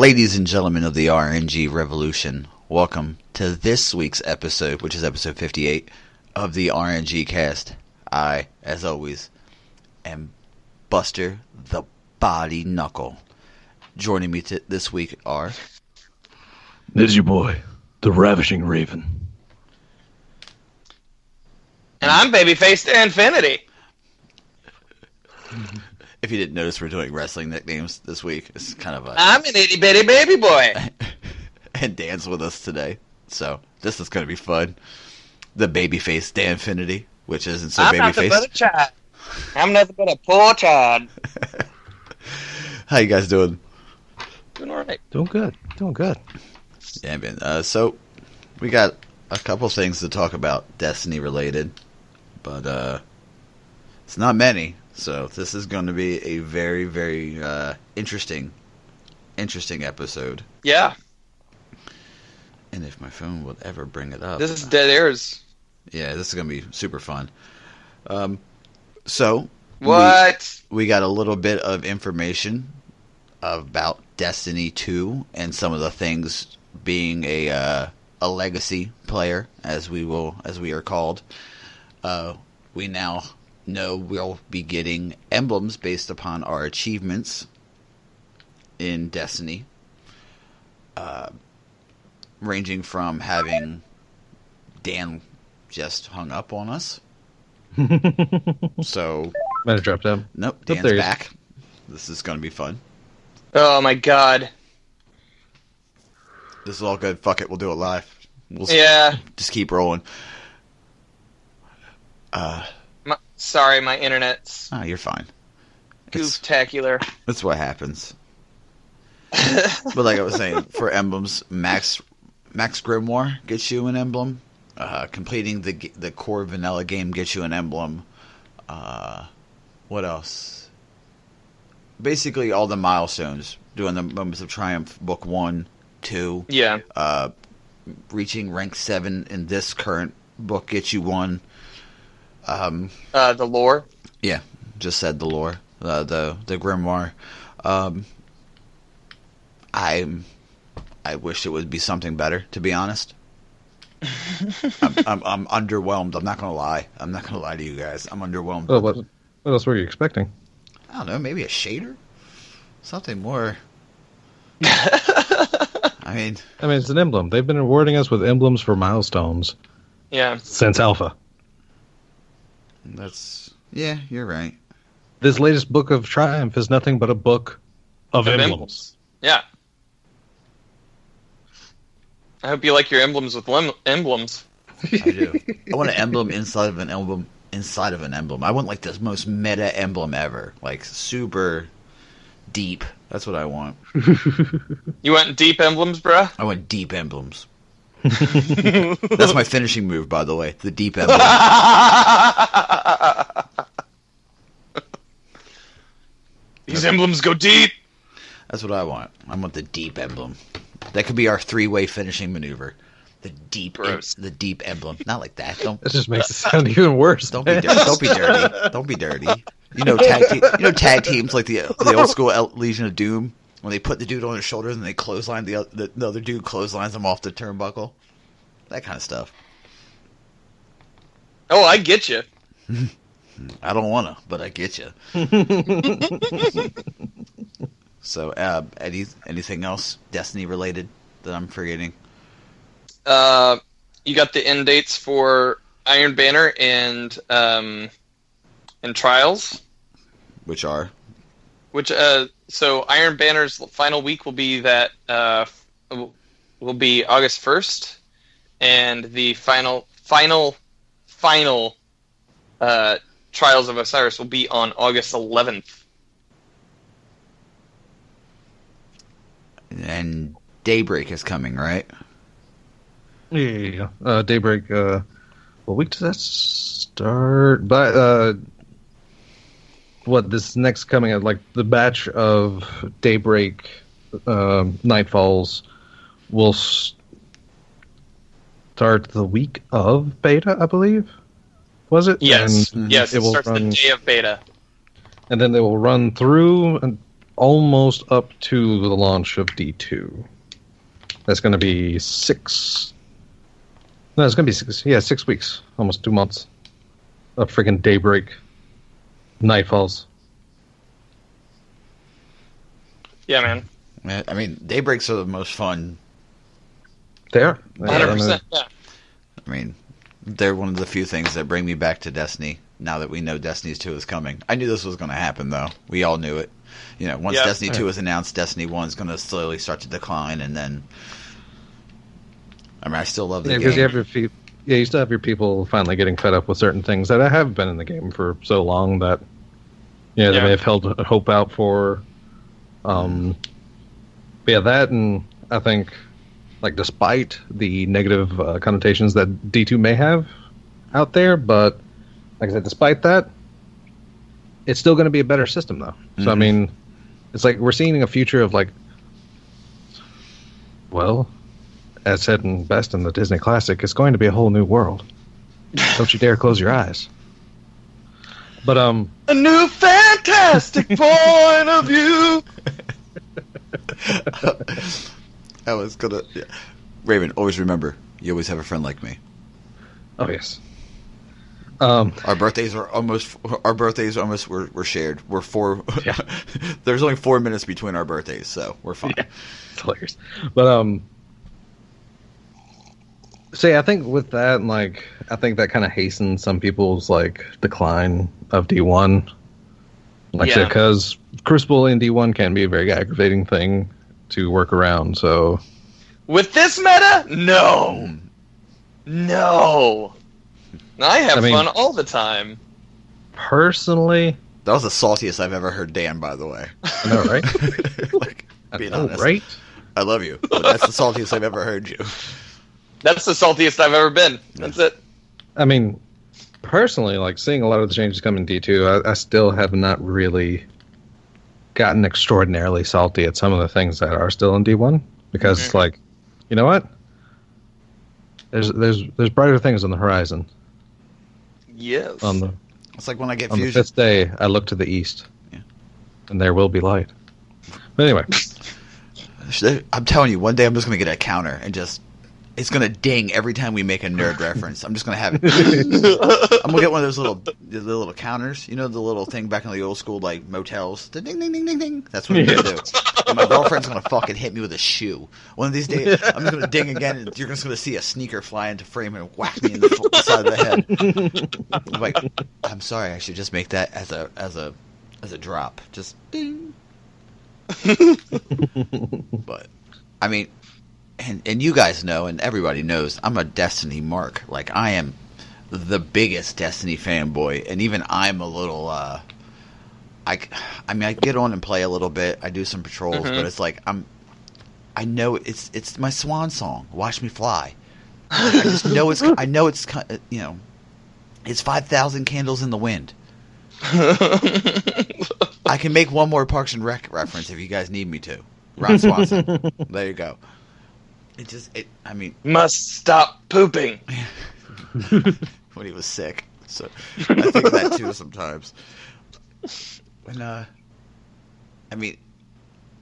Ladies and gentlemen of the RNG Revolution, welcome to this week's episode, which is episode 58 of the RngCast. I, as always, am Buster the Body Knuckle. Joining me this week are... This is your boy, the Ravishing Raven. And I'm Babyface to Infinity. If you didn't notice, we're doing wrestling nicknames this week. It's kind of a... I'm an itty bitty baby boy. And Dan's with us today, so this is going to be fun. The Babyface to Infinity, which isn't so I'm babyface. nothing but a child. I'm nothing but a poor child. How you guys doing? Doing alright. Doing good. Yeah, man. So we got a couple things to talk about, Destiny related, but it's not many. So this is going to be a very, very interesting episode. Yeah. And if my phone would ever bring it up, This is dead airs. Yeah, this is going to be super fun. So What? we got a little bit of information about Destiny 2 and some of the things being a legacy player, as we are called. We now know we'll be getting emblems based upon our achievements in Destiny, ranging from having Dan just hung up on us. So Might have dropped down. nope, Oh, Dan's there he is. back. This is going to be fun. Oh my god. This is all good. Fuck it, we'll do it live. We'll Yeah. just keep rolling. Sorry, my internet's Oh, you're fine. It's, gooftacular. that's what happens. But like I was saying, for emblems, Max Grimoire gets you an emblem. Completing the core vanilla game gets you an emblem. What else? Basically, all the milestones. Doing the Moments of Triumph, Book 1, 2. Yeah. Reaching rank 7 in this current book gets you one. The lore. Yeah, just said the lore. The Grimoire. I wish it would be something better, to be honest. I'm underwhelmed. I'm not gonna lie. I'm not gonna lie to you guys. I'm underwhelmed. Oh, what else were you expecting? I don't know. Maybe a shader, something more. I mean, it's an emblem. They've been rewarding us with emblems for milestones Yeah. since Alpha. yeah, you're right. This latest book of Triumph is nothing but a book of emblems. Yeah. I hope you like your emblems with emblems. I do. I want an emblem inside of an emblem inside of an emblem. I want like the most meta emblem ever, like super deep. That's what I want. You want deep emblems, bruh? I want deep emblems. That's my finishing move, by the way. The deep emblem. These emblems go deep. That's what I want. I want the deep emblem. That could be our three-way finishing maneuver. The deep emblem. Not like that. That just makes it sound even worse. Don't be dirty. Don't be dirty. You know tag teams like the old school Legion of Doom, when they put the dude on their shoulders and they clothesline the other dude clotheslines them off the turnbuckle. That kind of stuff. Oh, I get you. I don't wanna, but I get you. So, anything else Destiny related that I'm forgetting? You got the end dates for Iron Banner and Trials. Which are? So Iron Banner's final week will be will be August 1st, and the final Trials of Osiris will be on August 11th. And Daybreak is coming, right? Yeah. Daybreak. What week does that start? But this next coming like the batch of Daybreak Nightfalls will start the week of beta, I believe. Was it? Yes. And yes. It will starts run, the day of beta. and then they will run through almost up to the launch of D2. That's going to be 6. No, it's going to be 6. Yeah, 6 weeks, almost 2 months of freaking Daybreak, Nightfalls. Yeah, man. I mean, Daybreaks are the most fun. They are. 100%. Yeah. I mean, they're one of the few things that bring me back to Destiny. Now that we know Destiny 2 is coming, I knew this was going to happen, though. We all knew it. You know, once Destiny 2 was announced, Destiny 1 is going to slowly start to decline, and then. I mean, I still love the game. Because you still have your people finally getting fed up with certain things that have been in the game for so long that they may have held hope out for. But yeah, that, and I think, like, despite the negative connotations that D2 may have out there, but like I said, despite that, it's still going to be a better system, though. Mm-hmm. So I mean, it's like we're seeing a future of, like, well, as said in best in the Disney Classic, it's going to be a whole new world. Don't you dare close your eyes. But a new fantastic point of view. I was gonna. Yeah. Raven, always remember, you always have a friend like me. Oh yes. Our birthdays were shared. We're 4. Yeah. There's only 4 minutes between our birthdays, so we're fine. Yeah. It's hilarious. But so yeah, I think with that, like, I think that kind of hastened some people's, like, decline of D1. Like I said, because Crucible in D1 can be a very aggravating thing to work around, so. With this meta? No. No. I have fun all the time. Personally. That was the saltiest I've ever heard Dan, by the way. I know, right? Like, being honest. Right? I love you, but that's the saltiest I've ever heard you. That's the saltiest I've ever been. That's it. I mean, personally, like, seeing a lot of the changes come in D2, I still have not really gotten extraordinarily salty at some of the things that are still in D1. Because, like, you know what? There's brighter things on the horizon. Yes. It's like when I get on Fusion. The 5th day, I look to the east. Yeah. And there will be light. But anyway. I'm telling you, one day I'm just going to get a counter and just... It's going to ding every time we make a nerd reference. I'm just going to have it. I'm going to get one of those little counters. You know, the little thing back in the old school, like, motels? The ding, ding, ding, ding, ding. That's what I'm going to do. And my girlfriend's going to fucking hit me with a shoe. One of these days, I'm just going to ding again, and you're just going to see a sneaker fly into frame and whack me in the side of the head. I'm like, I'm sorry, I should just make that as a drop. Just ding. But, I mean... And you guys know, and everybody knows, I'm a Destiny mark. Like, I am the biggest Destiny fanboy, and even I'm a little, I mean, I get on and play a little bit, I do some patrols, but it's like, I know it's my swan song, Watch Me Fly. I just know it's, you know, it's 5,000 candles in the wind. I can make one more Parks and Rec reference if you guys need me to. Ron Swanson. There you go. I mean... Must stop pooping. When he was sick. So, I think that too sometimes. When, I mean,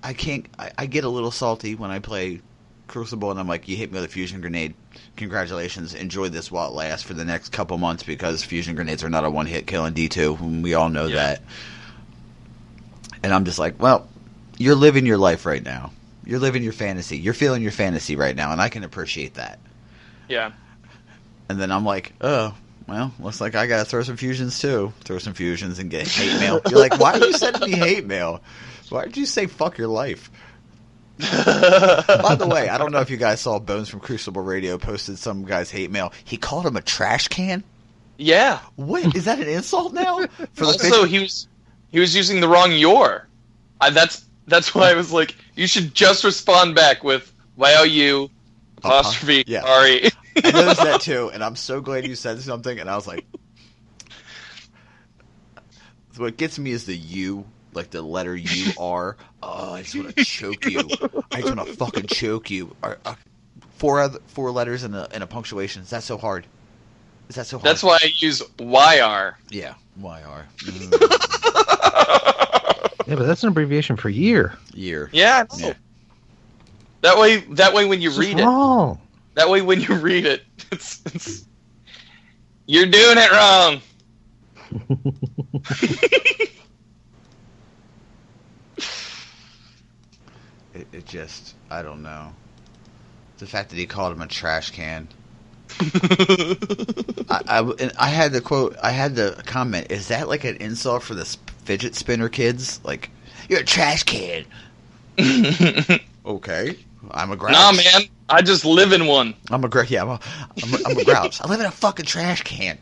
I get a little salty when I play Crucible and I'm like, you hit me with a fusion grenade. Congratulations. Enjoy this while it lasts for the next couple months because fusion grenades are not a one-hit kill in D2. And we all know that. And I'm just like, well, you're living your life right now. You're living your fantasy. You're feeling your fantasy right now, and I can appreciate that. Yeah. And then I'm like, oh, well, looks like I gotta throw some fusions too. Throw some fusions and get hate mail. You're like, why are you sending me hate mail? Why did you say fuck your life? By the way, I don't know if you guys saw Bones from Crucible Radio posted some guy's hate mail. He called him a trash can? Yeah. What? Is that an insult now? Also, he was using the wrong your. That's why I was like, you should just respond back with YOU apostrophe sorry. I noticed that too, and I'm so glad you said something, and I was like, what gets me is the U, like the letter U-R. Oh, I just want to choke you. I just want to fucking choke you. Four letters and a punctuation. Is that so hard? That's why I use YR. Yeah, YR. Yeah, but that's an abbreviation for year. Year. Yeah, I know. Yeah. That way when you It's read wrong. that way when you read it, it's you're doing it wrong. It just, I don't know. The fact that he called him a trash can. I had the quote, I had the comment, is that like an insult for the fidget spinner kids? Like, you're a trash can. Okay. I'm a grouch. Nah, man. I just live in one. I'm a grouch. Yeah, I'm a grouch. I live in a fucking trash can.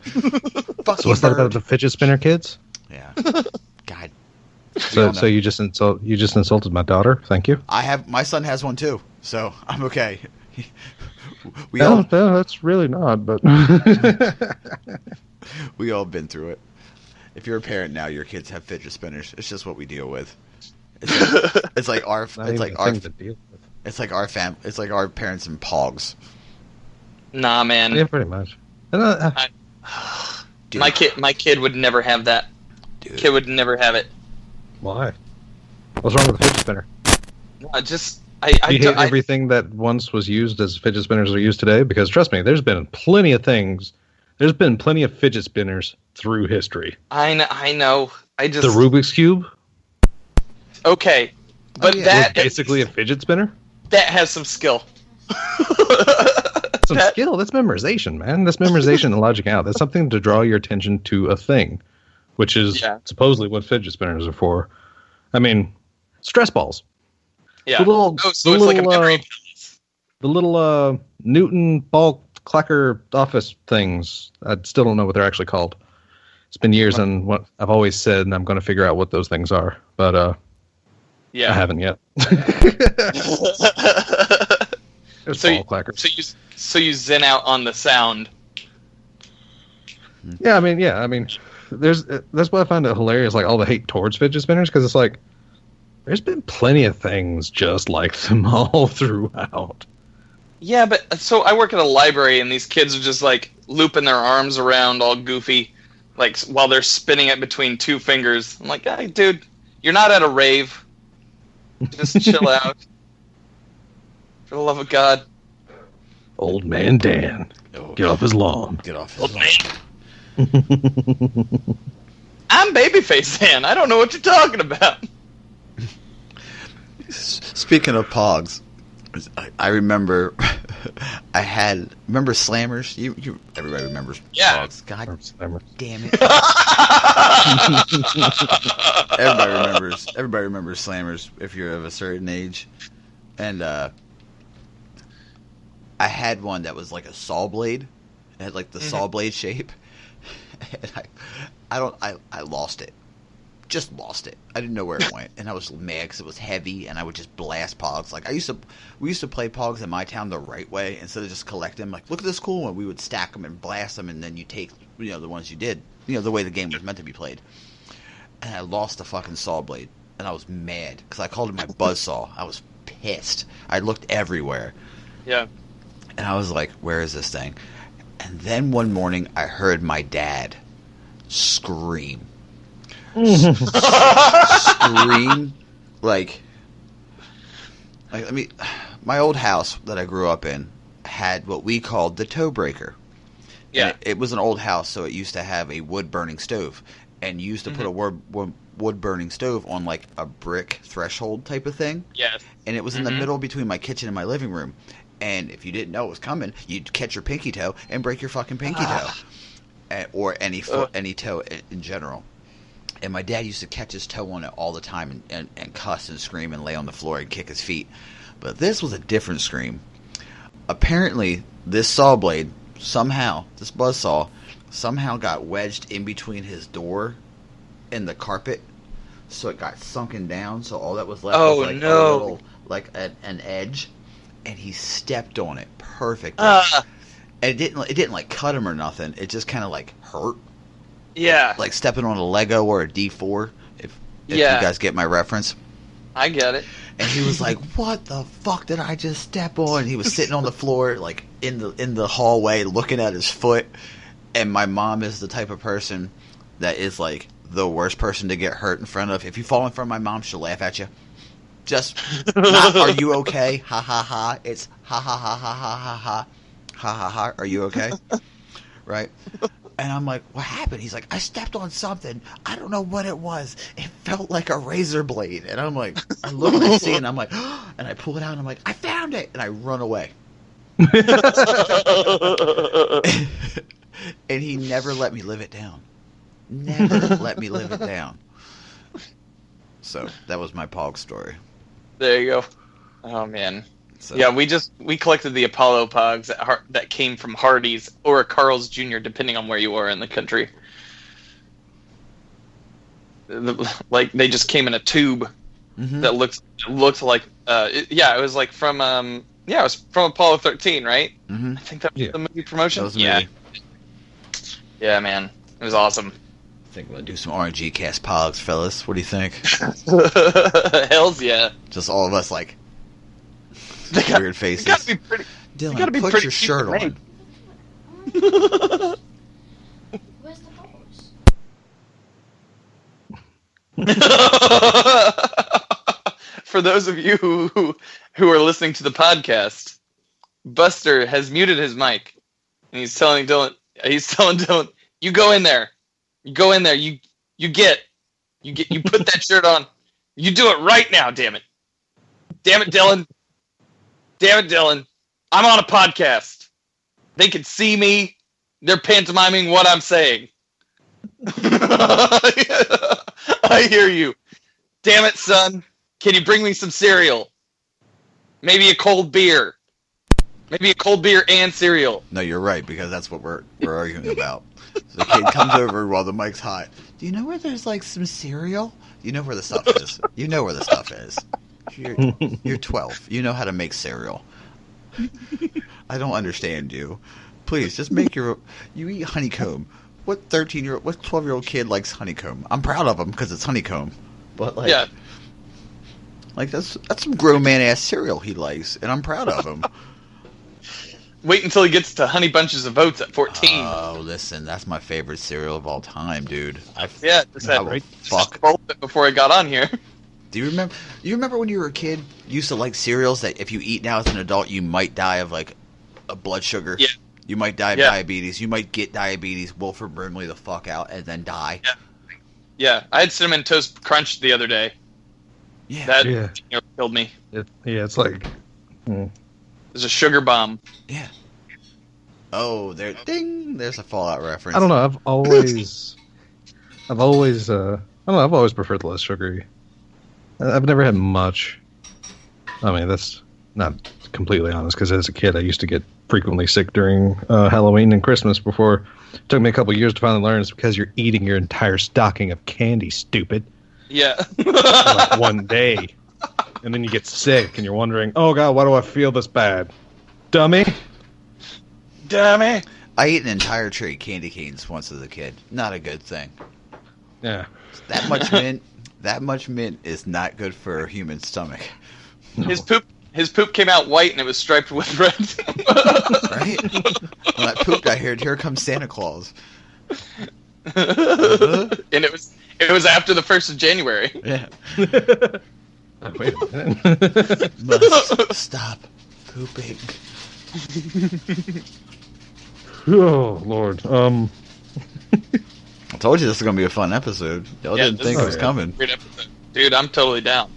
Fuck So what's that about the fidget spinner kids? Yeah. God. So you just insulted my daughter. Thank you. My son has one too, so I'm okay. No, that's really not. But we all been through it. If you're a parent now, your kids have fidget spinners. It's just what we deal with. It's like our parents and Pogs. Nah, man. Yeah, pretty much. My kid would never have that. Dude. Kid would never have it. Why? What's wrong with the fidget spinner? No, just You hate everything that once was used as fidget spinners are used today? Because trust me, there's been plenty of things. There's been plenty of fidget spinners through history. I know. The Rubik's Cube? Okay. But that was basically a fidget spinner? That has some skill. Skill? That's memorization, man. That's memorization and logic out. That's something to draw your attention to a thing, which is supposedly what fidget spinners are for. I mean, stress balls. Yeah. The little Newton ball clacker office things. I still don't know what they're actually called. It's been years, and what I've always said, and I'm going to figure out what those things are. But I haven't yet. Ball clackers. So you zen out on the sound. Yeah, I mean, that's what I find it hilarious. Like all the hate towards fidget spinners, because it's like there's been plenty of things just like them all throughout. Yeah, but so I work at a library, and these kids are just like looping their arms around all goofy, like while they're spinning it between two fingers. I'm like, hey, dude, you're not at a rave. Just chill out. For the love of God. Old man Dan. Get off his lawn. Get off his lawn. I'm Babyface Dan. I don't know what you're talking about. Speaking of Pogs, I remember remember Slammers? You everybody remembers Pogs. God damn it. Everybody remembers Slammers if you're of a certain age. And I had one that was like a saw blade. It had like the saw blade shape. And I lost it. Just lost it. I didn't know where it went, and I was mad because it was heavy, and I would just blast Pogs. Like we used to play Pogs in my town the right way instead of just collect them. Like, look at this cool one. We would stack them and blast them, and then you take the ones you did, the way the game was meant to be played. And I lost the fucking saw blade, and I was mad because I called it my buzzsaw. I was pissed. I looked everywhere. Yeah. And I was like, where is this thing? And then one morning, I heard my dad scream. Scream like my old house that I grew up in had what we called the toe breaker. Yeah, it was an old house, so it used to have a wood burning stove, and you used to put a wood burning stove on like a brick threshold type of thing. Yes, and it was in the middle between my kitchen and my living room. And if you didn't know it was coming, you'd catch your pinky toe and break your fucking pinky toe, or any toe in general. And my dad used to catch his toe on it all the time and cuss and scream and lay on the floor and kick his feet. But this was a different scream. Apparently, this saw blade, this buzzsaw, somehow got wedged in between his door and the carpet. So it got sunken down, so all that was left was like a little, like an edge. And he stepped on it perfectly. And it didn't like cut him or nothing. It just kind of like hurt. Yeah. Like stepping on a Lego or a D4, if you guys get my reference. I get it. And he was like, what the fuck did I just step on? He was sitting on the floor, like in the hallway, looking at his foot. And my mom is the type of person that is like the worst person to get hurt in front of. If you fall in front of my mom, she'll laugh at you. Just not, are you okay? Ha ha ha. It's ha ha ha ha ha ha ha. Ha ha ha. Are you okay? Right? And I'm like, what happened? He's like, I stepped on something. I don't know what it was. It felt like a razor blade. And I'm like, I look and I see it, and I'm like, and I pull it out, and I'm like, I found it. And I run away. And he never let me live it down. Never let me live it down. So that was my Pog story. There you go. Oh, man. So. Yeah, we collected the Apollo Pogs that came from Hardee's or Carl's Jr., depending on where you are in the country. Like, they just came in a tube that looked like it was like from it was from Apollo 13, right? I think that was the movie promotion. That was the movie. Yeah, man, it was awesome. I think we'll do some RngCast Pogs, fellas. What do you think? Hells yeah! Just all of us like weird faces. They gotta be pretty. Dylan, put your shirt on. Where's the balls? For those of you who are listening to the podcast, Buster has muted his mic, and he's telling Dylan, you go in there. You go in there. You put that shirt on. You do it right now, damn it. Damn it, Dylan. Damn it, Dylan. I'm on a podcast. They can see me. They're pantomiming what I'm saying. I hear you. Damn it, son. Can you bring me some cereal? Maybe a cold beer. Maybe a cold beer and cereal. No, you're right, because that's what we're arguing about. So the kid comes over while the mic's hot. Do you know where there's like some cereal? You know where the stuff is. You know where the stuff is. You're 12. You know how to make cereal. I don't understand you. Please, just make you eat honeycomb. What 12-year-old kid likes honeycomb? I'm proud of him because it's honeycomb. But like that's some grown man ass cereal he likes, and I'm proud of him. Wait until he gets to Honey Bunches of Oats at 14. Oh, listen, that's my favorite cereal of all time, dude. Fuck. Before I got on here. Do you remember? You remember when you were a kid, you used to like cereals that if you eat now as an adult, you might die of like a blood sugar. Yeah. You might die of diabetes. You might get diabetes, Wilford Brimley the fuck out, and then die. Yeah. I had Cinnamon Toast Crunch the other day. Yeah. That killed me. It's like... It's a sugar bomb. Yeah. Oh, there's a Fallout reference. I don't know. I've always preferred the less sugary. I've never had much. I mean, that's not completely honest, because as a kid, I used to get frequently sick during Halloween and Christmas before. It took me a couple years to finally learn it's because you're eating your entire stocking of candy, stupid. Yeah. Like one day. And then you get sick, and you're wondering, oh, God, why do I feel this bad? Dummy. Dummy. I ate an entire tray of candy canes once as a kid. Not a good thing. Yeah. That much mint is not good for a human stomach. No. His poop came out white, and it was striped with red. Right? When that poop got here comes Santa Claus. And it was after the 1st of January. Yeah. Oh, wait a minute. Must stop pooping. Oh, Lord. I told you this was going to be a fun episode. Y'all didn't think it was coming. Great episode. Dude, I'm totally down.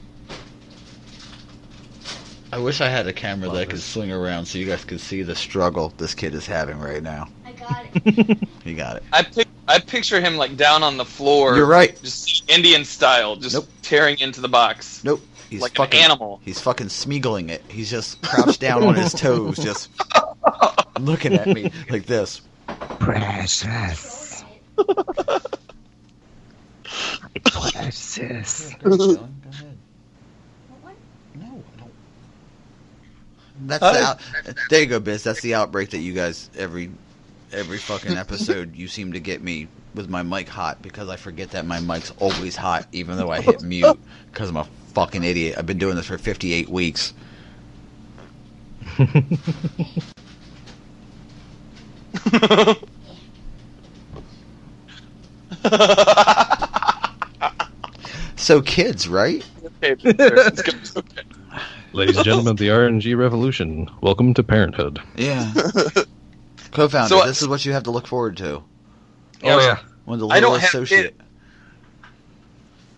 I wish I had a camera that could swing around so you guys could see the struggle this kid is having right now. I got it. He got it. I picture him like down on the floor. You're right. Just Indian style, just tearing into the box. Nope. He's like fucking, an animal. He's fucking smeagling it. He's just crouched down on his toes, just looking at me like this. Precious. Precious. Go ahead. No, I don't. That's there you go, Biz. That's the outbreak that you guys every fucking episode you seem to get me with my mic hot, because I forget that my mic's always hot even though I hit mute because I'm a fucking idiot. I've been doing this for 58 weeks. so kids, right? Okay, it's okay. Ladies and gentlemen of the RNG revolution, welcome to parenthood. Yeah. Co-founder, So, this is what you have to look forward to. Oh, yeah. When the I little don't have associate.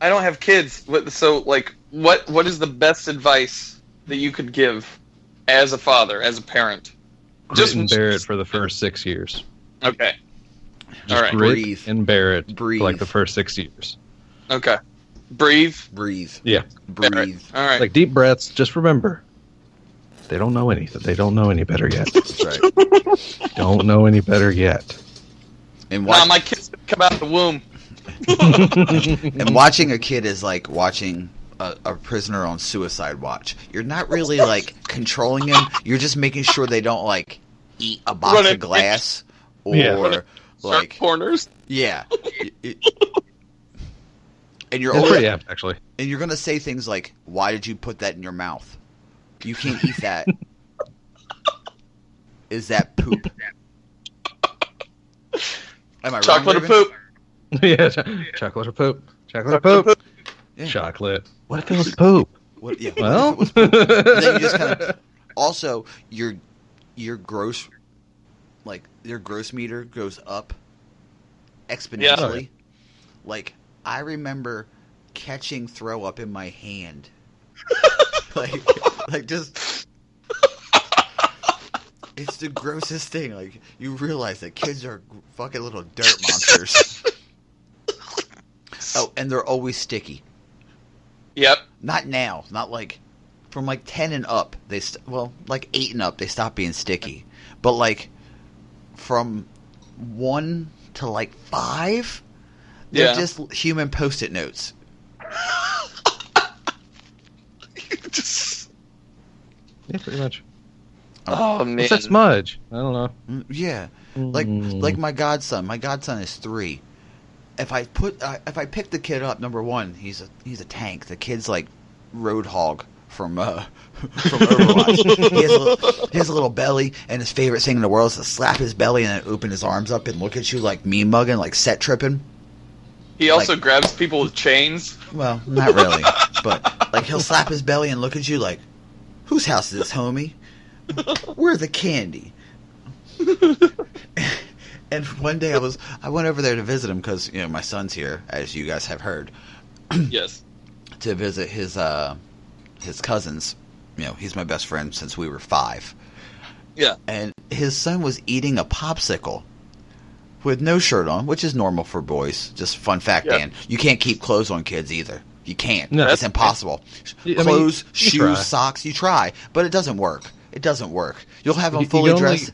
I don't have kids. So, like, what is the best advice that you could give as a father, as a parent? Grit and bear it for the first 6 years. Okay. Just All right. grit Breathe. and bear it Breathe. for like the first 6 years. Okay. Breathe. Breathe. Yeah. Breathe. All right. Like deep breaths, just remember, they don't know anything. They don't know any better yet. That's right. Don't know any better yet. And Nah, my kid's gonna come out of the womb. and watching a kid is like watching a prisoner on suicide watch. You're not really like controlling him. You're just making sure they don't like eat a box Run of it. glass or Yeah. like Sharp corners. yeah. And you're It's always, pretty apt, actually. and you're gonna say things like, "Why did you put that in your mouth? You can't eat that. Is that poop?" Am I Chocolate or wrong, poop? Yeah, chocolate or poop. Chocolate or poop. Yeah. Chocolate. What if it was poop? What, yeah, Well, what if it was poop? And then you just kind of. Also, your gross, like your gross meter goes up exponentially. Like I remember catching throw up in my hand, like just. It's the grossest thing. Like you realize that kids are fucking little dirt monsters. Oh, and they're always sticky. Yep. Not now. Not like from like 10 and up. Like 8 and up, they stop being sticky. But like from 1 to like 5, they're Yeah. just human Post-it notes. Just. yeah, pretty much. Oh man. What's that smudge? I don't know. Yeah, like my godson. My godson is 3. If I pick the kid up, number one, he's a tank. The kid's like Roadhog from Overwatch. He has a little belly, and his favorite thing in the world is to slap his belly and then open his arms up and look at you like me mugging, like set tripping. He also grabs people with chains. Well, not really, but like he'll slap his belly and look at you like, "Whose house is this, homie? Where's the candy?" And one day I went over there to visit him because my son's here, as you guys have heard, Yes. to visit his cousins. He's my best friend since we were 5. Yeah. And his son was eating a popsicle with no shirt on, which is normal for boys. Just fun fact, Yeah. Dan. You can't keep clothes on kids either. You can't. No. It's impossible. I mean, Clothes, you shoes, try. socks, you try. But it doesn't work. It doesn't work. You'll have them You fully can only- dressed.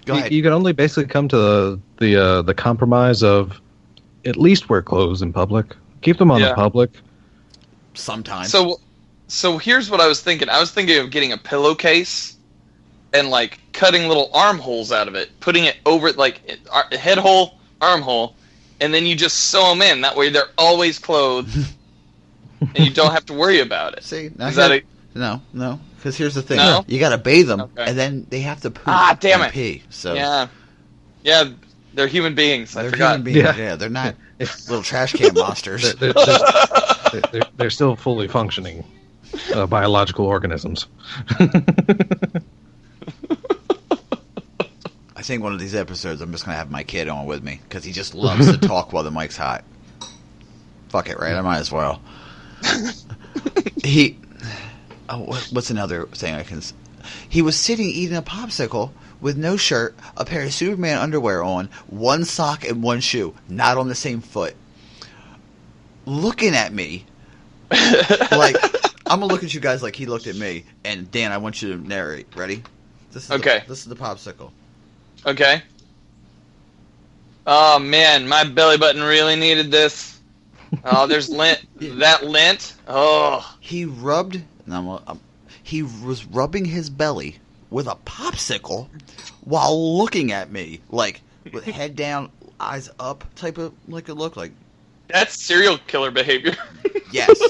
Go ahead. You can only basically come to the compromise of at least wear clothes in public. Keep them on Yeah. the public. Sometimes. So here's what I was thinking. I was thinking of getting a pillowcase and like cutting little armholes out of it, putting it over head hole, armhole, and then you just sew them in. That way they're always clothed, and you don't have to worry about it. See, now Is that a no. Because here's the thing. No? You got to bathe them, Okay. and then they have to poop damn and it. pee. So yeah, they're human beings. I they're forgot. human beings. Yeah. Yeah, they're not little trash can monsters. They're still fully functioning biological organisms. I think one of these episodes I'm just going to have my kid on with me because he just loves to talk while the mic's hot. Fuck it, right? I might as well. What's another thing I can... He was sitting eating a popsicle with no shirt, a pair of Superman underwear on, one sock and one shoe, not on the same foot. Looking at me like... I'm going to look at you guys like he looked at me. And Dan, I want you to narrate. Ready? This is the popsicle. Okay. Oh man, my belly button really needed this. Oh, there's lint. That lint. Oh. He was rubbing his belly with a popsicle while looking at me, like with head down, eyes up, type of like it looked like. That's serial killer behavior. Yes,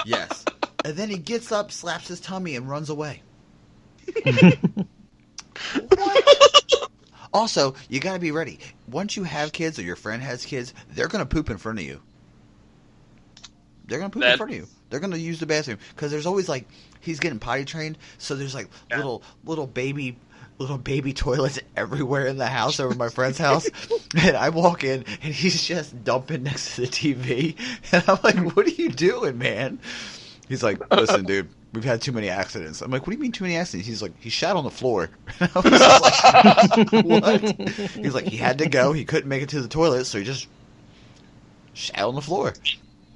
yes. And then he gets up, slaps his tummy, and runs away. What? Also, you got to be ready. Once you have kids or your friend has kids, they're going to poop in front of you. They're gonna poop in front of you. They're gonna use the bathroom because there's always like he's getting potty trained, so there's like little baby toilets everywhere in the house over my friend's house, and I walk in and he's just dumping next to the TV, and I'm like, "What are you doing, man?" He's like, "Listen, dude, we've had too many accidents." I'm like, "What do you mean too many accidents?" He's like, "He shat on the floor." And I was just like, "What?" He's like, "He had to go. He couldn't make it to the toilet, so he just shat on the floor."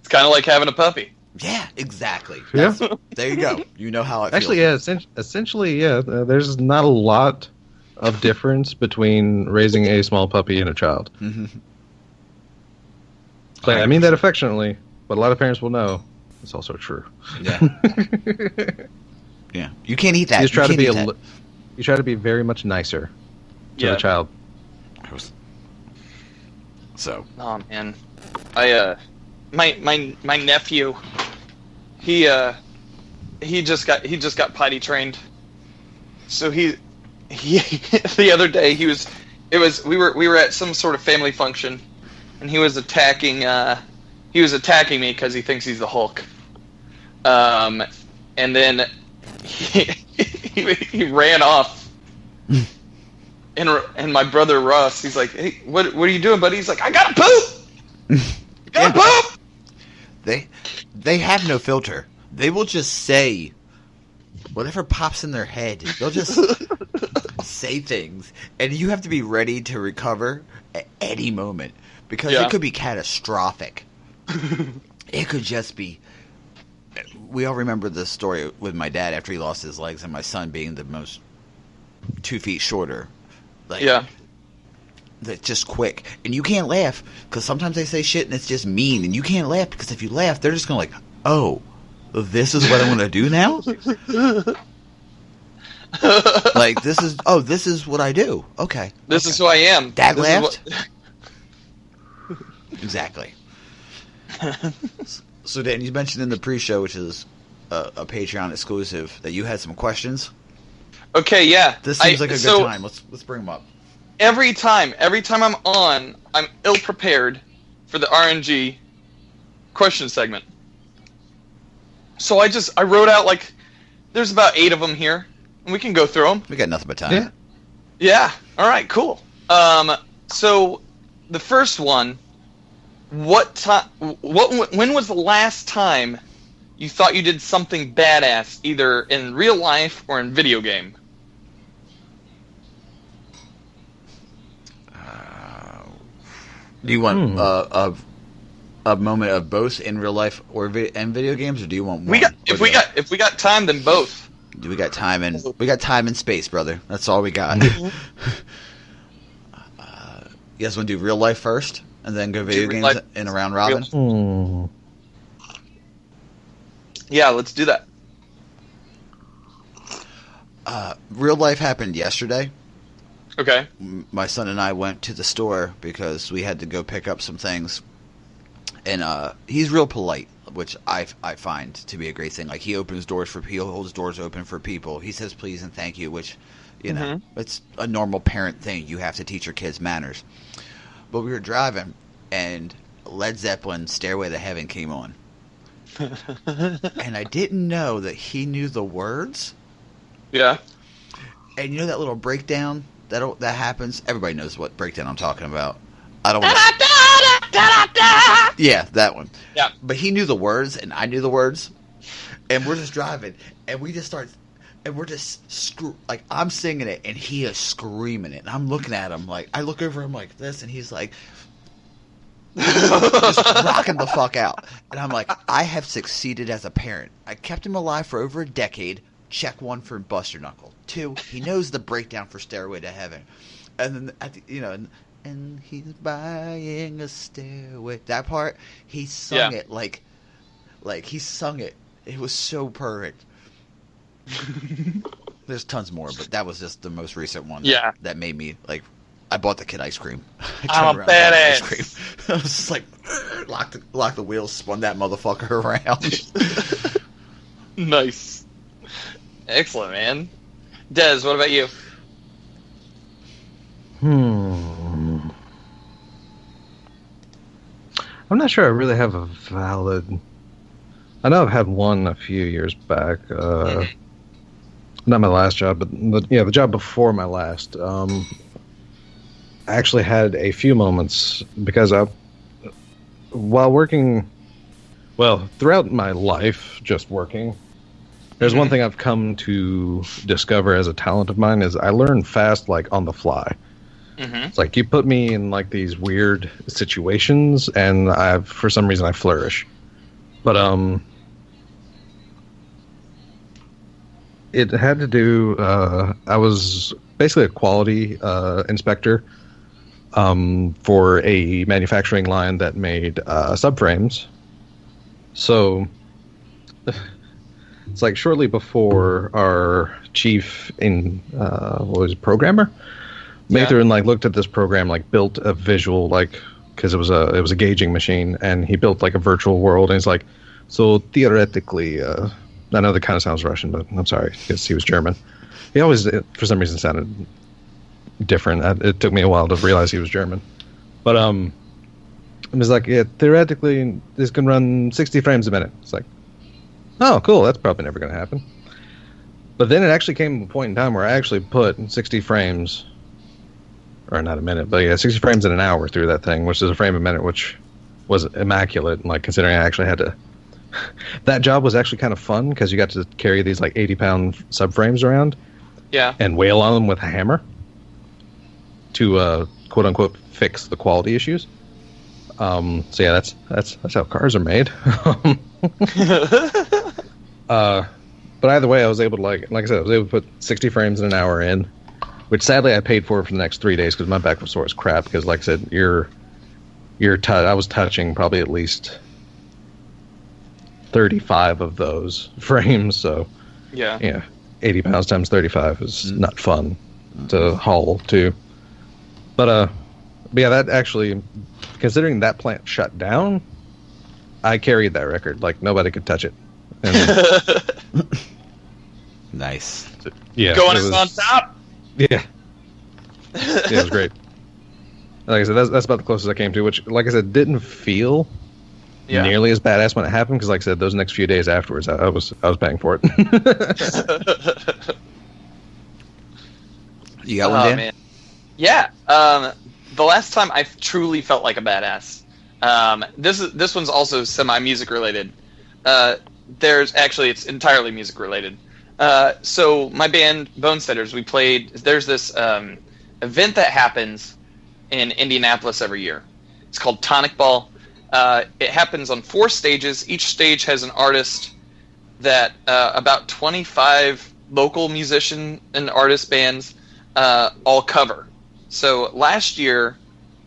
It's kind of like having a puppy. Yeah, exactly. Yeah. There you go. You know how it Actually, feels. yeah. Essentially, yeah. There's not a lot of difference between raising a small puppy and a child. Mm-hmm. So, I mean that affectionately, but a lot of parents will know it's also true. Yeah. Yeah. You can't eat that. You try can't to eat be that. you try to be very much nicer to the child. So. Oh man, my nephew, he just got potty trained. So he the other day we were at some sort of family function, and he was attacking me because he thinks he's the Hulk. And then he ran off. And my brother Russ, he's like, "Hey, what are you doing, buddy?" He's like, "I gotta poop. I gotta poop." They have no filter. They will just say whatever pops in their head. They'll just say things, and you have to be ready to recover at any moment because it could be catastrophic. It could just be. We all remember the story with my dad after he lost his legs, and my son being the most 2 feet shorter. Like, that's just quick, and you can't laugh because sometimes they say shit and it's just mean, and you can't laugh because if you laugh, they're just gonna like, "Oh, this is what I'm gonna do now." Like this is what I do. Okay, this is who I am. Dad laughed. Exactly. So Dan, you mentioned in the pre-show, which is a Patreon exclusive, that you had some questions. Okay, yeah. This seems like a good time. Let's bring them up. Every time I'm on, I'm ill prepared for the RNG question segment. So I wrote out like there's about 8 of them here, and we can go through them. We got nothing but time. Yeah. All right. Cool. So the first one, when was the last time you thought you did something badass, either in real life or in video game? Do you want a moment of both in real life or and video games, or do you want one? If we got time, then both. We got time and space, brother. That's all we got. You guys want to do real life first, and then go video games in a round robin? Yeah, let's do that. Real life happened yesterday. Okay. My son and I went to the store because we had to go pick up some things, and he's real polite, which I find to be a great thing. Like he holds doors open for people. He says please and thank you, which it's a normal parent thing. You have to teach your kids manners. But we were driving, and Led Zeppelin's "Stairway to Heaven" came on, and I didn't know that he knew the words. Yeah. And you know that little breakdown that happens? Everybody knows what breakdown I'm talking about. I don't want to... Yeah, that one. Yeah. But he knew the words, and I knew the words. And we're just driving, and we just start... And we're just... like, I'm singing it, and he is screaming it. And I'm looking at him, like... I look over him like this, and he's like... just rocking the fuck out. And I'm like, I have succeeded as a parent. I kept him alive for over a decade. Check 1 for Buster Knuckle. 2, he knows the breakdown for Stairway to Heaven. And then, and he's buying a stairway. That part, he sung it like he sung it. It was so perfect. There's tons more, but that was just the most recent one. Yeah. That made me, like, I bought the kid ice cream. I'm a badass. I was just like, lock the wheels, spun that motherfucker around. Nice. Excellent, man. Des, what about you? I'm not sure I really have a valid I know I've had one a few years back. Not my last job, but the job before my last. I actually had a few moments because while working, well, throughout my life, just working, there's one thing I've come to discover as a talent of mine is I learn fast, like on the fly. It's like you put me in like these weird situations, and for some reason I flourish. But it had to do. I was basically a quality inspector for a manufacturing line that made subframes. So it's like shortly before our chief programmer. Mather and looked at this program, built a visual, because it was a gauging machine, and he built a virtual world, and he's like, so theoretically, I know that kind of sounds Russian, but I'm sorry, because he was German. He always, for some reason, sounded different. It took me a while to realize he was German, but it was like, yeah, theoretically, this can run 60 frames a minute. It's like, oh, cool, that's probably never going to happen. But then it actually came to a point in time where I actually put 60 frames. Or not a minute, but 60 frames in an hour through that thing, which is a frame a minute, which was immaculate. Considering I actually had to, that job was actually kind of fun because you got to carry these 80-pound subframes around, and wail on them with a hammer to quote unquote fix the quality issues. So yeah, that's how cars are made. But either way, I was able to like I said, I was able to put 60 frames in an hour in. Which sadly I paid for the next 3 days because my back was sore as crap. Because like I said, I was touching probably at least 35 of those frames. So 80 pounds times 35 is not fun to haul to. But yeah, that actually, considering that plant shut down, I carried that record. Nobody could touch it. And, nice. Yeah, going on top. Yeah. Yeah, it was great. Like I said, that's about the closest I came to, which, like I said, didn't feel nearly as badass when it happened, because, like I said, those next few days afterwards, I was paying for it. You got one, Dan? Man. Yeah. The last time I truly felt like a badass. This one's also semi-music related. It's entirely music related. So my band Bonesetters, we played. There's this event that happens in Indianapolis every year. It's called Tonic Ball. It happens on 4 stages. Each stage has an artist that about 25 local musician and artist bands all cover. So last year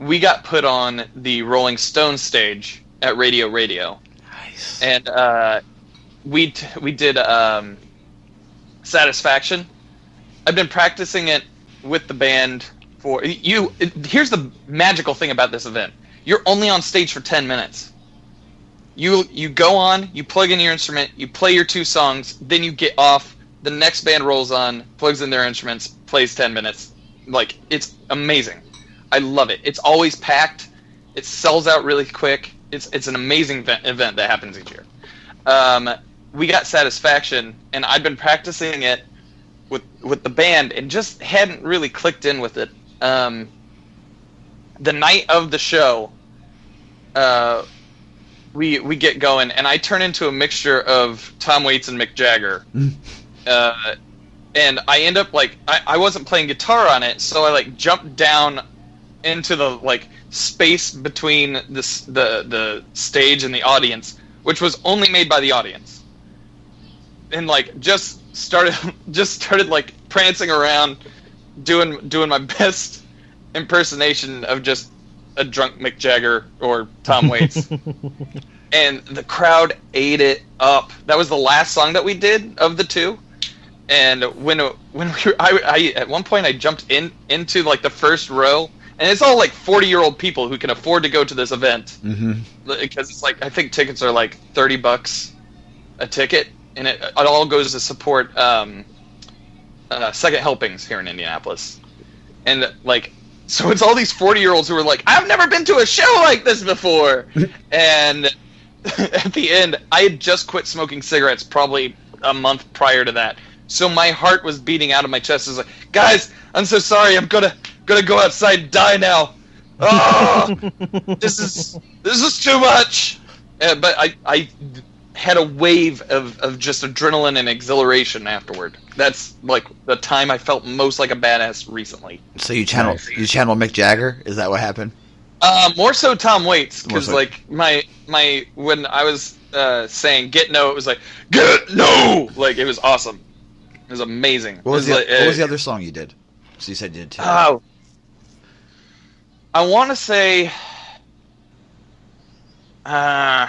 we got put on the Rolling Stones stage at Radio. Nice. And we did. Satisfaction. I've been practicing it with the band for you. Here's the magical thing about this event. You're only on stage for 10 minutes. You go on, you plug in your instrument, you play your 2 songs, then you get off, the next band rolls on, plugs in their instruments, plays 10 minutes. It's amazing. I love it. It's always packed. It sells out really quick. It's an amazing event that happens each year. We got Satisfaction, and I'd been practicing it with the band and just hadn't really clicked in with it. The night of the show, we get going, and I turn into a mixture of Tom Waits and Mick Jagger. And I end up I wasn't playing guitar on it, so I jumped down into the space between the stage and the audience, which was only made by the audience. And just started prancing around, doing my best impersonation of just a drunk Mick Jagger or Tom Waits, and the crowd ate it up. That was the last song that we did of the 2, and when I at one point I jumped into the first row, and it's all 40-year-old people who can afford to go to this event, because it's I think tickets are $30 a ticket. And it all goes to support Second Helpings here in Indianapolis. And, so it's all these 40-year-olds who are I've never been to a show like this before! And at the end, I had just quit smoking cigarettes probably a month prior to that. So my heart was beating out of my chest. I was like, guys, I'm so sorry. I'm gonna go outside and die now. Oh, this is too much. But I had a wave of just adrenaline and exhilaration afterward. That's like the time I felt most like a badass recently. So you channel Mick Jagger? Is that what happened? More so Tom Waits, because like my when I was saying get no, it was like get no, like it was awesome. It was amazing. What was the other song you did? So you said you did two. Oh, I want to say. I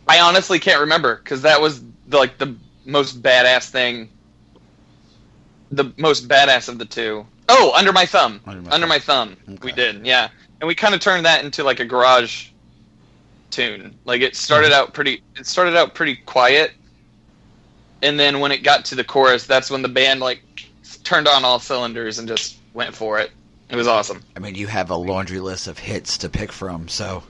honestly can't remember because that was the most badass thing. The most badass of the two. Oh, Under My Thumb. Under My Thumb. Okay. We did, yeah. And we kind of turned that into like a garage tune. Like it started out pretty quiet. And then when it got to the chorus, that's when the band like turned on all cylinders and just went for it. It was awesome. I mean, you have a laundry list of hits to pick from, so.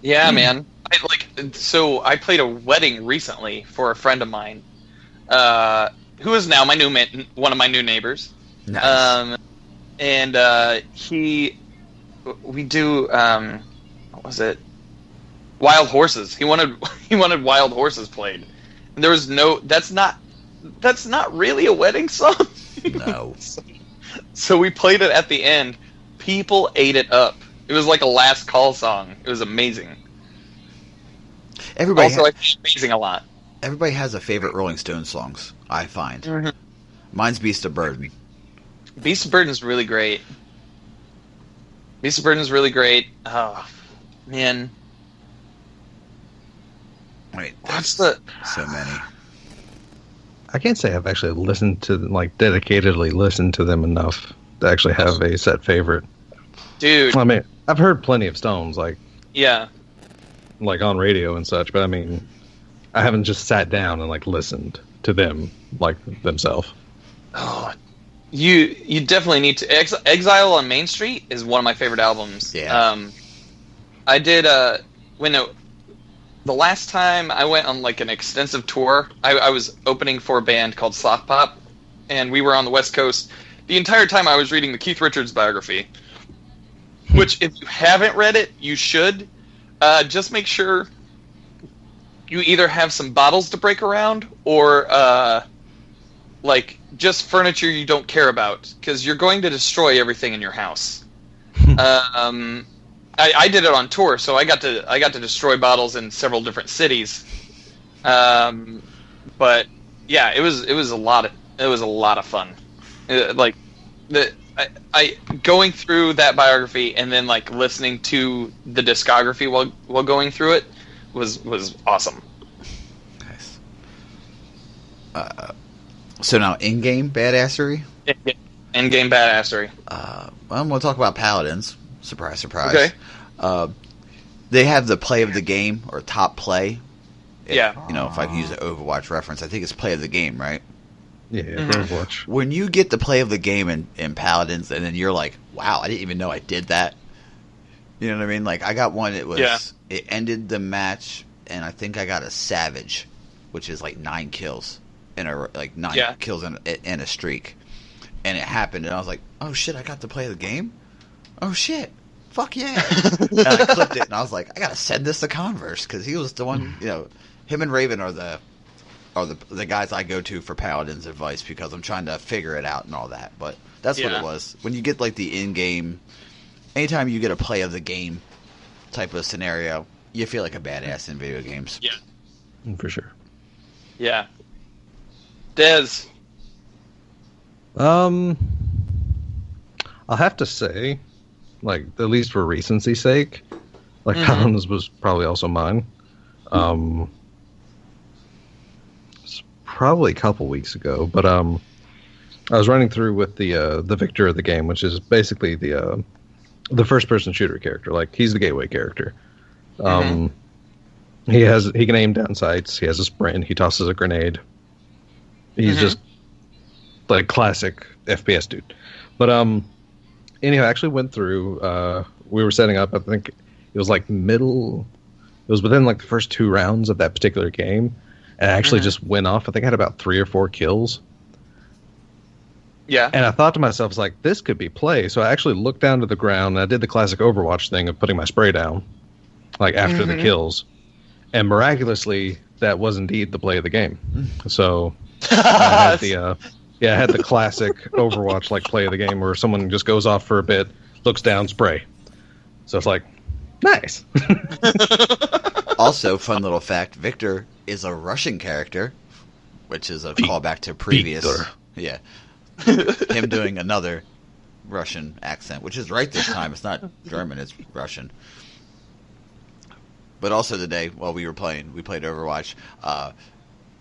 Yeah, man. I played a wedding recently for a friend of mine, who is now one of my new neighbors. Nice. We do what was it? Wild Horses. He wanted Wild Horses played. And there was that's not really a wedding song. No. So we played it at the end. People ate it up. It was like a last call song. It was amazing. I feel amazing a lot. Everybody has a favorite Rolling Stones songs, I find. Mm-hmm. Mine's Beast of Burden. Beast of Burden is really great. Oh, man. Wait, so many. I can't say I've actually listened to dedicatedly listened to them enough to actually have a set favorite. Dude. I mean, I've heard plenty of Stones, yeah, on radio and such, but I mean, I haven't just sat down and listened to them themselves. Oh, you definitely need to. Exile on Main Street is one of my favorite albums. Yeah. I did the last time I went on an extensive tour, I was opening for a band called Soft Pop, and we were on the West Coast. The entire time I was reading the Keith Richards biography, which if you haven't read it, you should. Just make sure you either have some bottles to break around or just furniture you don't care about, because you're going to destroy everything in your house. I did it on tour, so I got to destroy bottles in several different cities. But yeah, it was a lot of fun. I going through that biography and then listening to the discography while going through it was awesome. Nice. So now in-game badassery? In-game badassery. We'll talk about Paladins. Surprise, surprise. Okay. They have the play of the game, or top play. Yeah. If I can use an Overwatch reference, I think it's play of the game, right? Yeah, Overwatch. When you get the play of the game in Paladins, and then you're like, wow, I didn't even know I did that. You know what I mean? I got one, it ended the match, and I think I got a Savage, which is 9 kills. Kills in a streak. And it happened, and I was like, oh shit, I got to play the game? Oh shit. Fuck yeah. And I clipped it, and I was like, I gotta send this to Converse, because he was the one, him and Raven are the guys I go to for Paladins advice, because I'm trying to figure it out and all that. But that's what it was. When you get the in-game, anytime you get a play of the game type of scenario, you feel like a badass in video games. Yeah. For sure. Yeah. Dez. I'll have to say, at least for recency's sake, Paladins was probably also mine. It's probably a couple weeks ago, but I was running through with the victor of the game, which is basically the first-person shooter character. He's the gateway character. He can aim down sights. He has a sprint. He tosses a grenade. He's just classic FPS dude. But anyhow, I actually went through. We were setting up. I think it was middle was within like the first 2 rounds of that particular game, and I actually just went off. I think I had about 3 or 4 kills. Yeah. And I thought to myself, it's like, this could be play. So I actually looked down to the ground, and I did the classic Overwatch thing of putting my spray down, like after the kills. And miraculously, that was indeed the play of the game. So I had the classic Overwatch like play of the game where someone just goes off for a bit, looks down, spray. So it's like, nice. Also, fun little fact, Victor is a Russian character, which is a callback to previous. Victor. Yeah. Him doing another Russian accent, which is right this time. It's not German, it's Russian. But also today, while we played Overwatch,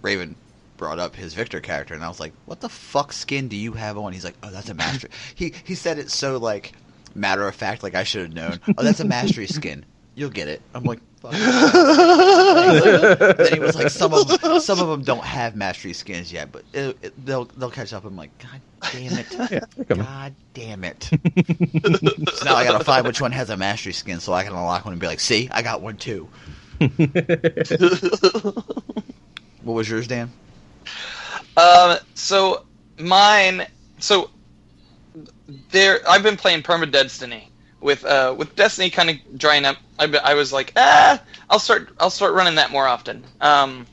Raven brought up his Victor character, and I was like, what the fuck skin do you have on? He's like, oh, that's a mastery. He said it so, like, matter of fact, like I should have known. Oh, that's a mastery skin. You'll get it. I'm like, fuck. Then he was like, some of them don't have mastery skins yet, but they'll catch up. I'm like, God damn it. Yeah, God damn it. So now I gotta find which one has a mastery skin so I can unlock one and be like, see, I got one too. What was yours, Dan? So mine. So I've been playing Perma-Destiny. With Destiny kind of drying up, I was like, I'll start running that more often. I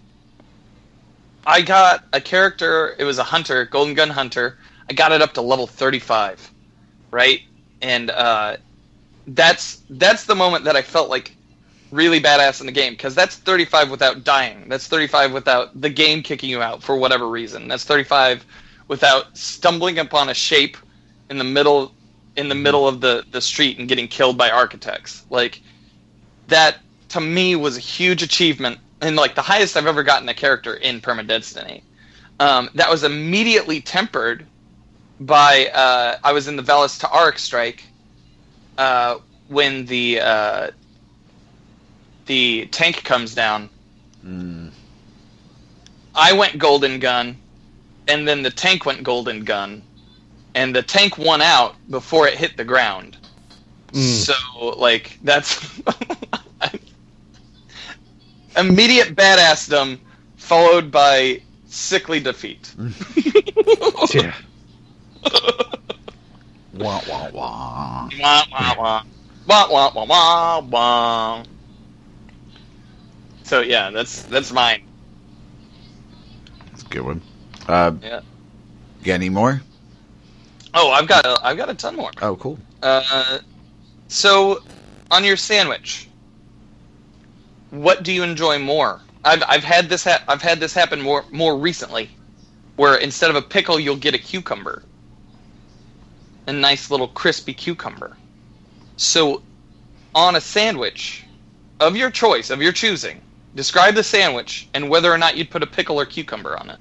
got a character. It was a hunter, golden gun hunter. I got it up to level 35, right? And that's the moment that I felt like really badass in the game, because that's 35 without dying. That's 35 without the game kicking you out for whatever reason. That's 35 without stumbling upon a shape in the middle of the street and getting killed by architects. Like, that to me was a huge achievement, and like the highest I've ever gotten a character in Perma-Destiny. That was immediately tempered by I was in the Valis to Arc strike when the tank comes down. I went golden gun, and then the tank went golden gun. And the tank won out before it hit the ground. So, like, that's immediate badassdom followed by sickly defeat. Yeah. Wah, wah, wah. Wah, wah, wah. Wah, wah, wah, wah, wah. So, yeah, that's mine. That's a good one. Yeah. You got any more? Oh, I've got a ton more. Oh, cool. So, on your sandwich, what do you enjoy more? I've had this happen more recently, where instead of a pickle, you'll get a cucumber, a nice little crispy cucumber. So, on a sandwich of your choice, of your choosing, describe the sandwich and whether or not you'd put a pickle or cucumber on it.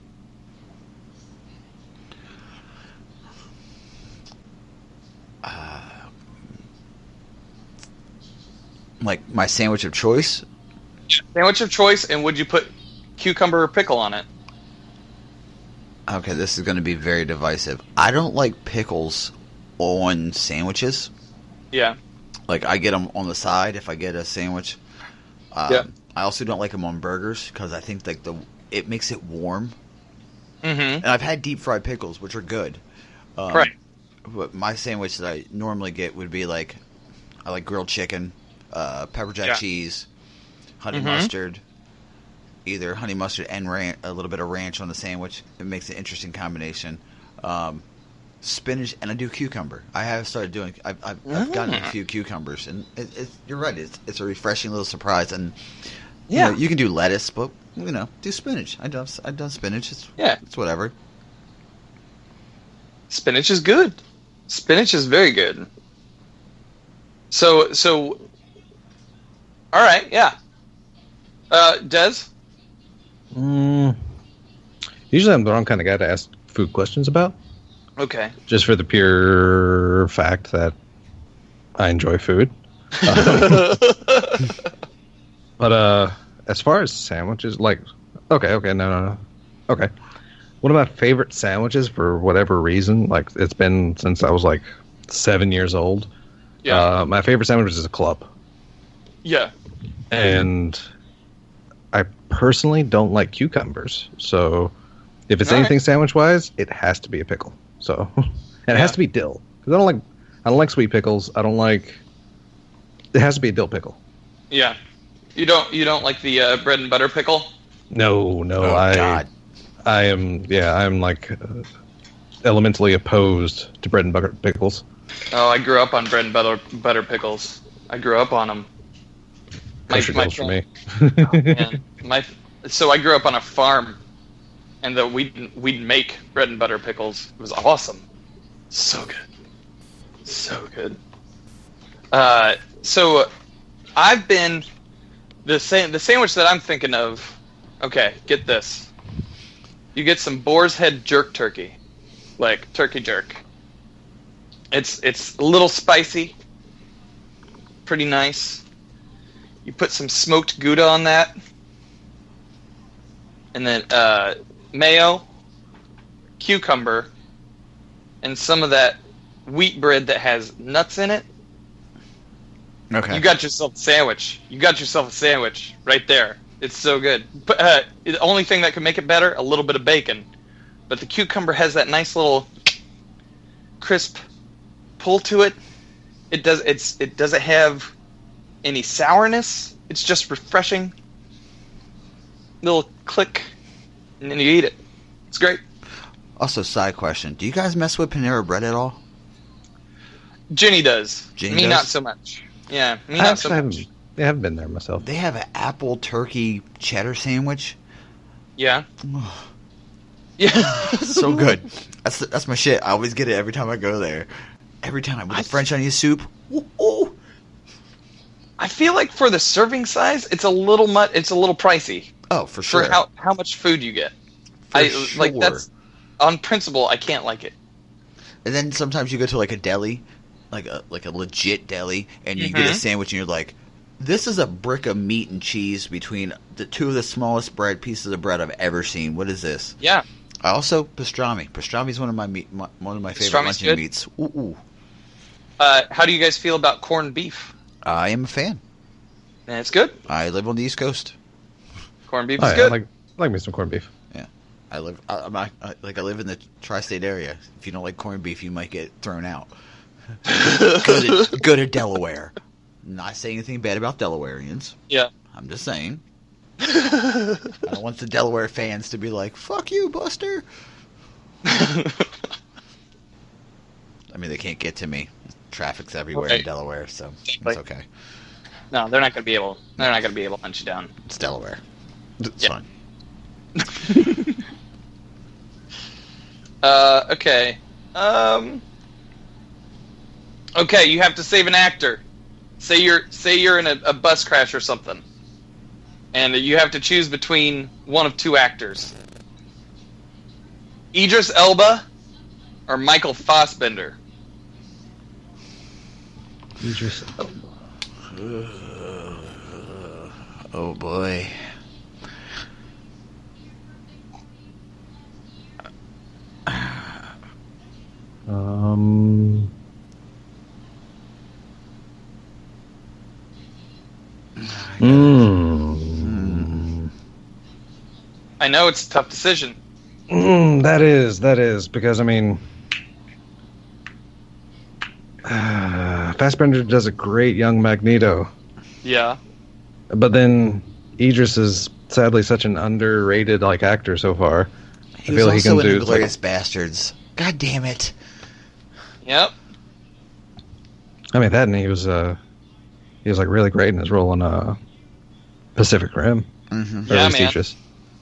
Like my sandwich of choice? Sandwich of choice, and would you put cucumber or pickle on it? Okay, this is going to be very divisive. I don't like pickles on sandwiches. Yeah. Like, I get them on the side if I get a sandwich. Yeah. I also don't like them on burgers because I think like it makes it warm. Mm-hmm. And I've had deep fried pickles, which are good. Right. But my sandwich that I normally get would be like, I like grilled chicken, pepper jack cheese, honey mustard, either honey mustard and a little bit of ranch on the sandwich. It makes an interesting combination. Spinach, and I do cucumber. I have started doing. I've gotten a few cucumbers, and you're right. It's a refreshing little surprise, and you know, you can do lettuce, but do spinach. I've done spinach. It's whatever. Spinach is good. Spinach is very good. So, all right, yeah. Des? Usually I'm the wrong kind of guy to ask food questions about. Okay. Just for the pure fact that I enjoy food. But as far as sandwiches, like, okay, no. Okay. One of my favorite sandwiches, for whatever reason, like, it's been since I was like 7 years old. Yeah. My favorite sandwich is a club. Yeah. And I personally don't like cucumbers. So if it's anything sandwich-wise, it has to be a pickle. So, and it has to be dill. Because I don't like sweet pickles. It has to be a dill pickle. Yeah. You don't like the bread and butter pickle? No, God. I'm like elementally opposed to bread and butter pickles. Oh, I grew up on bread and butter pickles. I grew up on them. Kosher goes for me. So I grew up on a farm, and we'd make bread and butter pickles. It was awesome. So good. So good. So I've been the sandwich that I'm thinking of. Okay, get this. You get some boar's head jerk turkey, like turkey jerk. It's a little spicy, pretty nice. You put some smoked Gouda on that, and then mayo, cucumber, and some of that wheat bread that has nuts in it. Okay. You got yourself a sandwich. You got yourself a sandwich right there. It's so good. But the only thing that could make it better, a little bit of bacon. But the cucumber has that nice little crisp pull to it. It doesn't have any sourness. It's just refreshing. Little click, and then you eat it. It's great. Also, side question: do you guys mess with Panera Bread at all? Ginny does. Ginny me does? Not so much. Yeah, me I not so much. haven't been there myself. They have an apple turkey cheddar sandwich. Yeah. Yeah. So good. That's my shit. I always get it every time I go there. Every time with the French onion soup. Ooh. I feel like for the serving size, it's a little pricey. Oh, for sure. For how much food you get. Sure. Like that's on principle. I can't like it. And then sometimes you go to like a deli, like a legit deli, and you get a sandwich, and you're like, "This is a brick of meat and cheese between the two of the smallest pieces of bread I've ever seen. What is this?" Yeah. Also, pastrami. Pastrami is one of my favorite luncheon meats. Ooh. How do you guys feel about corned beef? I am a fan. Man, it's good. I live on the East Coast. Corned beef is good. I like me some corned beef. Yeah, I live in the tri-state area. If you don't like corned beef, you might get thrown out. Go to Delaware. Not saying anything bad about Delawareans. Yeah. I'm just saying. I don't want the Delaware fans to be like, "Fuck you, Buster." I mean, they can't get to me. Traffic's everywhere in Delaware, so it's okay. No, they're not going to be able. They're not going to be able to hunt you down. It's Delaware. It's fine. Okay. Okay, you have to save an actor. Say you're in a bus crash or something, and you have to choose between one of two actors: Idris Elba or Michael Fassbender. Idris Elba. Oh boy. I know it's a tough decision. That is because I mean, Fassbender does a great young Magneto. Yeah. But then Idris is sadly such an underrated actor so far. He was also in Inglourious Bastards. God damn it. Yep. I mean that, and he was really great in his role in Pacific Rim. Mm-hmm. Yeah, man. Idris.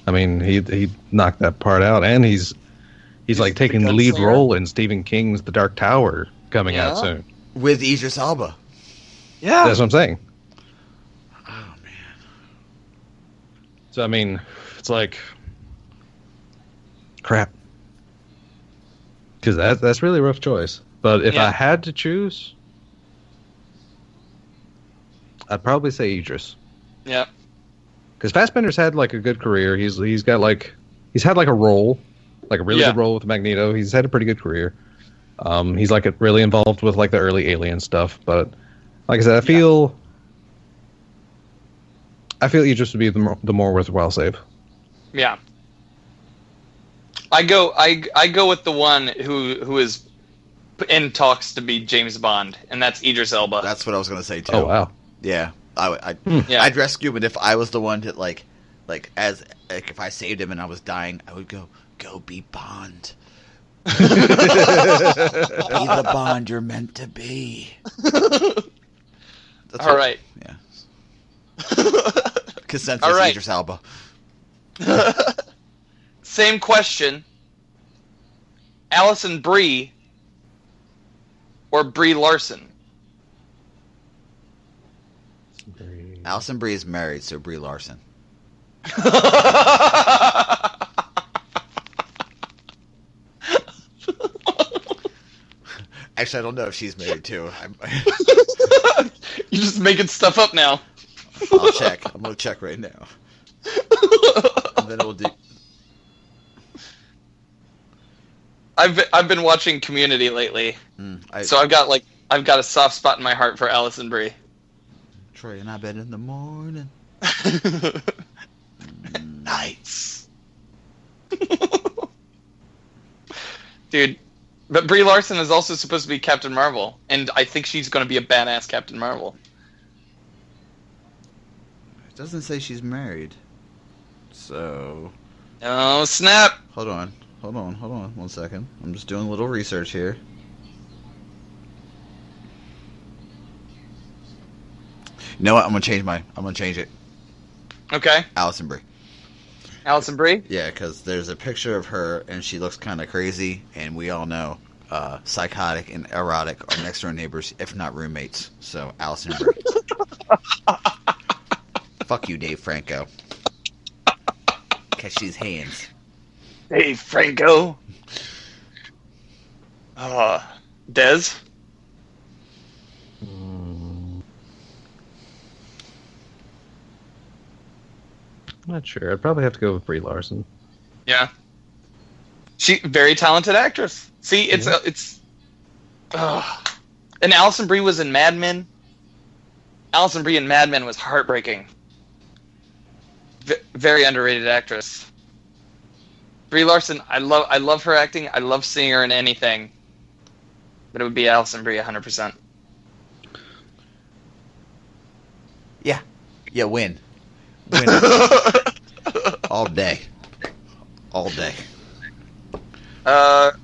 I mean, he knocked that part out, and he's taking the lead role in Stephen King's The Dark Tower coming out soon with Idris Elba. Yeah, that's what I'm saying. Oh man. So I mean, it's like crap, because that's really a rough choice. But if I had to choose, I'd probably say Idris. Yeah. Because Fassbender's had a good career. He's had a role, a really good role with Magneto. He's had a pretty good career. He's really involved with the early Alien stuff. But like I said, I feel I feel Idris would be the more worthwhile save. Yeah. I go with the one who is in talks to be James Bond, and that's Idris Elba. That's what I was gonna say too. Oh wow. Yeah, Yeah. I'd rescue him, and if I was the one to if I saved him and I was dying, I would go be Bond. Be the Bond you're meant to be. All right. Yeah. Consensus, All right. Idris Elba. Same question. Alison Brie or Brie Larson? Alison Brie is married, so Brie Larson. Actually, I don't know if she's married too. You're just making stuff up now. I'll check. I'm gonna check right now. And then we'll do. I've been watching Community lately, so I've got a soft spot in my heart for Alison Brie. Troy and I bet in the morning. Nice. Dude, but Brie Larson is also supposed to be Captain Marvel, and I think she's going to be a badass Captain Marvel. It doesn't say she's married. So. Oh, snap. Hold on. 1 second. I'm just doing a little research here. You know what? I'm gonna change it. Okay. Alison Brie. Alison Brie? Yeah, because there's a picture of her and she looks kind of crazy, and we all know psychotic and erotic are next door neighbors, if not roommates. So Alison Brie. Fuck you, Dave Franco. Catch these hands. Hey, Franco. Dez? I'm not sure. I'd probably have to go with Brie Larson. Yeah. She very talented actress. See, and Alison Brie was in Mad Men. Alison Brie in Mad Men was heartbreaking. Very underrated actress. Brie Larson, I love her acting. I love seeing her in anything. But it would be Alison Brie 100%. Yeah. Yeah, win. All day. Let's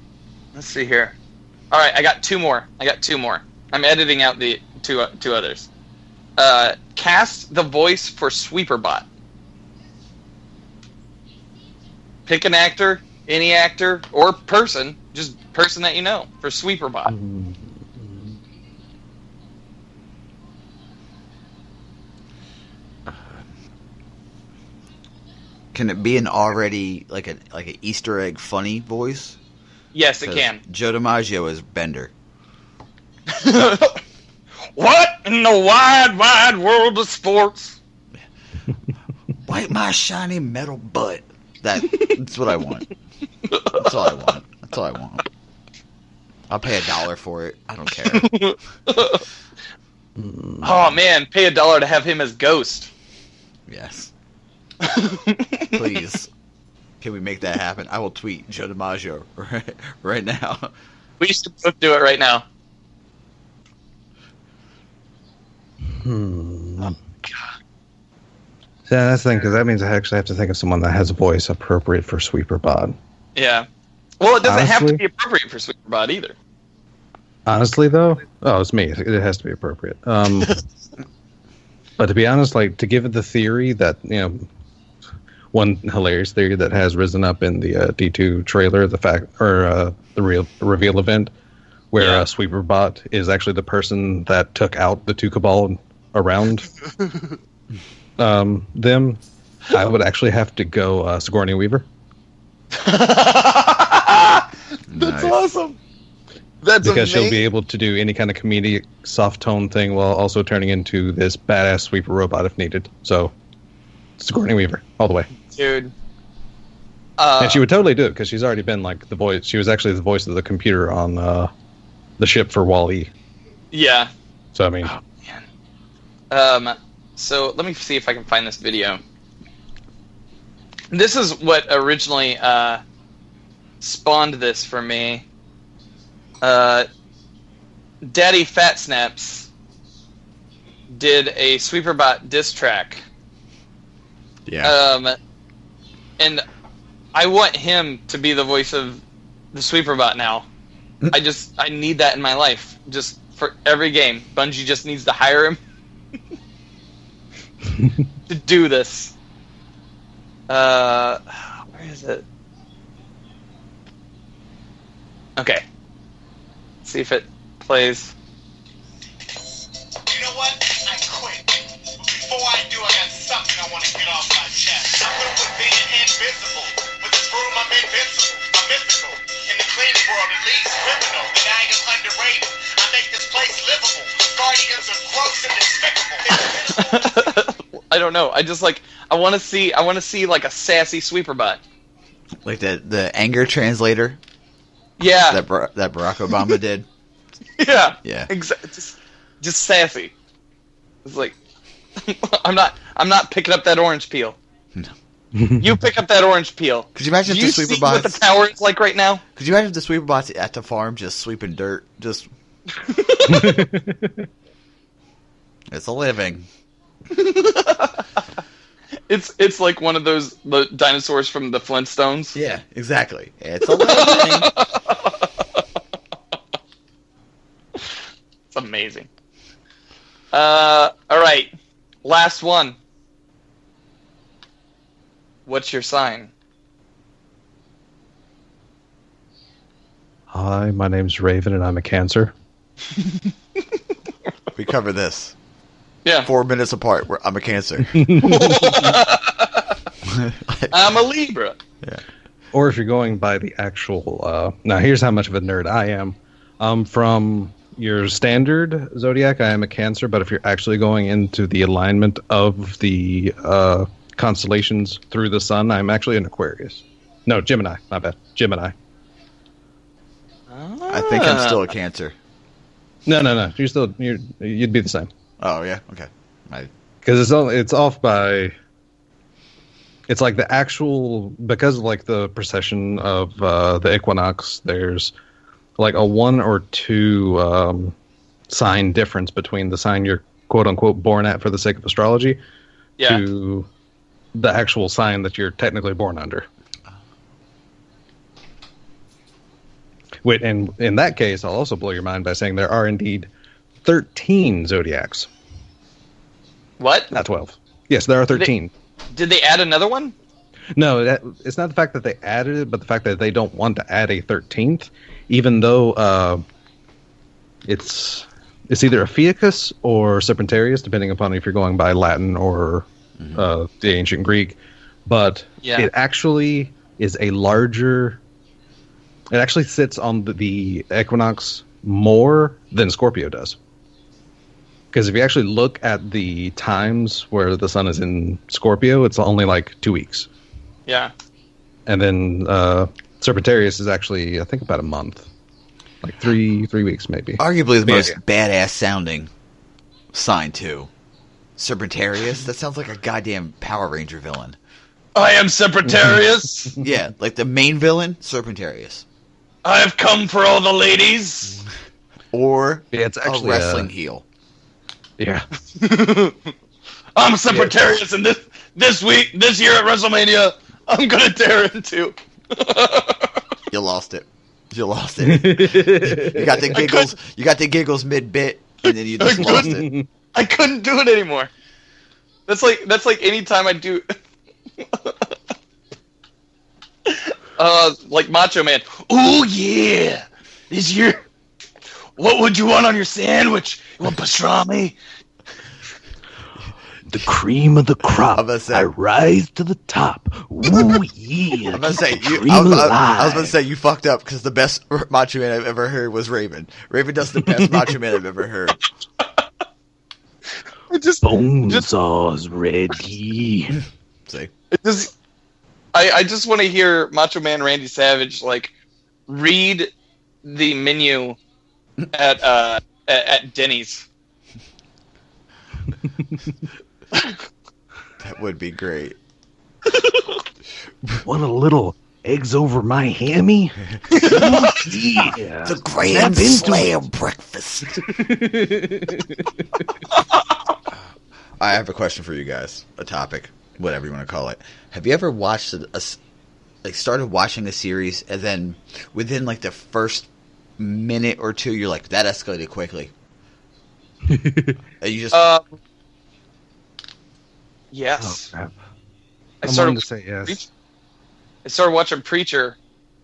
see here. All right, I got two more. I'm editing out the two others. Cast the voice for Sweeperbot. Pick an actor, any actor, or person, just person that you know, for Sweeperbot. Can it be an already like an Easter egg funny voice? Yes, it can. Joe DiMaggio is Bender. What in the wide world of sports? Wipe my shiny metal butt. That's what I want. That's all I want. I'll pay $1 for it. I don't care. Oh man, pay $1 to have him as Ghost. Yes. Please. Can we make that happen? I will tweet Joe DiMaggio right now. We should both do it right now. Oh, God. Yeah, that's the thing, because that means I actually have to think of someone that has a voice appropriate for Sweeperbot. Yeah. Well, it doesn't have to be appropriate for Sweeperbot either. Honestly, though, it's me. It has to be appropriate. But to be honest, to give it the theory that, one hilarious theory that has risen up in the D2 trailer, the reveal event, where Sweeperbot is actually the person that took out the two Cabal around them, I would actually have to go Sigourney Weaver. That's awesome. That's because amazing. she'll be able to do any kind of comedic soft tone thing while also turning into this badass sweeper robot if needed. So, Sigourney Weaver, all the way. Dude. And she would totally do it because she's already been the voice. She was actually the voice of the computer on the ship for Wall-E. Yeah. So, I mean. Oh, man. So let me see if I can find this video. This is what originally spawned this for me. Daddy Fat Snaps did a Sweeperbot diss track. Yeah. And I want him to be the voice of the Sweeperbot now. I need that in my life. Just for every game. Bungie just needs to hire him to do this. Where is it? Okay. Let's see if it plays. You know what? I quit. But before I do, I got something I want to get off my chest. I'm good with being invisible. With the broom, I'm invincible. I'm mythical. In the clean world, at least criminal. The dying is underrated. I make this place livable. Guardians are gross and despicable. I don't know. I just like I want to see like a sassy Sweeperbot. Like the anger translator Yeah. that Barack Obama did. Yeah. Yeah. Exactly. Just sassy. It's like I'm not picking up that orange peel. No. You pick up that orange peel. Could you imagine Do if you the see what the Sweeperbots? tower is like right now? Could you imagine if the Sweeperbots at the farm just sweeping dirt? Just it's a living. It's like one of the dinosaurs from the Flintstones. Yeah, exactly. It's a living. It's amazing. All right, last one. What's your sign? Hi, my name's Raven, and I'm a Cancer. We cover this Yeah. 4 minutes apart. I'm a Cancer. I'm a Libra. Yeah. Or if you're going by the actual... now, here's how much of a nerd I am. From your standard zodiac, I am a Cancer, but if you're actually going into the alignment of the constellations through the sun, I'm actually an Aquarius. No, Gemini. My bad. Gemini. I think I'm still a Cancer. No. You'd be the same. Oh yeah. Okay. Because it's off by... It's like the actual... Because of like the precession of the equinox, there's like a 1 or 2 sign difference between the sign you're quote-unquote born at for the sake of astrology to the actual sign that you're technically born under. Wait, and in that case, I'll also blow your mind by saying there are indeed 13 zodiacs. What? Not 12. Yes, there are 13. Did they add another one? No, it's not the fact that they added it, but the fact that they don't want to add a 13th, even though it's either a Fiacus or Serpentarius, depending upon if you're going by Latin or the ancient Greek. But it actually is a larger... It actually sits on the equinox more than Scorpio does. Because if you actually look at the times where the sun is in Scorpio, it's only like 2 weeks. Yeah. And then Serpentarius is actually, I think, about a month. Like three weeks, maybe. Arguably the most badass sounding sign, too. Serpentarius? That sounds like a goddamn Power Ranger villain. I am Serpentarius. Yeah, like the main villain, Serpentarius. I have come for all the ladies. Or it's actually a wrestling heel. Yeah. I'm Serpentarius, and this year at WrestleMania, I'm gonna tear it too. You lost it. You lost it. You got the giggles. You got the giggles mid bit, and then you just lost it. I couldn't do it anymore. That's like any time I do. Like Macho Man. Oh yeah, this year. What would you want on your sandwich? You want pastrami? The cream of the crop. I rise to the top. Ooh yeah. I'm gonna say I was gonna say you fucked up because the best Macho Man I've ever heard was Raven. Raven does the best Macho Man I've ever heard. Bonesaw's ready. See, I just want to hear Macho Man Randy Savage like read the menu at Denny's. That would be great. Want a little eggs over my hammy? Yeah. The Grand Slam breakfast. I have a question for you guys. A topic, whatever you want to call it. Have you ever watched started watching a series and then within like the first minute or two, you're like, that escalated quickly. And you just yes. Oh, crap. I I'm started wanting to say yes. I started watching Preacher,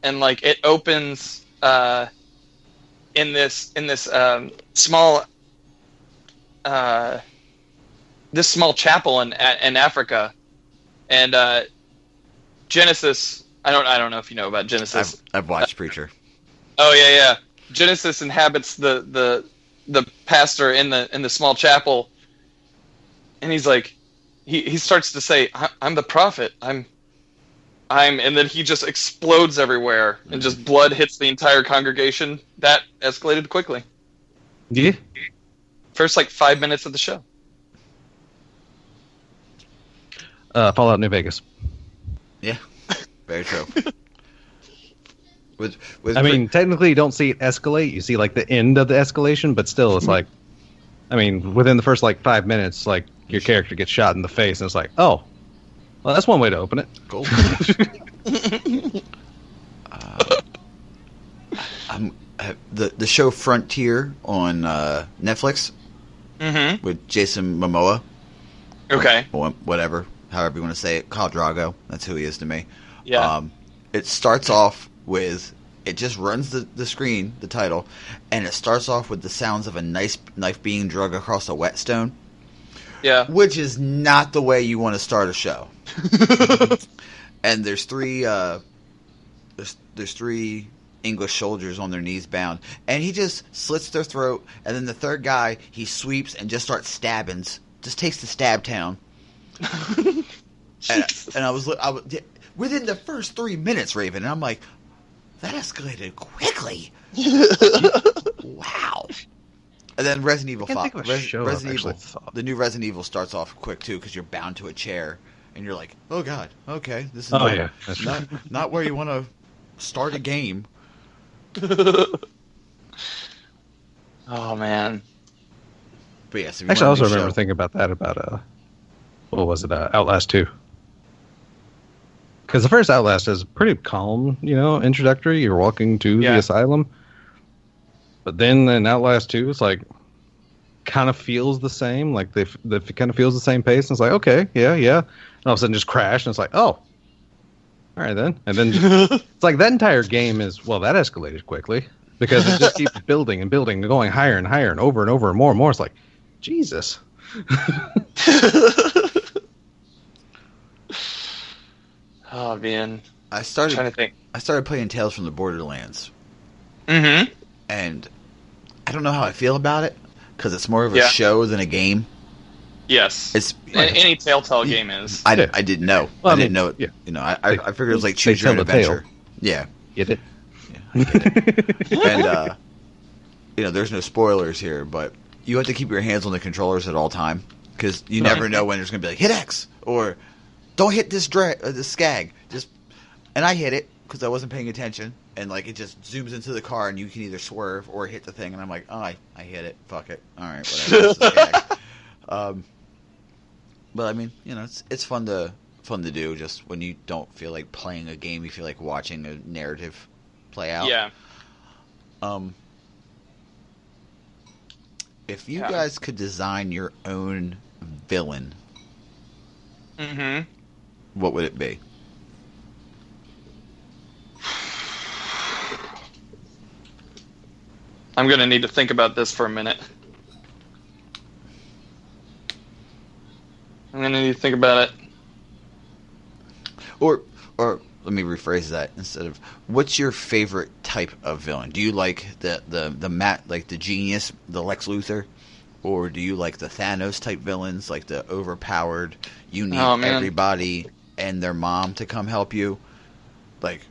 and like it opens in this small chapel in Africa, and Genesis. I don't know if you know about Genesis. I've watched Preacher. Oh yeah. Genesis inhabits the pastor in the small chapel, and he's like, he starts to say, "I'm the prophet. I'm," and then he just explodes everywhere, and just blood hits the entire congregation. That escalated quickly. Yeah. First, like 5 minutes of the show. Fallout New Vegas. Yeah, very true. I mean, technically, you don't see it escalate. You see like the end of the escalation, but still, it's like, I mean, within the first like 5 minutes, like your character gets shot in the face, and it's like, oh, well, that's one way to open it. Cool. The show Frontier on Netflix with Jason Momoa. Okay. Or whatever, however you want to say it. Khal Drago. That's who he is to me. Yeah. It starts off with, it just runs the screen, the title, and it starts off with the sounds of a knife being drug across a whetstone. Yeah. Which is not the way you want to start a show. And there's three English soldiers on their knees bound, and he just slits their throat, and then the third guy, he sweeps and just starts stabbing, just takes the stab town. and I was within the first 3 minutes, Raven, and I'm like, that escalated quickly. Wow. And then Resident Evil 5. The new Resident Evil starts off quick too, because you're bound to a chair, and you're like, "Oh God, okay, this is not where you want to start a game." Oh man. But yes, actually, I also remember thinking about that what was it? Outlast 2. Because the first Outlast is pretty calm, introductory. You're walking to the asylum. But then in Outlast 2, it's like, kind of feels the same. Like, they kind of feels the same pace. And it's like, okay, yeah. And all of a sudden just crash. And it's like, oh, all right then. And then it's like that entire game is, well, that escalated quickly. Because it just keeps building and building and going higher and higher and over and more and more. It's like, Jesus. Oh, man. I started trying to think. I started playing Tales from the Borderlands. Mm-hmm. And I don't know how I feel about it, because it's more of a show than a game. Yes. It's any Telltale game is. I didn't know. Well, I didn't know it. Yeah. I figured it was like choose your own adventure. Yeah. Get it? Yeah, I get it. And there's no spoilers here, but you have to keep your hands on the controllers at all time, because you never know when there's going to be like, hit X, or don't hit this skag. And I hit it because I wasn't paying attention, and like it just zooms into the car, and you can either swerve or hit the thing, and I'm like, oh, I hit it. Fuck it. All right, whatever. It's a skag. But I mean, it's fun to do. Just when you don't feel like playing a game, you feel like watching a narrative play out. Yeah. If you guys could design your own villain, what would it be? I'm going to need to think about this for a minute. I'm going to need to think about it. Or let me rephrase that. Instead of, what's your favorite type of villain? Do you like the genius, the Lex Luthor? Or do you like the Thanos type villains, like the overpowered, you need everybody and their mom to come help you? Like,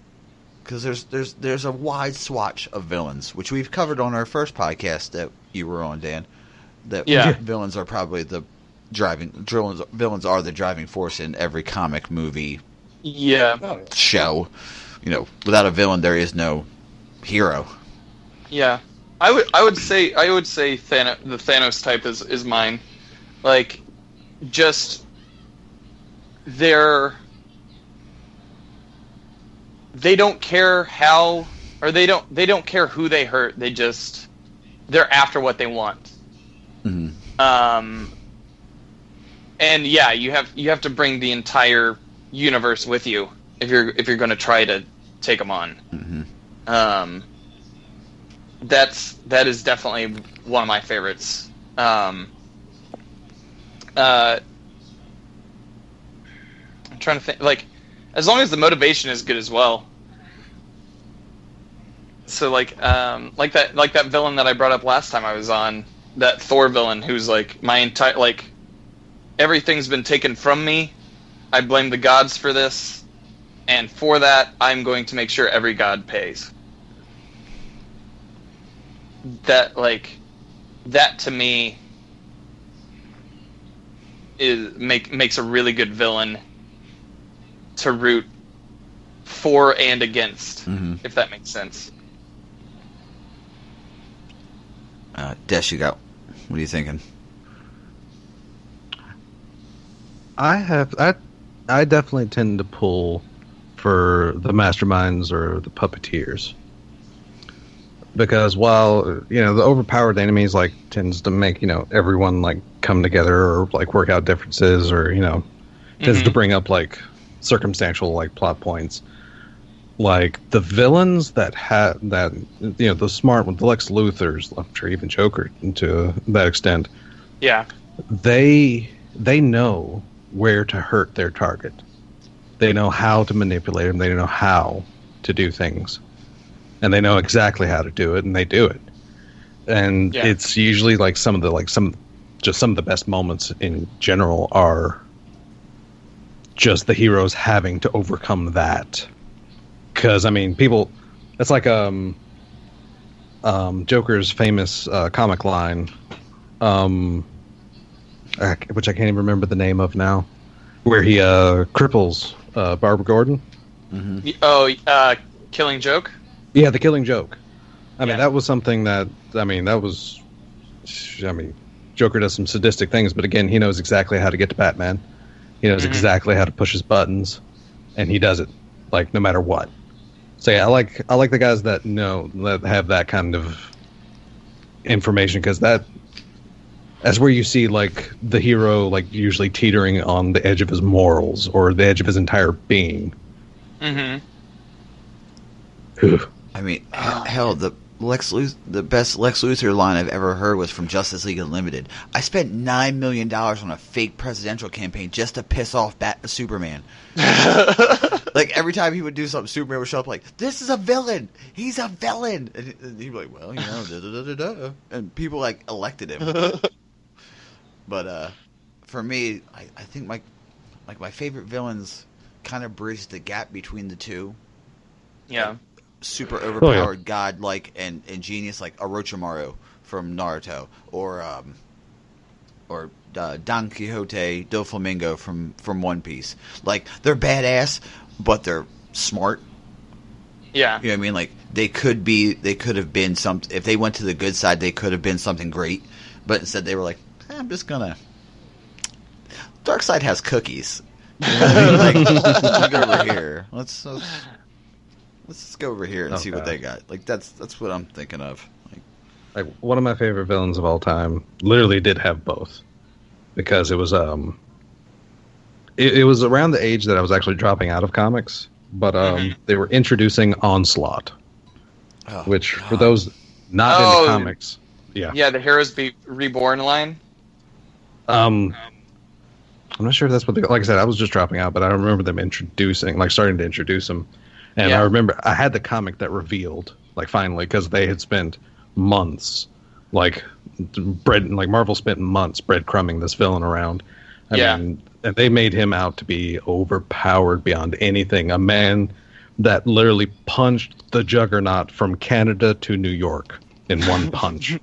because there's a wide swatch of villains, which we've covered on our first podcast that you were on, Dan. That villains are probably the villains are the driving force in every comic, movie, Yeah. show. Without a villain, there is no hero. Yeah. I would say the Thanos type is mine. Like, just they don't care how, or they don't care who they hurt. They're after what they want. Mm-hmm. And yeah, you have to bring the entire universe with you if you're going to try to take them on. Mm-hmm. That is definitely one of my favorites. I'm trying to think, like, as long as the motivation is good as well. So like that villain that I brought up last time I was on, that Thor villain who's like, my entire, like, everything's been taken from me. I blame the gods for this, and for that I'm going to make sure every god pays. That to me makes a really good villain to root for and against, if that makes sense. Des, you got. What are you thinking? I definitely tend to pull for the masterminds or the puppeteers. Because while, the overpowered enemies, like, tends to make, everyone, like, come together or, like, work out differences or, tends to bring up, like, circumstantial, like, plot points. Like, the villains that the smart ones, the Lex Luthors, I'm sure even Joker to that extent. Yeah. They know where to hurt their target. They know how to manipulate them. They know how to do things. And they know exactly how to do it, and they do it. And it's usually like some of the best moments in general are just the heroes having to overcome that. Because people, it's like Joker's famous comic line, which I can't even remember the name of now, where he cripples Barbara Gordon. Mm-hmm. Killing Joke. Yeah, the Killing Joke. That was something that Joker does some sadistic things, but again, he knows exactly how to get to Batman. He knows exactly how to push his buttons, and he does it, like, no matter what. So yeah, I like the guys that have that kind of information, because that's where you see, like, the hero, like, usually teetering on the edge of his morals or the edge of his entire being. Mm-hmm. Hell, the best Lex Luthor line I've ever heard was from Justice League Unlimited. I spent $9 million on a fake presidential campaign just to piss off Superman. Like, every time he would do something, Superman would show up like, "This is a villain. He's a villain." And he'd be like, "Well, da-da-da-da-da." And people, like, elected him. But for me, I think my favorite villains kind of bridge the gap between the two. Yeah. Super overpowered god-like and genius, like Orochimaru from Naruto, or Don Quixote Doflamingo from One Piece. Like, they're badass, but they're smart. Yeah. You know what I mean? Like, they could have been if they went to the good side, they could have been something great, but instead they were like, I'm just gonna. Darkseid has cookies. You know what I mean? Like, let's go over here. Let's just go over here and see what they got. Like, that's what I'm thinking of. Like, one of my favorite villains of all time literally did have both, because it was it was around the age that I was actually dropping out of comics, but they were introducing Onslaught, which for those not into comics, the Heroes Be Reborn line. I'm not sure if that's what they, like I said, I was just dropping out, but I remember them starting to introduce them. And I remember I had the comic that revealed, like, finally, because they had spent months, Marvel spent months breadcrumbing this villain around. I mean, and they made him out to be overpowered beyond anything. A man that literally punched the Juggernaut from Canada to New York in one punch.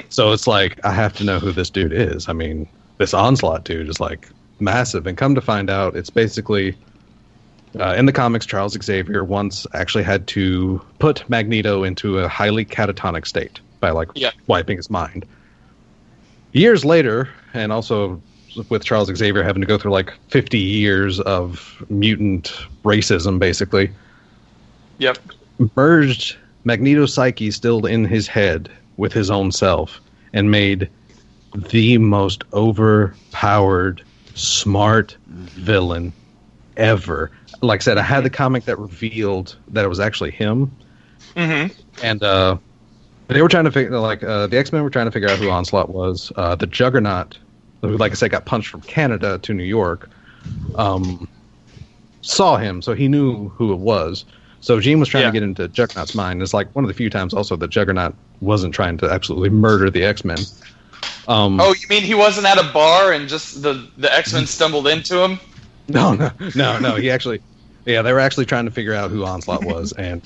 So it's like, I have to know who this dude is. I mean, this Onslaught dude is like massive. And come to find out, it's basically in the comics, Charles Xavier once actually had to put Magneto into a highly catatonic state by wiping his mind. Years later, and also with Charles Xavier having to go through like 50 years of mutant racism, basically. Yep. Merged Magneto's psyche still in his head with his own self and made the most overpowered, smart villain ever. Like I said, I had the comic that revealed that it was actually him. Mm-hmm. And they were trying to figure, the X-Men were trying to figure out who Onslaught was. The Juggernaut, who, like I said, got punched from Canada to New York, saw him, so he knew who it was. So Jean was trying to get into Juggernaut's mind. It's like one of the few times also that Juggernaut wasn't trying to absolutely murder the X-Men. Oh, you mean he wasn't at a bar and just the X-Men stumbled into him? No. He actually, they were actually trying to figure out who Onslaught was, and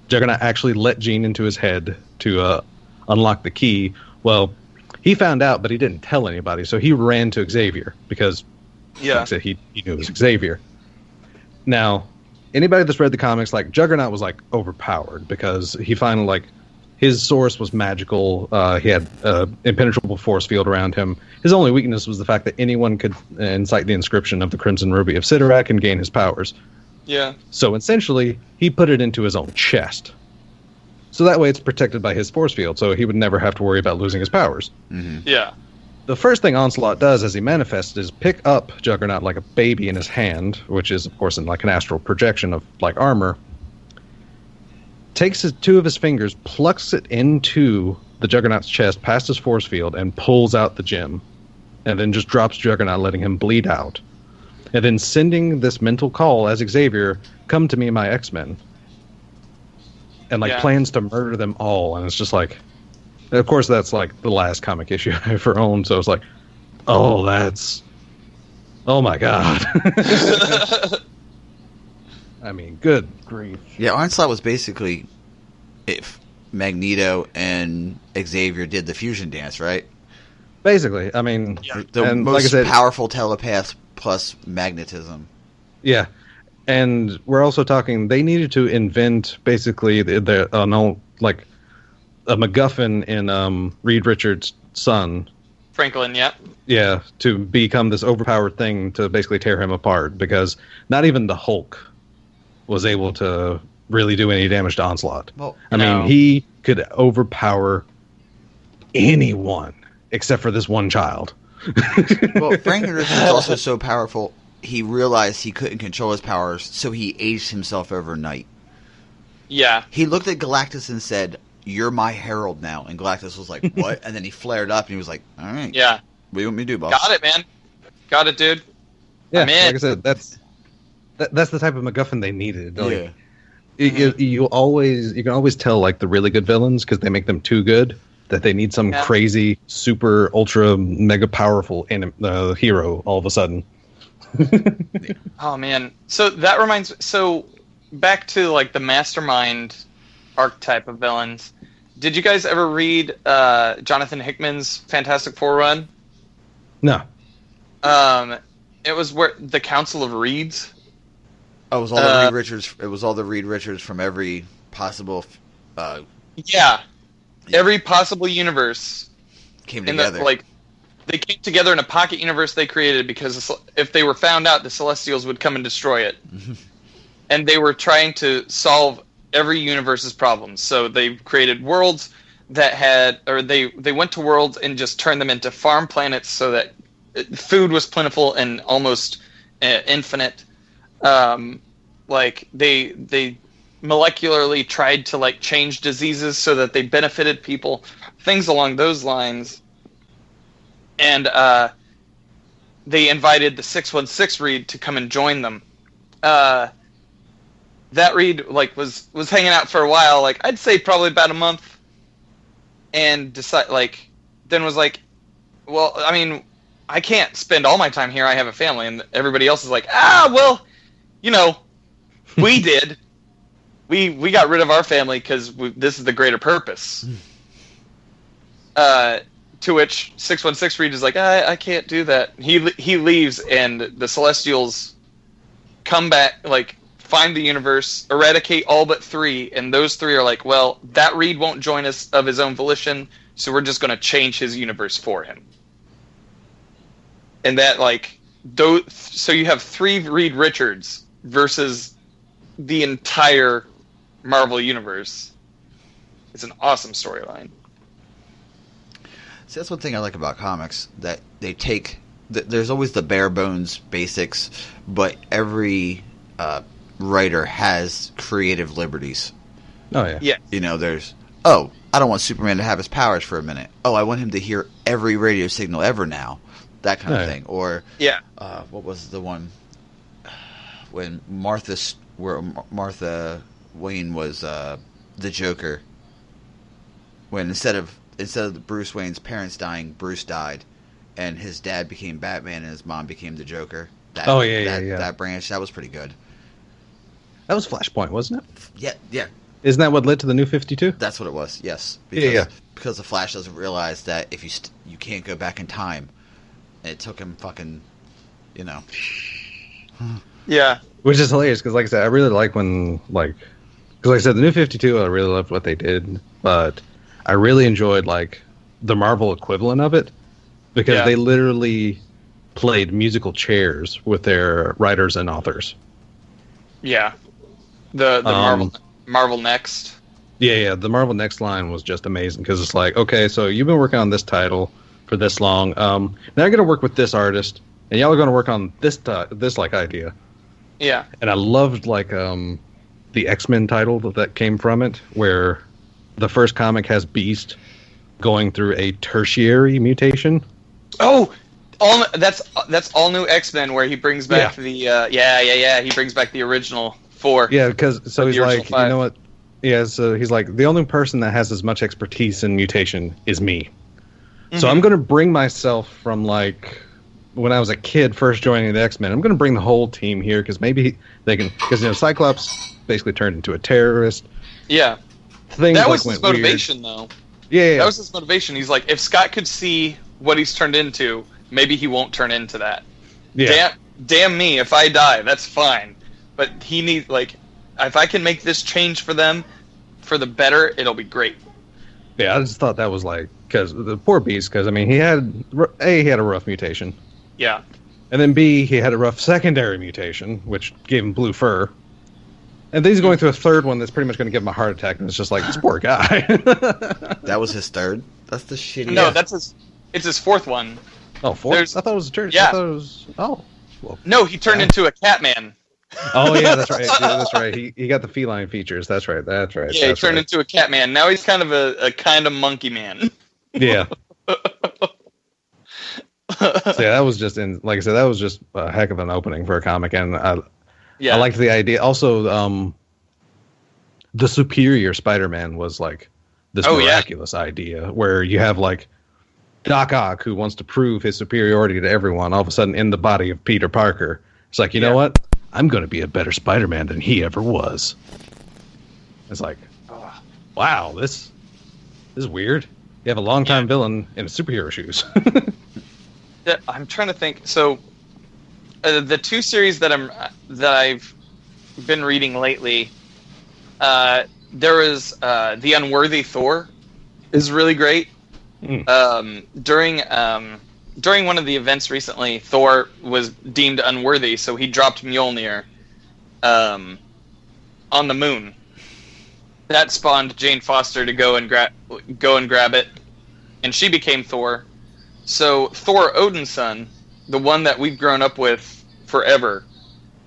Juggernaut actually let Jean into his head to unlock the key. Well, he found out, but he didn't tell anybody, so he ran to Xavier because, like I said, he knew it was Xavier. Now, anybody that's read the comics, like, Juggernaut was, like, overpowered because he finally, like, his source was magical. He had impenetrable force field around him. His only weakness was the fact that anyone could incite the inscription of the Crimson Ruby of Sidorak and gain his powers. Yeah. So essentially, he put it into his own chest. So that way it's protected by his force field, so he would never have to worry about losing his powers. Mm-hmm. Yeah. The first thing Onslaught does as he manifests is pick up Juggernaut like a baby in his hand, which is, of course, in like an astral projection of like armor. Takes two of his fingers, plucks it into the Juggernaut's chest past his force field, and pulls out the gem. And then just drops Juggernaut, letting him bleed out. And then sending this mental call as Xavier, come to me, my X-Men. And plans to murder them all. And it's just like, of course, that's like the last comic issue I ever owned. So it's like, oh my God. I mean, good grief. Yeah, Onslaught was basically if Magneto and Xavier did the fusion dance, right? Basically, I mean, the most like I said, powerful telepath plus magnetism. Yeah, and we're also talking. They needed to invent basically a MacGuffin in Reed Richards' son, Franklin. Yeah, to become this overpowered thing to basically tear him apart because not even the Hulk was able to really do any damage to Onslaught. Well, I mean, he could overpower anyone except for this one child. Well, Franklin Richards was also so powerful, he realized he couldn't control his powers, so he aged himself overnight. Yeah. He looked at Galactus and said, "You're my herald now." And Galactus was like, "What?" And then he flared up and he was like, "All right. Yeah. What do you want me to do, boss?" Got it, man. Got it, dude. Yeah, I'm in. like I said, that's the type of MacGuffin they needed. Like, yeah. You can always tell like the really good villains because they make them too good that they need some crazy, super, ultra, mega powerful hero all of a sudden. Oh man! So that reminds. So back to like the mastermind archetype of villains. Did you guys ever read Jonathan Hickman's Fantastic Four run? No. It was where the Council of Reeds. Oh, it was all the Reed Richards. It was all the Reed Richards from every possible. Every possible universe came together. They came together in a pocket universe they created because if they were found out, the Celestials would come and destroy it. And they were trying to solve every universe's problems. So they created worlds that had, or they went to worlds and just turned them into farm planets so that food was plentiful and almost infinite. They molecularly tried to change diseases so that they benefited people, things along those lines. And they invited the 616 Reed to come and join them. That Reed was hanging out for a while, I'd say probably about a month, and then was like, well, I mean, I can't spend all my time here. I have a family, and everybody else is like, well, we did. We got rid of our family because this is the greater purpose. To which 616 Reed is like, I can't do that. He leaves, and the Celestials come back, like, find the universe, eradicate all but 3, and those 3 are like, well, that Reed won't join us of his own volition, so we're just going to change his universe for him. And that, like, so you have 3 Reed Richards versus the entire Marvel universe. It's an awesome storyline. See, that's one thing I like about comics, that they take... There's always the bare bones basics, but every writer has creative liberties. Oh, yeah. Yeah. You know, there's... Oh, I don't want Superman to have his powers for a minute. Oh, I want him to hear every radio signal ever now. That kind of thing. Or... Yeah. What was the one... When Martha Wayne was the Joker... When instead of Bruce Wayne's parents dying, Bruce died, and his dad became Batman and his mom became the Joker. That branch, that was pretty good. That was Flashpoint, wasn't it? Yeah. Isn't that what led to the New 52? That's what it was. Yes. Because the Flash doesn't realize that if you can't go back in time, and it took him fucking, you know. Yeah. Which is hilarious because, like I said, I really like when because like I said, the New 52, I really loved what they did, but I really enjoyed like the Marvel equivalent of it because they literally played musical chairs with their writers and authors. Yeah. The Marvel Next. Yeah, the Marvel Next line was just amazing because it's like, okay, so you've been working on this title for this long. Now you're going to work with this artist, and y'all are going to work on this like idea. Yeah. And I loved like the X-Men title that came from it, where the first comic has Beast going through a tertiary mutation. Oh, that's all new X-Men where he brings back he brings back the original 4. Yeah, because so he's like, 5. you know what? Yeah, so he's like, the only person that has as much expertise in mutation is me. Mm-hmm. So I'm going to bring myself from like when I was a kid first joining the X-Men. I'm going to bring the whole team here because maybe they can, because Cyclops basically turned into a terrorist. Yeah. Things that like was his motivation, though. Yeah. That was his motivation. He's like, if Scott could see what he's turned into, maybe he won't turn into that. Yeah. Damn me, if I die, that's fine. But he needs, like, if I can make this change for them for the better, it'll be great. Yeah, I just thought that was like, because the poor Beast, because I mean, he had a rough mutation. Yeah. And then B, he had a rough secondary mutation, which gave him blue fur. And then he's going through a third one that's pretty much going to give him a heart attack, and it's just like, this poor guy. That was his third? That's the shitty... No, it's his 4th one. Oh, 4th? I thought it was a church. Yeah. I thought it was... Oh. Well, no, he turned into a Catman. Oh, yeah, that's right. Yeah, that's right. He got the feline features. That's right. Yeah, he turned into a Catman. Now he's kind of a kind of monkey man. Yeah. So yeah, that was just like I said, that was just a heck of an opening for a comic, and I liked the idea. Also, the Superior Spider-Man was like this miraculous idea where you have like Doc Ock, who wants to prove his superiority to everyone, all of a sudden in the body of Peter Parker. It's like, you know what? I'm going to be a better Spider-Man than he ever was. It's like, wow, this is weird. You have a longtime villain in superhero shoes. I'm trying to think. So, the 2 series that I've been reading lately, there is The Unworthy Thor is really great. During one of the events recently, Thor was deemed unworthy, so he dropped Mjolnir on the moon. That spawned Jane Foster to go and grab it, and she became Thor. So Thor Odin's son, the one that we've grown up with forever,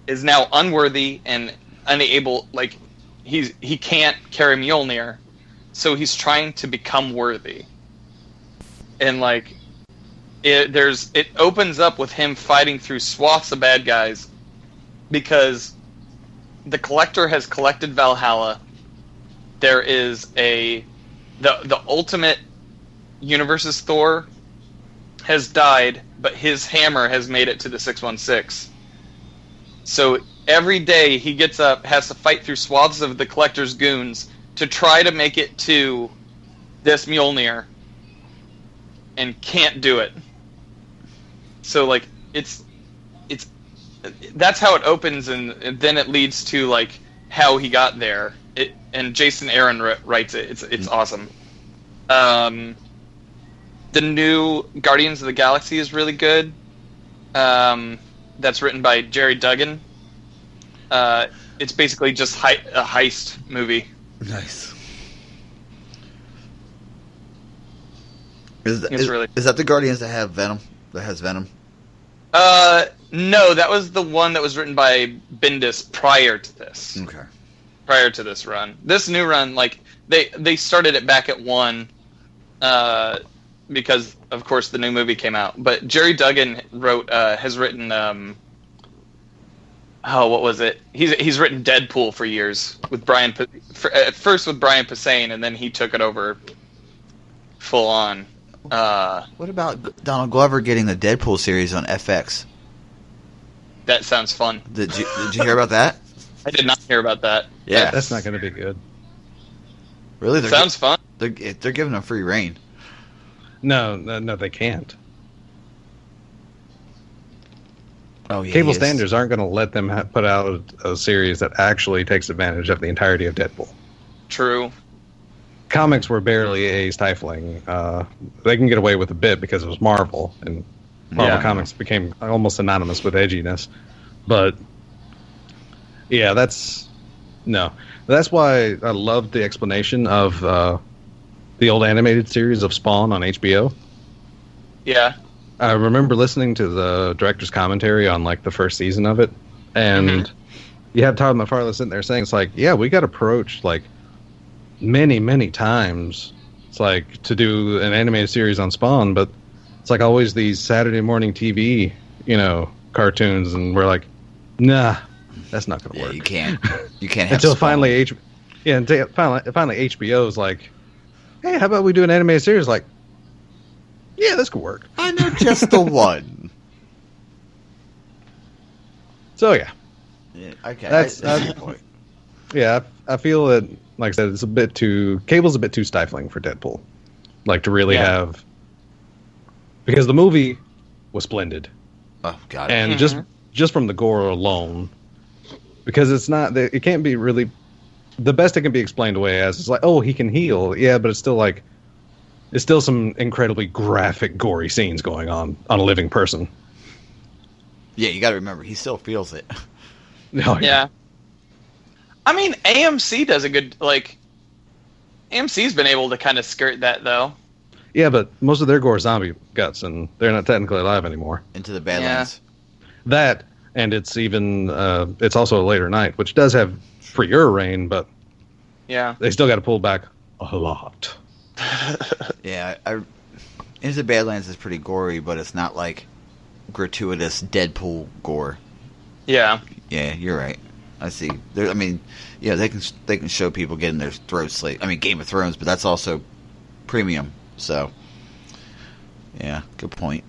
is now unworthy and unable. Like he can't carry Mjolnir, so he's trying to become worthy. And like it opens up with him fighting through swaths of bad guys because the Collector has collected Valhalla. There is the ultimate universe's Thor has died, but his hammer has made it to the 616. So every day he gets up, has to fight through swaths of the Collector's goons to try to make it to this Mjolnir. and can't do it. So like it's that's how it opens, and then it leads to like how he got there. And Jason Aaron writes it. It's awesome. The new Guardians of the Galaxy is really good. That's written by Jerry Duggan. It's basically just a heist movie. Nice. Is that the Guardians that have Venom? That has Venom? No, that was the one that was written by Bendis prior to this. Okay. Prior to this run. This new run, like, they started it back at 1, because, of course, the new movie came out. But Jerry Duggan has written, what was it? He's written Deadpool for years, with at first with Brian Posehn, and then he took it over full on. What about Donald Glover getting the Deadpool series on FX? That sounds fun. Did you hear about that? I did not hear about that. Yeah, that's not going to be good. Really? Sounds fun. They're giving them free reign. No, they can't. Oh yeah. Cable standards aren't going to let them put out a series that actually takes advantage of the entirety of Deadpool. True. Comics were barely a stifling. They can get away with a bit because it was Marvel, and Marvel Comics became almost synonymous with edginess. But yeah, that's why I loved the explanation of the old animated series of Spawn on HBO. Yeah. I remember listening to the director's commentary on like the first season of it, and you have Todd McFarlane sitting there saying, it's like, yeah, we got approached like many times. It's like to do an animated series on Spawn, but it's like always these Saturday morning TV, cartoons, and we're like, nah, that's not going to work. You can't have until Spawn. finally HBO's like, hey, how about we do an animated series? Like, yeah, this could work. I know just the one. So yeah. Okay. That's a good point. Yeah, I feel that, like I said, Cable's a bit too stifling for Deadpool. Like to really have, because the movie was splendid. Oh God. And just from the gore alone, because it can't be really, the best it can be explained away as is like, oh, he can heal, yeah, but it's still some incredibly graphic, gory scenes going on a living person. Yeah, you got to remember, he still feels it. Oh, yeah. I mean, AMC does a good, AMC's been able to kind of skirt that, though. Yeah, but most of their gore is zombie guts, and they're not technically alive anymore. Into the Badlands. Yeah. That, and it's even, it's also a later night, which does have freer reign, but they still got to pull back a lot. Yeah, Into the Badlands is pretty gory, but it's not like gratuitous Deadpool gore. Yeah. Yeah, you're right. I see. They can show people getting their throats slit. I mean, Game of Thrones, but that's also premium. So, yeah, good point.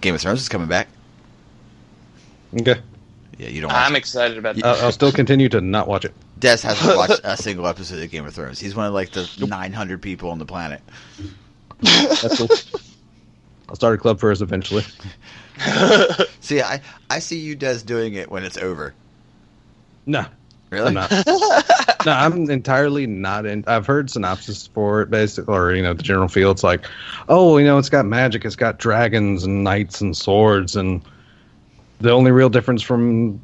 Game of Thrones is coming back. Okay. Yeah, you don't. I'm excited about that. I'll still continue to not watch it. Des hasn't watched a single episode of Game of Thrones. He's one of the 900 people on the planet. That's cool. I'll start a club first eventually. See, I see you, Des, doing it when it's over. No. Really? I'm not. No, I'm entirely not in. I've heard synopsis for it, basically, or the general feel. It's like, oh, it's got magic, it's got dragons and knights and swords, and the only real difference from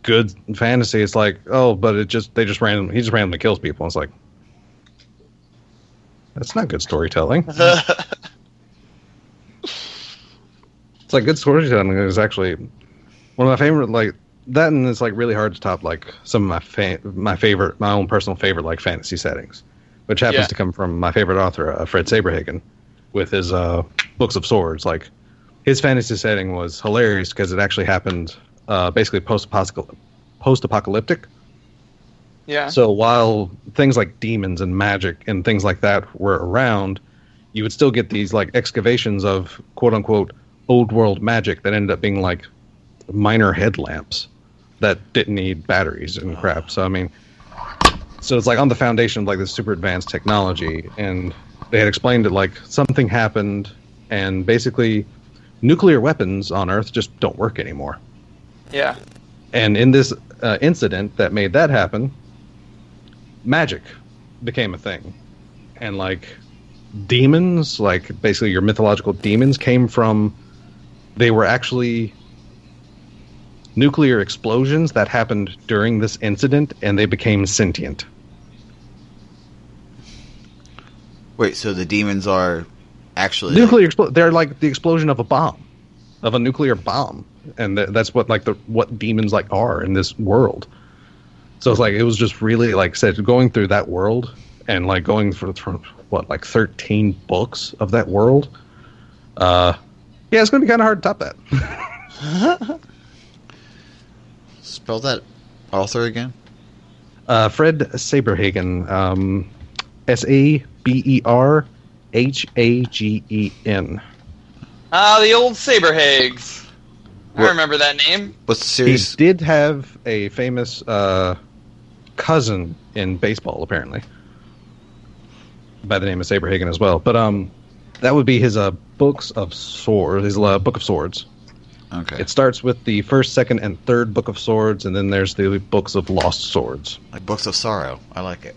good fantasy, it's like, oh, but he just randomly kills people. It's like, that's not good storytelling. It's like good storytelling is actually one of my favorite, that, and it's really hard to top some of my own personal favorite fantasy settings, which happens to come from my favorite author, Fred Saberhagen, with his books of swords. His fantasy setting was hilarious because it actually happened basically post-apocalyptic. Yeah. So while things like demons and magic and things like that were around, you would still get these excavations of quote unquote old world magic that ended up being minor headlamps that didn't need batteries and crap. So I mean, so it's on the foundation of this super advanced technology, and they had explained it like something happened, and basically nuclear weapons on Earth just don't work anymore. Yeah. And in this incident that made that happen, magic became a thing. And like demons, like basically your mythological demons, came from, they were actually nuclear explosions that happened during this incident, and they became sentient. Wait, so the demons are actually Nuclear they're like the explosion of a bomb, of a nuclear bomb, and that's what like what demons like are in this world. So it's like it was just really like said going through that world and like going for what like 13 books of that world. Yeah, it's gonna be kind of hard to top that. Spell that author again. Fred Saberhagen, Saberhagen. Ah, the old Saberhags. I What- remember that name. What's the He series? did have a famous cousin in baseball, apparently, by the name of Saberhagen as well. But that would be his books of swords. His book of swords. Okay. It starts with the first, second, and third book of swords, and then there's the books of lost swords. Like Books of Sorrow. I like it.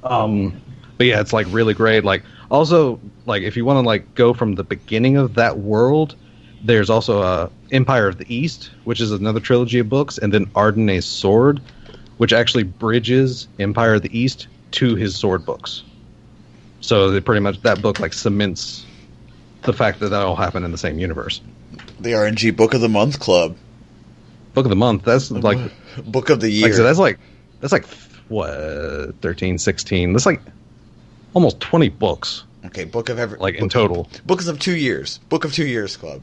But yeah, it's like really great. Like also, like if you want to like go from the beginning of that world, there's also Empire of the East, which is another trilogy of books, and then Ardenae's Sword, which actually bridges Empire of the East to his sword books. So they pretty much that book like cements the fact that all happened in the same universe. The RNG Book of the Month Club. Book of the month. That's like Book of the Year. like I said, that's like what 13, 16. That's like almost 20 books Okay, Book of every like in total. Books of 2 years. Book of 2 years club.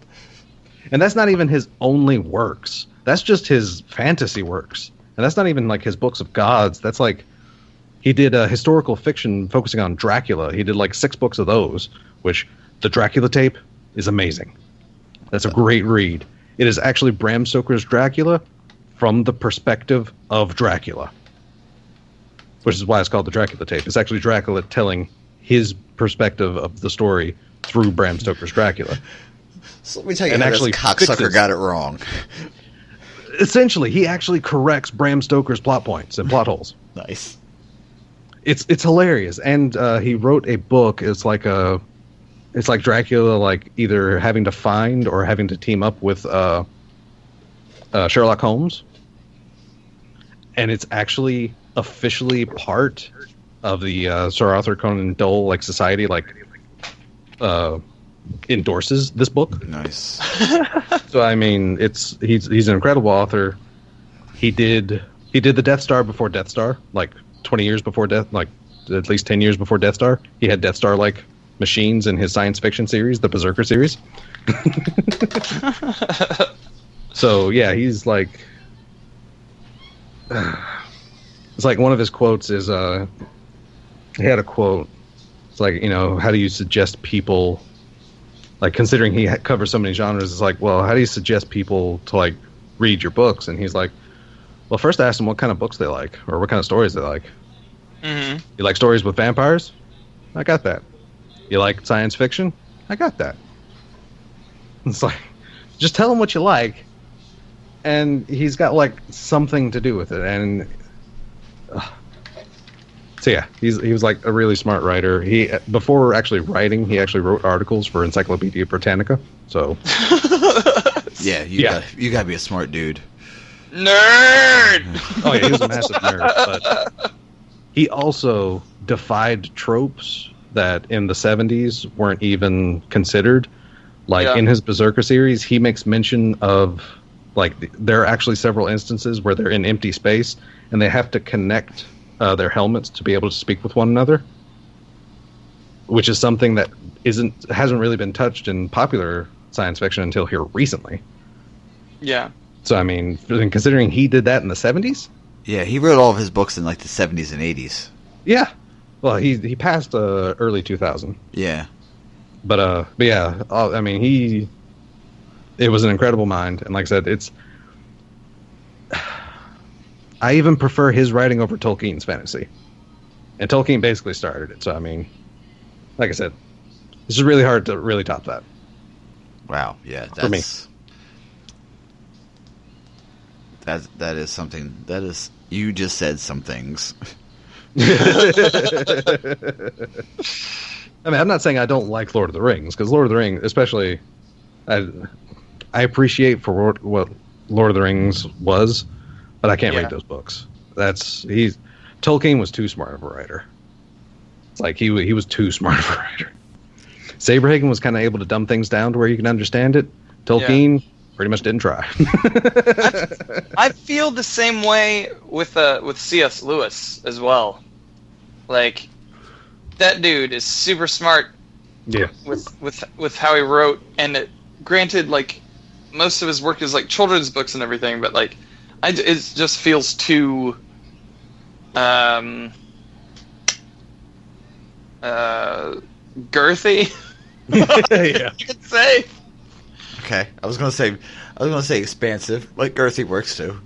And that's not even his only works. That's just his fantasy works. And that's not even like his books of gods. That's like he did a historical fiction focusing on Dracula. He did like 6 books of those, which the Dracula tape is amazing. That's a great read. It is actually Bram Stoker's Dracula from the perspective of Dracula, which is why it's called the Dracula tape. It's actually Dracula telling his perspective of the story through Bram Stoker's Dracula. So let me tell you And how actually this cocksucker fixes- got it wrong. Essentially, he actually corrects Bram Stoker's plot points and plot holes. Nice. It's hilarious, and he wrote a book. It's like Dracula, like either having to find or having to team up with Sherlock Holmes, and it's actually officially part of the Sir Arthur Conan Doyle like society, like endorses this book. Nice. So I mean, he's an incredible author. He did the Death Star before Death Star, like 20 years before Death, like at least 10 years before Death Star. He had Death Star like machines in his science fiction series, the Berserker series. So yeah, he's like, it's like one of his quotes is he had a quote. It's like, you know, how do you suggest people, like considering he covers so many genres, it's like, well, how do you suggest people to like read your books? And he's like, well, first ask them what kind of books they like or what kind of stories they like. Mm-hmm. You like stories with vampires? I got that. You like science fiction? I got that. It's like, just tell him what you like, and he's got like something to do with it. And so yeah, he was like a really smart writer. He before actually writing, he actually wrote articles for Encyclopedia Britannica. So Yeah, you gotta be a smart dude. Nerd! oh yeah, he was a massive nerd. But he also defied tropes that in the 70s weren't even considered. Like Yeah. in his Berserker series, he makes mention of like there are actually several instances where they're in empty space and they have to connect their helmets to be able to speak with one another, which is something that hasn't really been touched in popular science fiction until here recently. Yeah. So I mean, considering he did that in the 70s, Yeah, he wrote all of his books in like the 70s and 80s. yeah. Well, he passed early 2000. Yeah. But yeah, I mean, it was an incredible mind, and like I said, I even prefer his writing over Tolkien's fantasy, and Tolkien basically started it. So I mean, like I said, this is really hard to really top that. Wow, yeah, that's, for me. That is something. That is, you just said some things. I mean, I'm not saying I don't like Lord of the Rings, because Lord of the Rings, especially, I appreciate for what Lord of the Rings was, but I can't read those books. Tolkien was too smart of a writer. It's like he was too smart of a writer. Saberhagen was kind of able to dumb things down to where you can understand it. Tolkien pretty much didn't try. I feel the same way with C.S. Lewis as well. Like, that dude is super smart. Yeah. With how he wrote, and granted, like, most of his work is like children's books and everything, but like, it just feels too girthy. Yeah. You could say. Okay, I was gonna say expansive. Like girthy works too.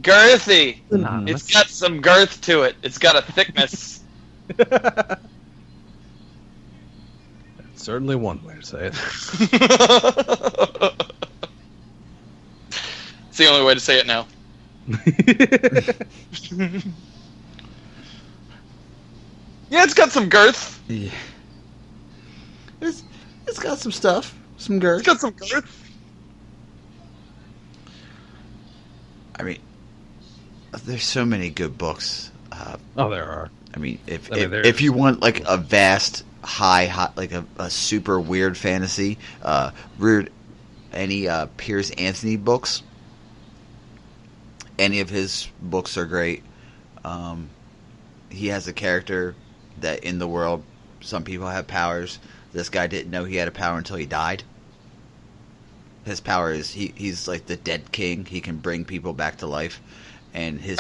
Girthy. It's got some girth to it. It's got a thickness. Certainly one way to say it. It's the only way to say it now. Yeah, it's got some girth. Yeah. It's got some stuff, some girth. It's got some girth. I mean, there's so many good books. There are. I mean, if you want like a vast, high like a super weird fantasy, any Piers Anthony books, any of his books are great. He has a character that in the world, some people have powers. This guy didn't know he had a power until he died. His power is he's like the dead king. He can bring people back to life, and his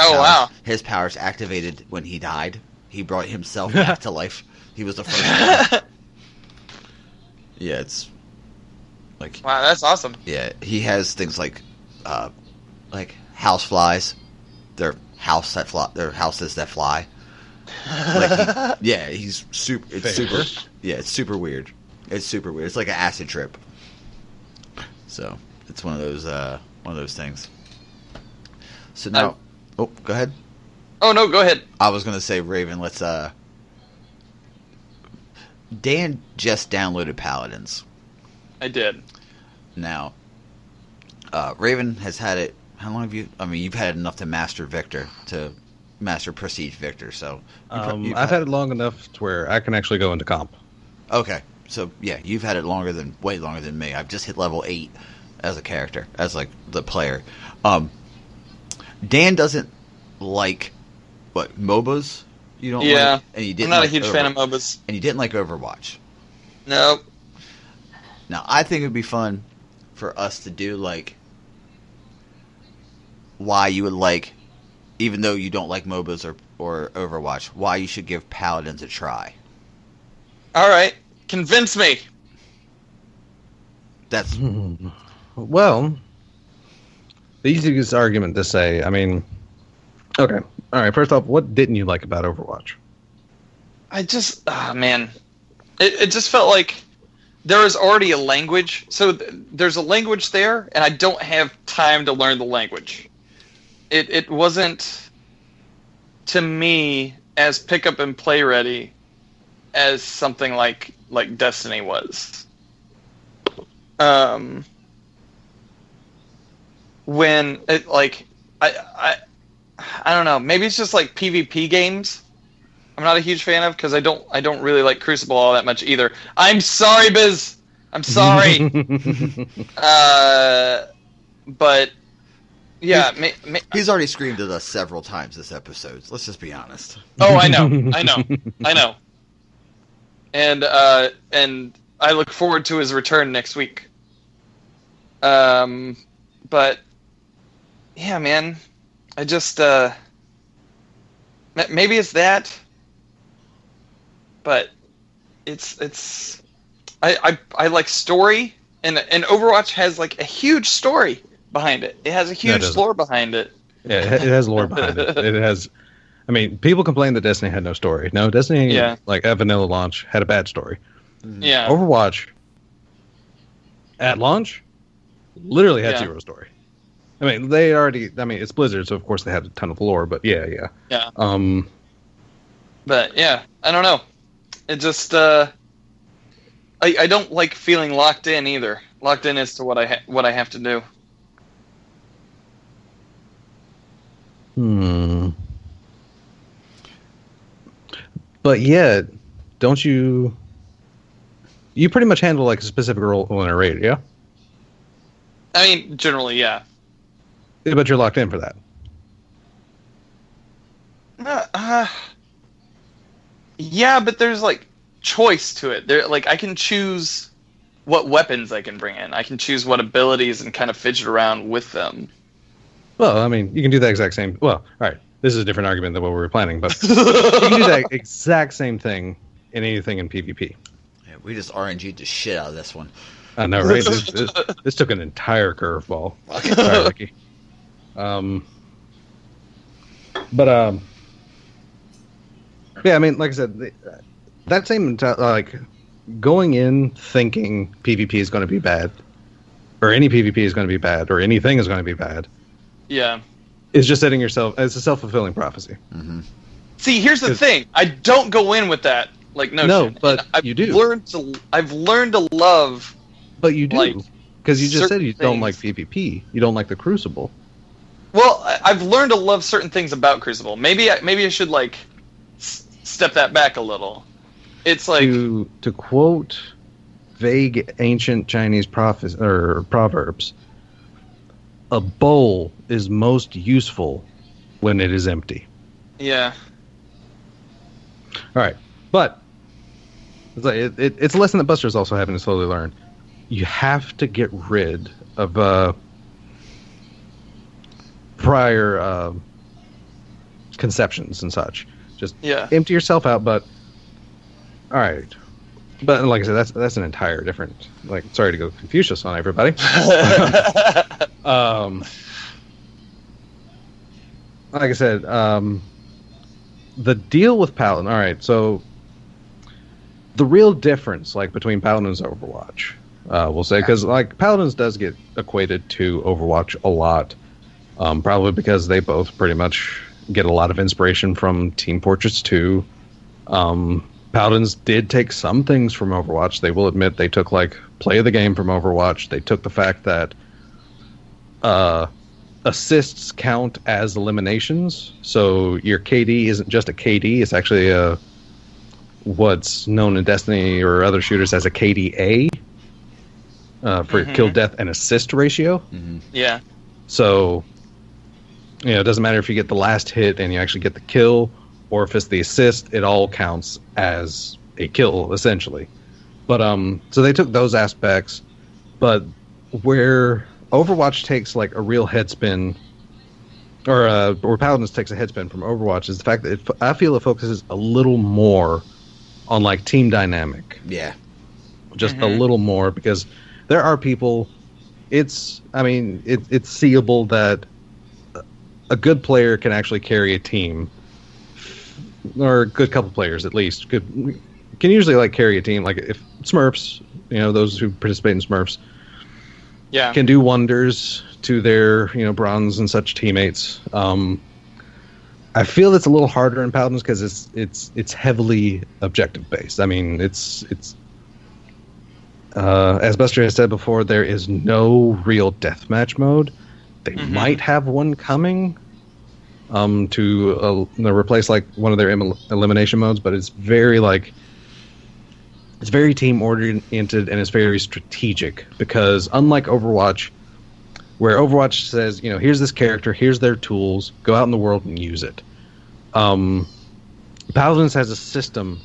powers activated when he died. He brought himself back to life. He was the first one. Yeah, it's like, wow, that's awesome. Yeah, he has things like house flies. They're houses that fly. Like he's super. It's super. Yeah, it's super weird. It's super weird. It's like an acid trip. So it's one of those things. So now, go ahead. Oh no, go ahead. I was gonna say, Raven. Let's. Dan just downloaded Paladins. I did. Now, Raven has had it. How long have you? I mean, you've had it enough to master Victor, to master Prestige Victor. So I've had it long enough to where I can actually go into comp. Okay, so yeah, you've had it way longer than me. I've just hit level 8 as a character, as like the player. Dan doesn't like MOBAs. You don't. Yeah, like, and you didn't. I'm not like a huge fan of MOBAs. And you didn't like Overwatch. No. Now I think it'd be fun for us to do like why you would like, even though you don't like MOBAs or Overwatch, why you should give Paladins a try. All right, convince me. That's well, the easiest argument to say. I mean, okay, all right. First off, what didn't you like about Overwatch? Man, it just felt like there was already a language. So there's a language there, and I don't have time to learn the language. It wasn't, to me, as pick up and play ready as something like Destiny was. When it I don't know, maybe it's just like PvP games I'm not a huge fan of, because I don't really like Crucible all that much either. I'm sorry, Biz. I'm sorry. But yeah, he's already screamed at us several times this episode. Let's just be honest. Oh, I know. And I look forward to his return next week. But yeah, man, I just maybe it's that, but it's I like story, and Overwatch has like a huge story behind it. It has a huge lore behind it. Yeah, it has lore behind it. It has I mean, people complain that Destiny had no story. No, Destiny, Yeah. like at vanilla launch, had a bad story. Yeah. Overwatch, at launch, literally had Yeah. zero story. I mean, it's Blizzard, so of course they had a ton of lore, but yeah. Yeah. But yeah, I don't know. It just I don't like feeling locked in either. Locked in as to what I have to do. But yet, don't you? You pretty much handle like a specific role in a raid, yeah? I mean, generally, yeah. Yeah, but you're locked in for that. Yeah, but there's like choice to it. There, like I can choose what weapons I can bring in. I can choose what abilities and kind of fidget around with them. Well, I mean, you can do that exact same. Well, all right. This is a different argument than what we were planning, but you can do that exact same thing in anything in PvP. Yeah, we just RNG'd the shit out of this one. I know, right? This took an entire curveball. Sorry, Ricky. Yeah, I mean, like I said, that same like going in thinking PvP is going to be bad, or any PvP is going to be bad, or anything is going to be bad. Yeah. Is just setting yourself. It's a self-fulfilling prophecy. Mm-hmm. See, here's the thing. I don't go in with that like notion. No, but you do. I've learned to love. But you do, like, because you just said you don't things. like PvP. You don't like the Crucible. Well, I've learned to love certain things about Crucible. Maybe I should like step that back a little. It's like To quote vague ancient Chinese proverbs, a bowl is most useful when it is empty. yeah. All right, but it's a lesson that Buster's also having to slowly learn. You have to get rid of prior conceptions and such. Just empty yourself out. But all right, but like I said, that's an entire different. Like, sorry to go Confucius on everybody. Like I said, the deal with Paladin. All right, so the real difference, like between Paladins and Overwatch, we'll say, because like Paladins does get equated to Overwatch a lot, probably because they both pretty much get a lot of inspiration from Team Fortress 2. Paladins did take some things from Overwatch. They will admit they took like play of the game from Overwatch. They took the fact that assists count as eliminations, so your KD isn't just a KD. It's actually what's known in Destiny or other shooters as a KDA for kill, death, and assist ratio. Mm-hmm. Yeah. So, it doesn't matter if you get the last hit and you actually get the kill, or if it's the assist, it all counts as a kill, essentially. But, so they took those aspects, but where Overwatch takes, like, a real headspin, or Paladins takes a headspin from Overwatch, is the fact that I feel it focuses a little more on, like, team dynamic. Yeah. Just a little more, because there are people, it's seeable that a good player can actually carry a team, or a good couple players at least, can usually like carry a team. Like if Smurfs, those who participate in Smurfs, can do wonders to their bronze and such teammates. I feel it's a little harder in Paladins because it's heavily objective based. I mean, it's as Buster has said before, there is no real deathmatch mode. They might have one coming to replace like one of their elimination modes, but it's very team oriented and it's very strategic, because unlike Overwatch, where Overwatch says, here's this character, here's their tools, go out in the world and use it. Paladins has a system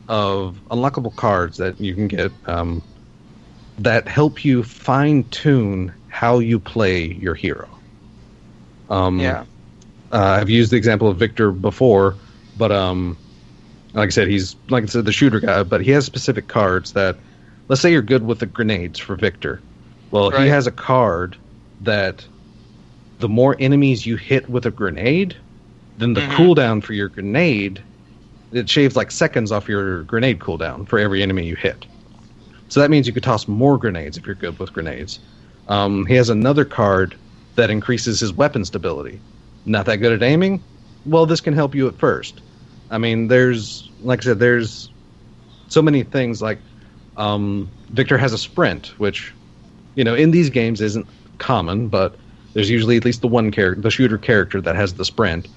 of unlockable cards that you can get that help you fine-tune how you play your hero. I've used the example of Victor before, but like I said, he's the shooter guy, but he has specific cards that, let's say you're good with the grenades for Victor. Well, he has a card that the more enemies you hit with a grenade, then the cooldown for your grenade, it shaves like seconds off your grenade cooldown for every enemy you hit. So that means you could toss more grenades if you're good with grenades. He has another card that increases his weapon stability. Not that good at aiming? Well, this can help you at first. I mean, there's, like I said, there's so many things. Like, Victor has a sprint, which, in these games isn't common, but there's usually at least the shooter character that has the sprint.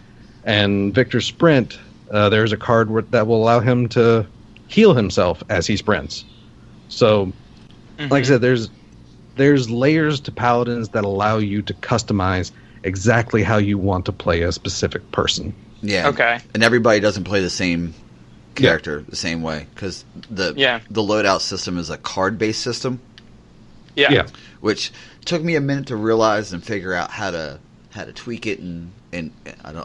And Victor's sprint, there's a card that will allow him to heal himself as he sprints. So, like I said, there's layers to Paladins that allow you to customize exactly how you want to play a specific person. Yeah. Okay. And everybody doesn't play the same character the same way, because the loadout system is a card-based system. Yeah. Which took me a minute to realize and figure out how to tweak it and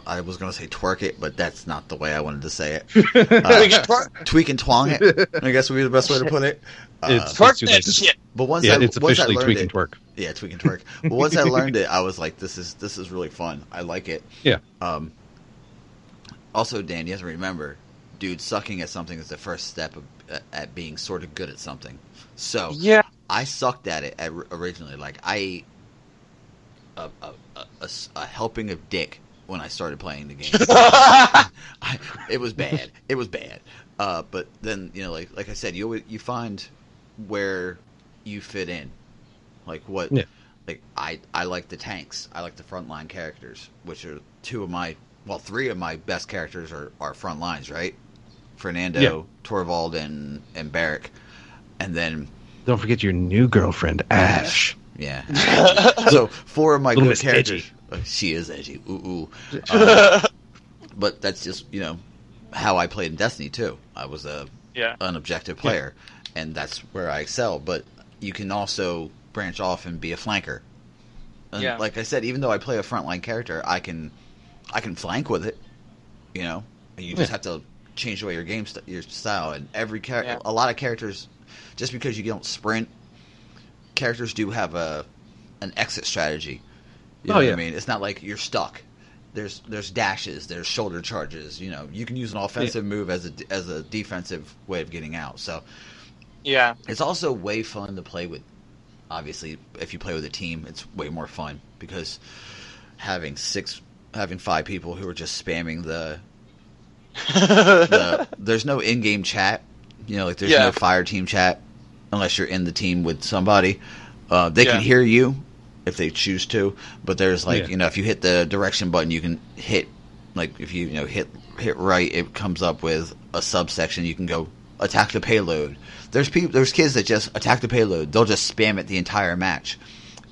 I was going to say twerk it, but that's not the way I wanted to say it. Tweak and twang it, I guess would be the best way to put it. Twerk that shit. But once it's officially tweak and twerk. Yeah, tweak and twerk. But once I learned it, I was like, this is really fun. I like it. Yeah. Also, Dan, you have to remember, dude, sucking at something is the first step at being sort of good at something. So yeah, I sucked at it originally. Like, I ate a helping of dick when I started playing the game. It was bad. It was bad. But then, like I said, you find where you fit in. Like what? Yeah. Like I like the tanks. I like the frontline characters, which are three of my best characters are front lines, right? Fernando, Torvald, and Barrick. And then don't forget your new girlfriend, Ash. Yeah. So 4 of my good characters. She is edgy. Ooh. But that's just how I played in Destiny too. I was an objective player, and that's where I excel. But you can also branch off and be a flanker. And like I said, even though I play a frontline character, I can flank with it. You just have to change the way your style. And every character, a lot of characters, just because you don't sprint, characters do have an exit strategy. You know what I mean? It's not like you're stuck. There's dashes, there's shoulder charges. You can use an offensive move as a defensive way of getting out. So it's also way fun to play with. Obviously, if you play with a team, it's way more fun because having 5 people who are just spamming there's no in-game chat. Like there's no fire team chat unless you're in the team with somebody. They can hear you if they choose to, but there's if you hit the direction button, you can hit, like if you hit right, it comes up with a subsection. You can go attack the payload. There's kids that just attack the payload. They'll just spam it the entire match.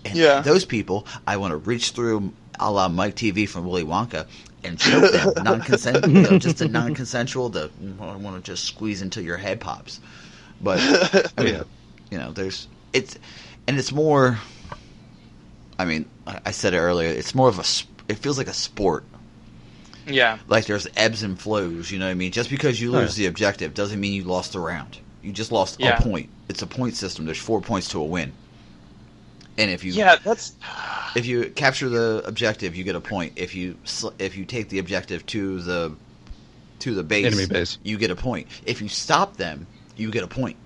And those people, I want to reach through a la Mike TV from Willy Wonka and choke them, non-consensual, just a non-consensual. I want to just squeeze until your head pops. But I mean, it's more. I mean, I said it earlier. It's more of it feels like a sport. Yeah. Like there's ebbs and flows. You know what I mean? Just because you lose the objective doesn't mean you lost the round. You just lost a point. It's a point system. There's 4 points to a win. And if you if you capture the objective, you get a point. If you take the objective to the base, enemy base, you get a point. If you stop them, you get a point.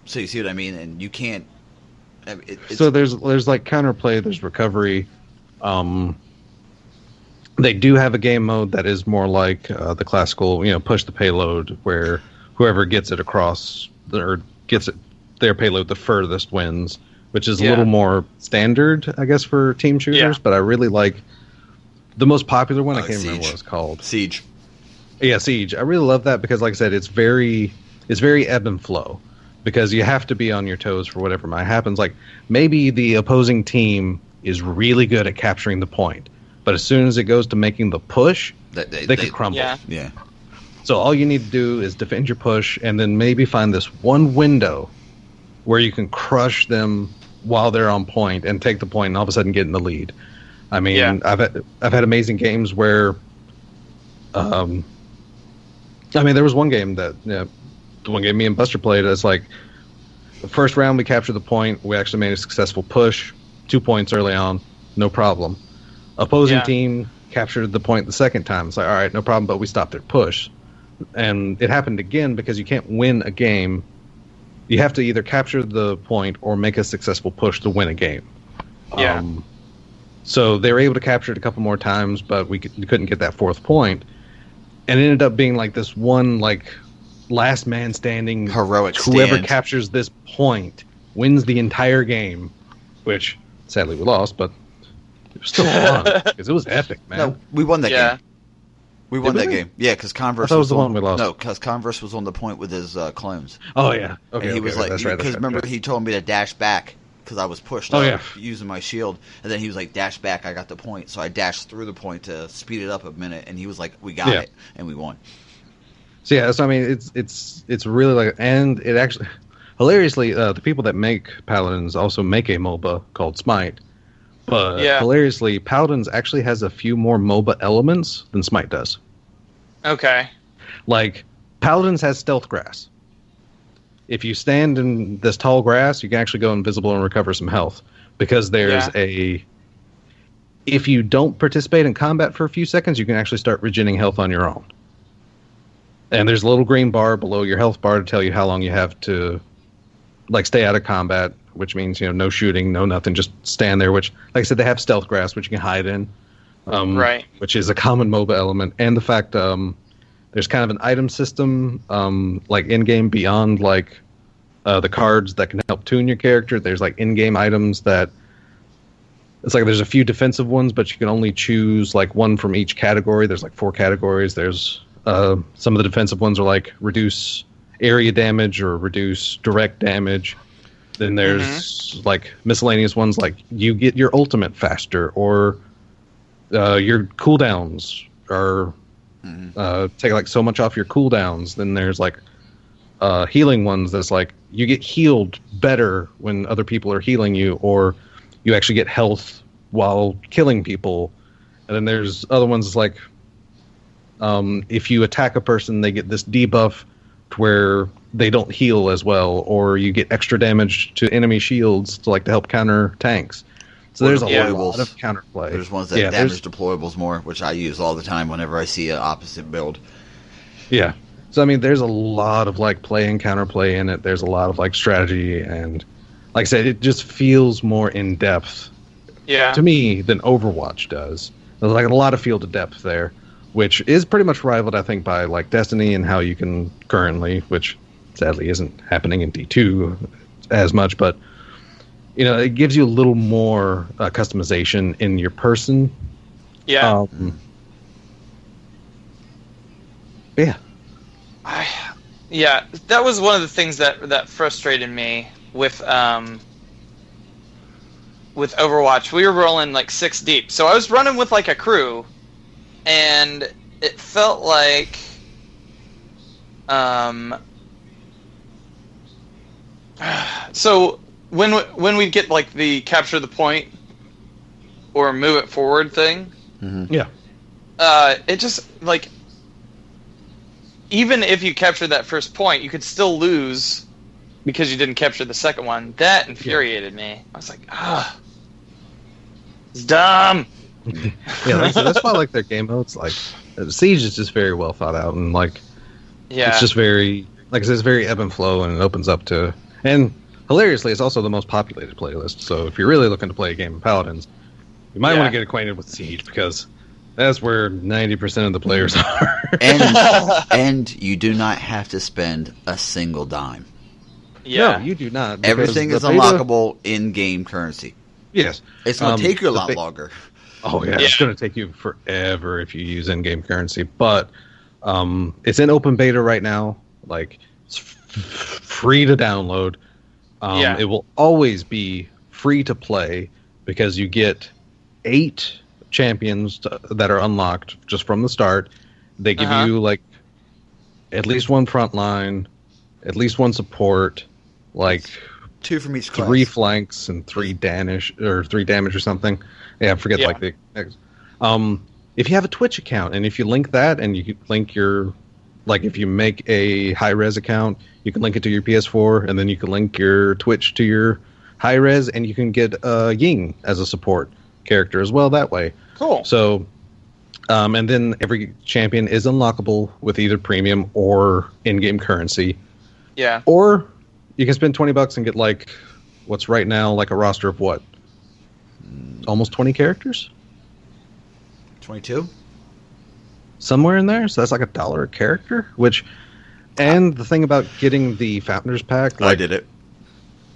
So you see what I mean? And you can't. So there's like counterplay. There's recovery. They do have a game mode that is more like the classical, push the payload, where whoever gets it across or gets it their payload the furthest wins, which is a little more standard, I guess, for team shooters. Yeah. But I really like the most popular one. I can't remember what it's called. Siege. Yeah, Siege. I really love that because, like I said, it's very ebb and flow because you have to be on your toes for whatever might happen. Like maybe the opposing team is really good at capturing the point, but as soon as it goes to making the push, they could crumble. Yeah. So all you need to do is defend your push, and then maybe find this one window where you can crush them while they're on point and take the point, and all of a sudden get in the lead. I mean, I've had amazing games where, there was one game that the one game me and Buster played. It's like the first round we captured the point, we actually made a successful push, 2 points early on, no problem. Opposing team captured the point the second time. It's like, all right, no problem, but we stopped their push. And it happened again because you can't win a game. You have to either capture the point or make a successful push to win a game. Yeah. So they were able to capture it a couple more times, but we couldn't get that fourth point. And it ended up being like this one, like, last man standing, heroic whoever stand. captures this point wins the entire game, which sadly we lost, but it was still fun because it was epic, man. No, we won that game. We won Did that we? game. Yeah, because Converse I thought it was the on, one we lost. No, because Converse was on the point with his clones. Oh yeah, okay. And he was like, that's right. because remember he told me to dash back because I was pushed Oh, up yeah. using my shield, and then he was like, dash back, I got the point. So I dashed through the point to speed it up a minute, and he was like, we got it, and we won. So yeah, so I mean, it's really like, and it actually, hilariously, the people that make Paladins also make a MOBA called Smite. But hilariously, Paladins actually has a few more MOBA elements than Smite does. Okay. Like, Paladins has stealth grass. If you stand in this tall grass, you can actually go invisible and recover some health. Because there's if you don't participate in combat for a few seconds, you can actually start regenerating health on your own. And there's a little green bar below your health bar to tell you how long you have to, like, stay out of combat, which means, no shooting, no nothing, just stand there, which, like I said, they have stealth grass, which you can hide in. Right. Which is a common MOBA element. And the fact there's kind of an item system, like, in-game beyond, like, the cards that can help tune your character. There's, like, in-game items that, it's like there's a few defensive ones, but you can only choose, like, one from each category. There's, like, 4 categories. There's some of the defensive ones are like reduce area damage or reduce direct damage. Then there's like miscellaneous ones like you get your ultimate faster, or your cooldowns are take like so much off your cooldowns. Then there's like healing ones that's like you get healed better when other people are healing you, or you actually get health while killing people. And then there's other ones that's like if you attack a person, they get this debuff to where they don't heal as well, or you get extra damage to enemy shields to help counter tanks. So there's a lot of counterplay. There's ones that damage deployables more, which I use all the time whenever I see an opposite build. Yeah. So I mean, there's a lot of play and counterplay in it. There's a lot of strategy, and like I said, it just feels more in depth. Yeah. To me than Overwatch does. There's a lot of field of depth there, which is pretty much rivaled, I think, by Destiny and how you can currently, which sadly isn't happening in D2 as much, but it gives you a little more customization in your person. Yeah. Yeah. Yeah, that was one of the things that frustrated me with Overwatch. We were rolling 6 deep, so I was running with a crew. And it felt like, so when we get the capture the point or move it forward thing, yeah, it just even if you capture that first point, you could still lose because you didn't capture the second one. That infuriated me. I was like, it's dumb. Yeah, that's why I like their game modes. Siege is just very well thought out, and it's just very, like I said, it's very ebb and flow, and it opens up to, and hilariously, it's also the most populated playlist. So if you're really looking to play a game of Paladins, you might want to get acquainted with Siege, because that's where 90% of the players are. and you do not have to spend a single dime. Yeah, no, you do not. Everything is unlockable in-game currency. Yes, it's going to take you a lot longer. Oh yeah, it's going to take you forever if you use in-game currency. But it's in open beta right now. It's free to download. It will always be free to play because you get 8 champions that are unlocked just from the start. They give you at least 1 front line, at least 1 support, 2 from each class. 3 flanks and 3 damage or something. Yeah, I forget the. If you have a Twitch account and if you link that and you link your, if you make a high res account, you can link it to your PS4 and then you can link your Twitch to your high res and you can get Ying as a support character as well that way. Cool. So And then every champion is unlockable with either premium or in-game currency. Yeah. Or you can spend $20 and get like what's right now like a roster of what? Almost 20 characters? 22? Somewhere in there. So that's like $1 a character, which and the thing about getting the Founders Pack, I did it.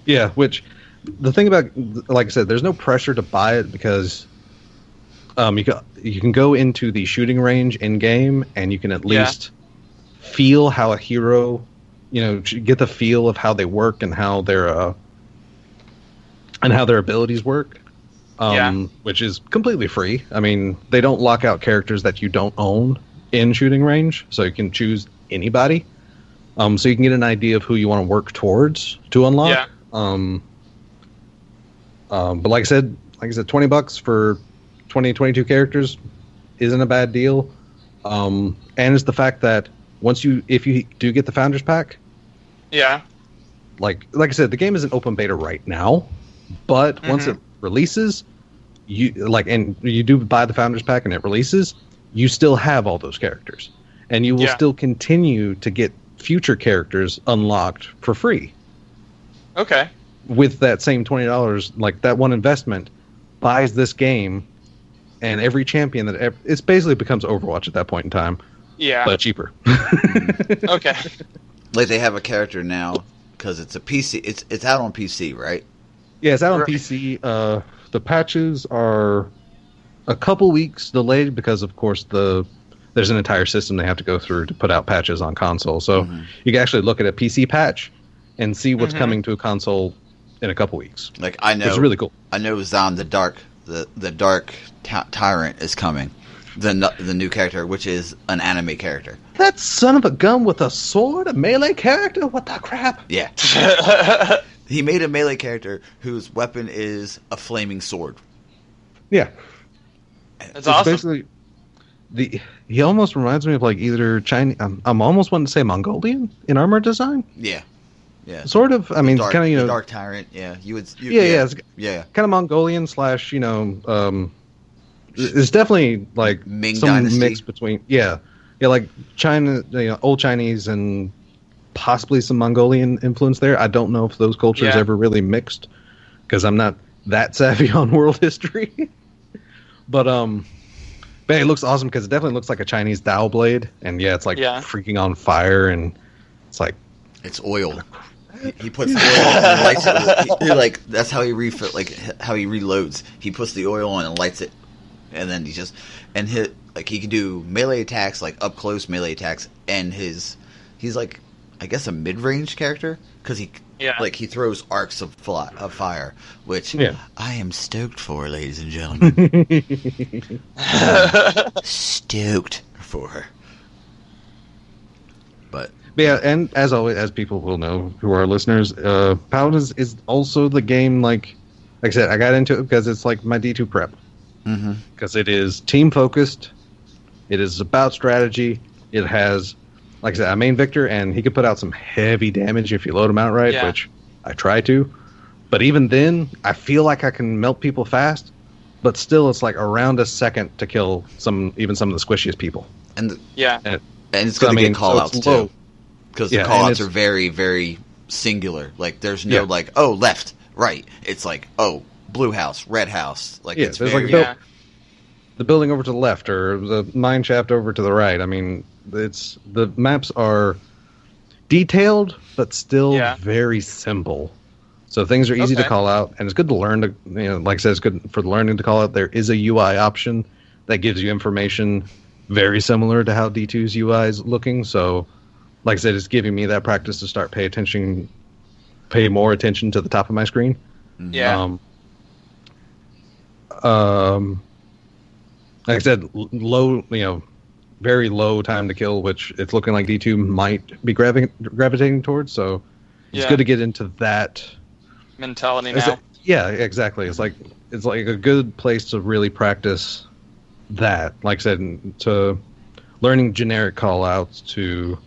Yeah, which the thing about, like I said, there's no pressure to buy it because you can go into the shooting range in game and you can at least feel how a hero, get the feel of how they work and how their abilities work. Which is completely free. I mean, they don't lock out characters that you don't own in shooting range, so you can choose anybody. So you can get an idea of who you want to work towards to unlock. But like I said, $20 for 22 characters isn't a bad deal. And it's the fact that if you do get the Founders Pack, like I said, the game isn't open beta right now, but once it releases, you do buy the Founders Pack and it releases, you still have all those characters, and you will still continue to get future characters unlocked for free. Okay. With that same $20, like that one investment buys this game, and every champion it's basically becomes Overwatch at that point in time. Yeah, but cheaper. Okay. Like they have a character now because it's a PC. It's out on PC, right? Yeah, it's out on PC. The patches are a couple weeks delayed because, of course, there's an entire system they have to go through to put out patches on console. So you can actually look at a PC patch and see what's coming to a console in a couple weeks. Like I know, it's really cool. I know Zon the Dark Tyrant is coming. The new character, which is an anime character. That son of a gun with a sword, a melee character? What the crap? Yeah. He made a melee character whose weapon is a flaming sword. Yeah. That's awesome. Basically, he almost reminds me of like either Chinese. I'm almost wanting to say Mongolian in armor design. Yeah. Yeah. Sort of. I mean, kind of, Dark Tyrant. Yeah. Yeah. Kind of Mongolian / it's definitely like Ming some Dynasty mix between like China, old Chinese and possibly some Mongolian influence there. I don't know if those cultures ever really mixed because I'm not that savvy on world history. But it looks awesome because it definitely looks like a Chinese Dao blade, and it's like freaking on fire, and it's like it's oil. He puts the oil on and lights it. Like that's how he refill, like how he reloads. He puts the oil on and lights it, and then he can do melee attacks, like up close melee attacks, and he's like I guess a mid range character because he throws arcs of fire, which I am stoked for, ladies and gentlemen. Stoked for. But yeah, and as always, as people will know who are listeners, Paladins is also the game. Like I said, I got into it because it's like my D2 prep. Because it is team focused, it is about strategy. It has, like I said, a main Victor, and he could put out some heavy damage if you load him out right, which I try to. But even then, I feel like I can melt people fast. But still, it's like around a second to kill even some of the squishiest people. And it's going to get call-outs too. Because the call-outs are very, very singular. Like, there's no, left, right. It's like, blue house, red house. Like, it's there's very... the building over to the left or the mine shaft over to the right. I mean, the maps are detailed, but still very simple. So things are easy to call out, and it's good to learn to, like I said, it's good for learning to call out. There is a UI option that gives you information very similar to how D2's UI is looking. So, like I said, it's giving me that practice to start pay more attention to the top of my screen. Yeah. Like I said, low, very low time to kill, which it's looking like D2 might be gravitating towards. So it's good to get into that mentality now. Exactly. It's like a good place to really practice that. Like I said, to learning generic call-outs, to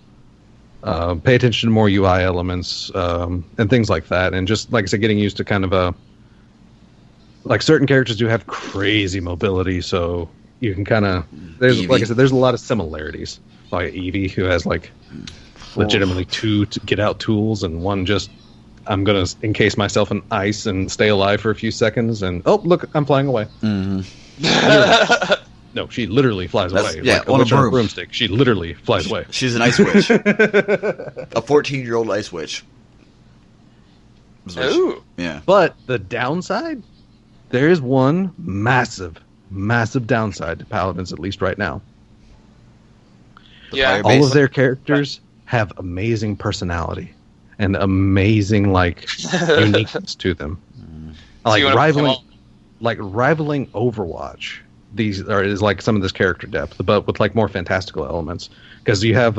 pay attention to more UI elements and things like that, and just like I said, getting used to kind of like certain characters do have crazy mobility, so you can kind of there's Eevee. like I said, there's a lot of similarities. Like Eevee, who has like legitimately 2 get out tools, and one just I'm gonna encase myself in ice and stay alive for a few seconds, and oh look, I'm flying away. No, she literally flies away. Yeah, like on a witch on broom. broomstick. She literally flies away. She's an ice witch. A 14-year-old ice witch. Ooh. Yeah. But the downside, there is one massive downside to Paladins, at least right now. Yeah. player All of their characters have amazing personality and amazing uniqueness to them. you wanna put them all- rivaling Overwatch. Is like some of this character depth, but with like more fantastical elements. Because you have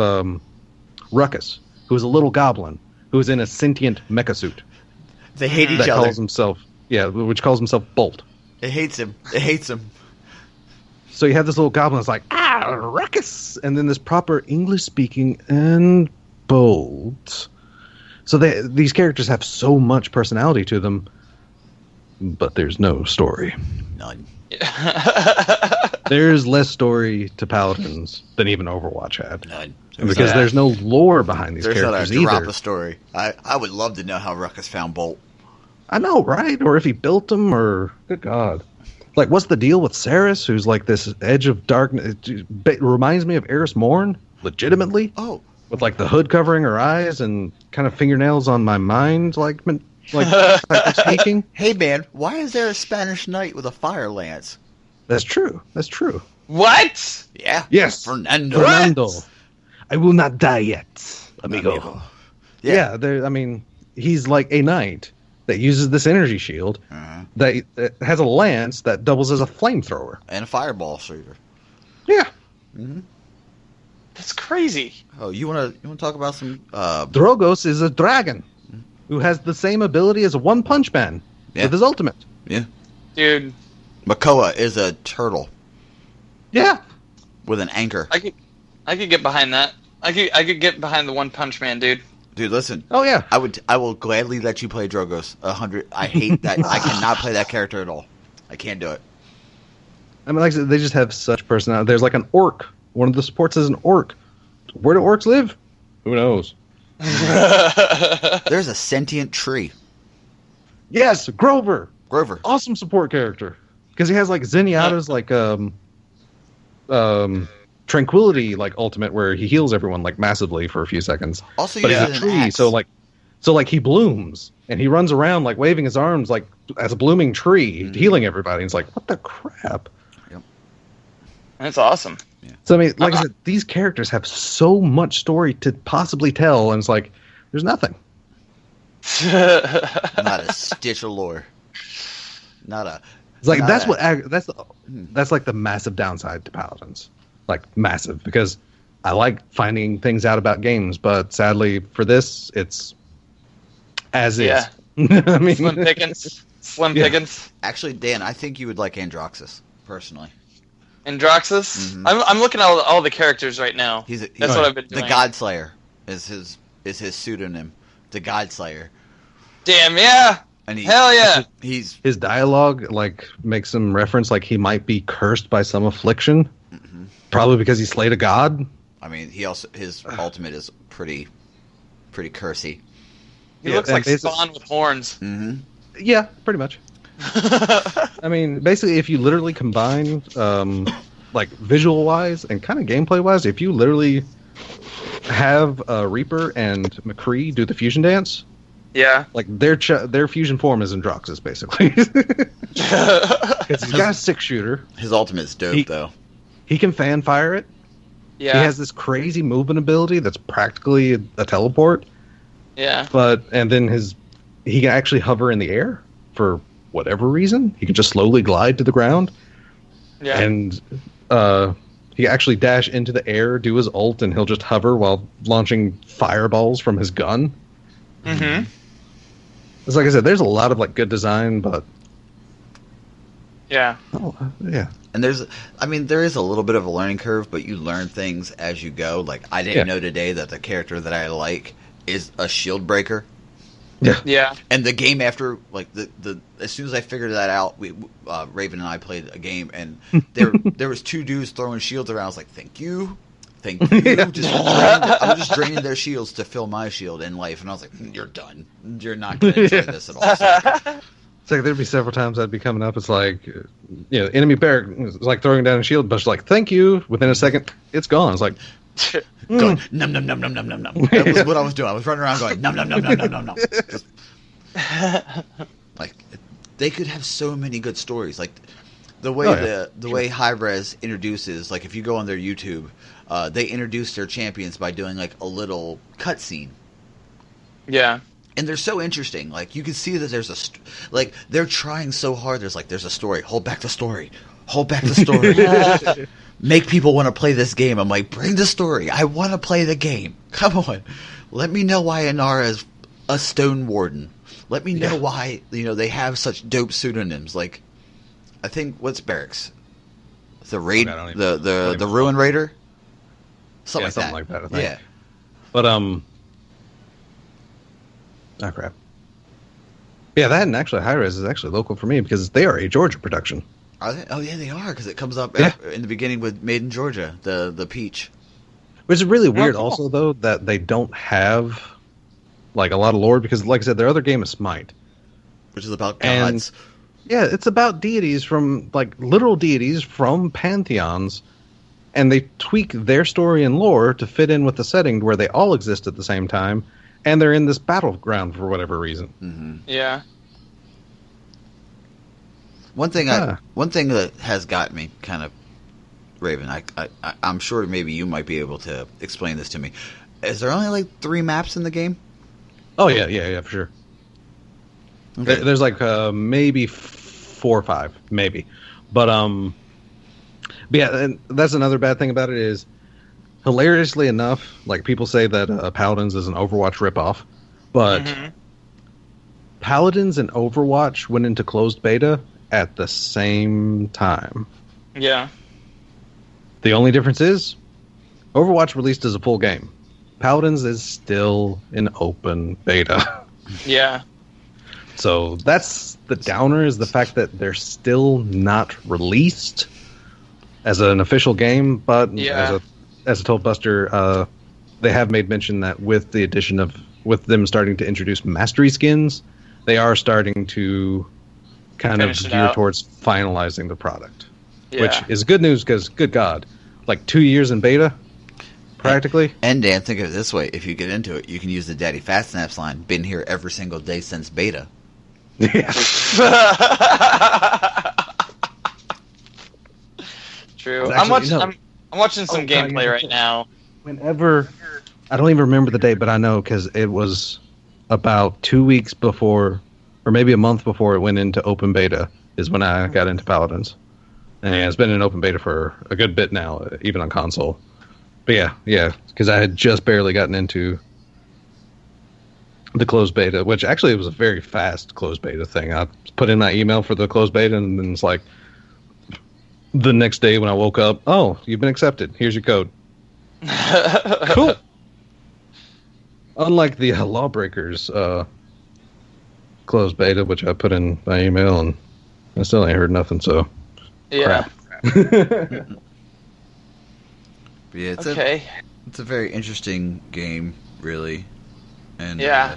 Ruckus, who is a little goblin who is in a sentient mecha suit They hate each that other. calls himself which calls himself Bolt. It hates him. It hates him. So you have this little goblin that's like, Ruckus! And then this proper English-speaking and Bolt. So these characters have so much personality to them, but there's no story. None. There's less story to Paladins than even Overwatch had. None. Because there's no lore behind these There's not characters a drop either. of story. I would love to know how Ruckus found Bolt. I know, right? Or if he built them, or good God. Like, what's the deal with Saris, who's like this edge of darkness? It reminds me of Eris Morn, legitimately. Oh. With like the hood covering her eyes and kind of fingernails on my mind, like speaking. Hey, man, why is there a Spanish knight with a fire lance? That's true. What? Yeah. Yes. Fernando. I will not die yet, amigo. Yeah. He's like a knight that uses this energy shield that has a lance that doubles as a flamethrower. And a fireball shooter. Yeah. That's crazy. Oh, you want to talk about some... Drogos is a dragon who has the same ability as a One Punch Man with his ultimate. Yeah. Dude. Makoa is a turtle Yeah. with an anchor. I could get behind that. I could get behind the One Punch Man, dude. Dude, listen. Oh, yeah. I will gladly let you play Drogos 100. I hate that. I cannot play that character at all. I can't do it. I mean, like I said, they just have such personality. There's like an orc. One of the supports is an orc. Where do orcs live? Who knows? There's a sentient tree. Yes, Grover. Grover. Awesome support character. Because he has like Zenyatta's like tranquility like ultimate where he heals everyone like massively for a few seconds. Also but he's uses a an tree, axe. so like he blooms and he runs around like waving his arms like as a blooming tree, healing everybody. And it's like, what the crap? That's awesome. So I mean, like I said, these characters have so much story to possibly tell, and it's like there's nothing. Not a stitch of lore. Not a... It's like not that's like the massive downside to Paladins, like massive, because I like finding things out about games, but sadly for this, it's as is. I mean, Slim pickings. Slim pickings. Actually, Dan, I think you would like Androxus, personally. Androxus? I'm looking at all the characters right now. That's what I've been doing. The Godslayer is his pseudonym. The Godslayer. Damn, yeah. And hell yeah. His dialogue like makes him reference like he might be cursed by some affliction, probably because he slayed a god. I mean, his ultimate is pretty cursy. He looks like Spawn with horns. Yeah, pretty much. I mean, basically, if you literally combine, like visual wise and kind of gameplay wise, if you literally have Reaper and McCree do the fusion dance, like their fusion form is Androxus, basically. Because he's got a 6-shooter. His ultimate's dope, though. He can fan fire it. Yeah. He has this crazy movement ability that's practically a teleport. Yeah. And then he can actually hover in the air for whatever reason. He can just slowly glide to the ground. Yeah. And he can actually dash into the air, do his ult, and he'll just hover while launching fireballs from his gun. Mm-hmm. It's like I said, there's a lot of like good design, but yeah. And there is a little bit of a learning curve, but you learn things as you go. Like, I didn't know today that the character that I like is a shield breaker. Yeah. And the game after, like the as soon as I figured that out, we Raven and I played a game, and there was 2 dudes throwing shields around. I was like, thank you. I'm just draining their shields to fill my shield in life, and I was like, you're done. You're not going to enjoy this at all. It's like there'd be several times I'd be coming up. It's like, enemy barrack is like throwing down a shield, but it's like, thank you. Within a second, it's gone. It's like, going num num num num num num num. That was what I was doing. I was running around going num num num num num num num. Like they could have so many good stories. Like the way the way High Res introduces, like if you go on their YouTube, they introduce their champions by doing like a little cutscene. Yeah. And they're so interesting. Like you can see that there's like they're trying so hard. There's a story. Hold back the story. Hold back the story. Make people want to play this game. I'm like, bring the story. I want to play the game. Come on. Let me know why Inara is a Stone Warden. Let me know why they have such dope pseudonyms. Like, I think what's Barracks? The Raid, the Ruin Raider, something like that. I think. Yeah. But oh crap. Yeah, that and actually High Res is actually local for me because they are a Georgia production. Are they? Oh yeah, they are, because it comes up in the beginning with Made in Georgia, the peach. Which is really weird also, though, that they don't have like a lot of lore, because like I said, their other game is Smite. Which is about gods. Yeah, it's about deities from, like, literal deities from pantheons, and they tweak their story and lore to fit in with the setting where they all exist at the same time, and they're in this battleground for whatever reason. Mm-hmm. Yeah. One thing that has got me kind of, Raven, I'm sure maybe you might be able to explain this to me. Is there only like 3 maps in the game? Oh yeah, for sure. Okay. There's like maybe 4 or 5, maybe, but yeah, and that's another bad thing about it is, hilariously enough, like people say that Paladins is an Overwatch ripoff, but Paladins and Overwatch went into closed beta at the same time. Yeah. The only difference is Overwatch released as a full game. Paladins is still in open beta. Yeah. So that's the downer, is the fact that they're still not released as an official game, but as I told Buster, they have made mention that with the addition of, with them starting to introduce mastery skins, they are starting to kind of gear towards finalizing the product. Yeah. Which is good news, because, good God, like 2 years in beta, practically. And Dan, think of it this way. If you get into it, you can use the Daddy Fat Snaps line. Been here every single day since beta. Yeah. True. Actually, I'm watching some gameplay right now. Whenever, I don't even remember the date, but I know because it was about 2 weeks before, or maybe a month before it went into open beta, is when I got into Paladins. And it's been in open beta for a good bit now, even on console. But yeah, because I had just barely gotten into the closed beta, which actually was a very fast closed beta thing. I put in my email for the closed beta, and then it's like the next day when I woke up, oh, you've been accepted. Here's your code. Cool. Unlike the Lawbreakers closed beta, which I put in my email, and I still ain't heard nothing, so yeah. Crap. Yeah, it's a very interesting game, really. And yeah.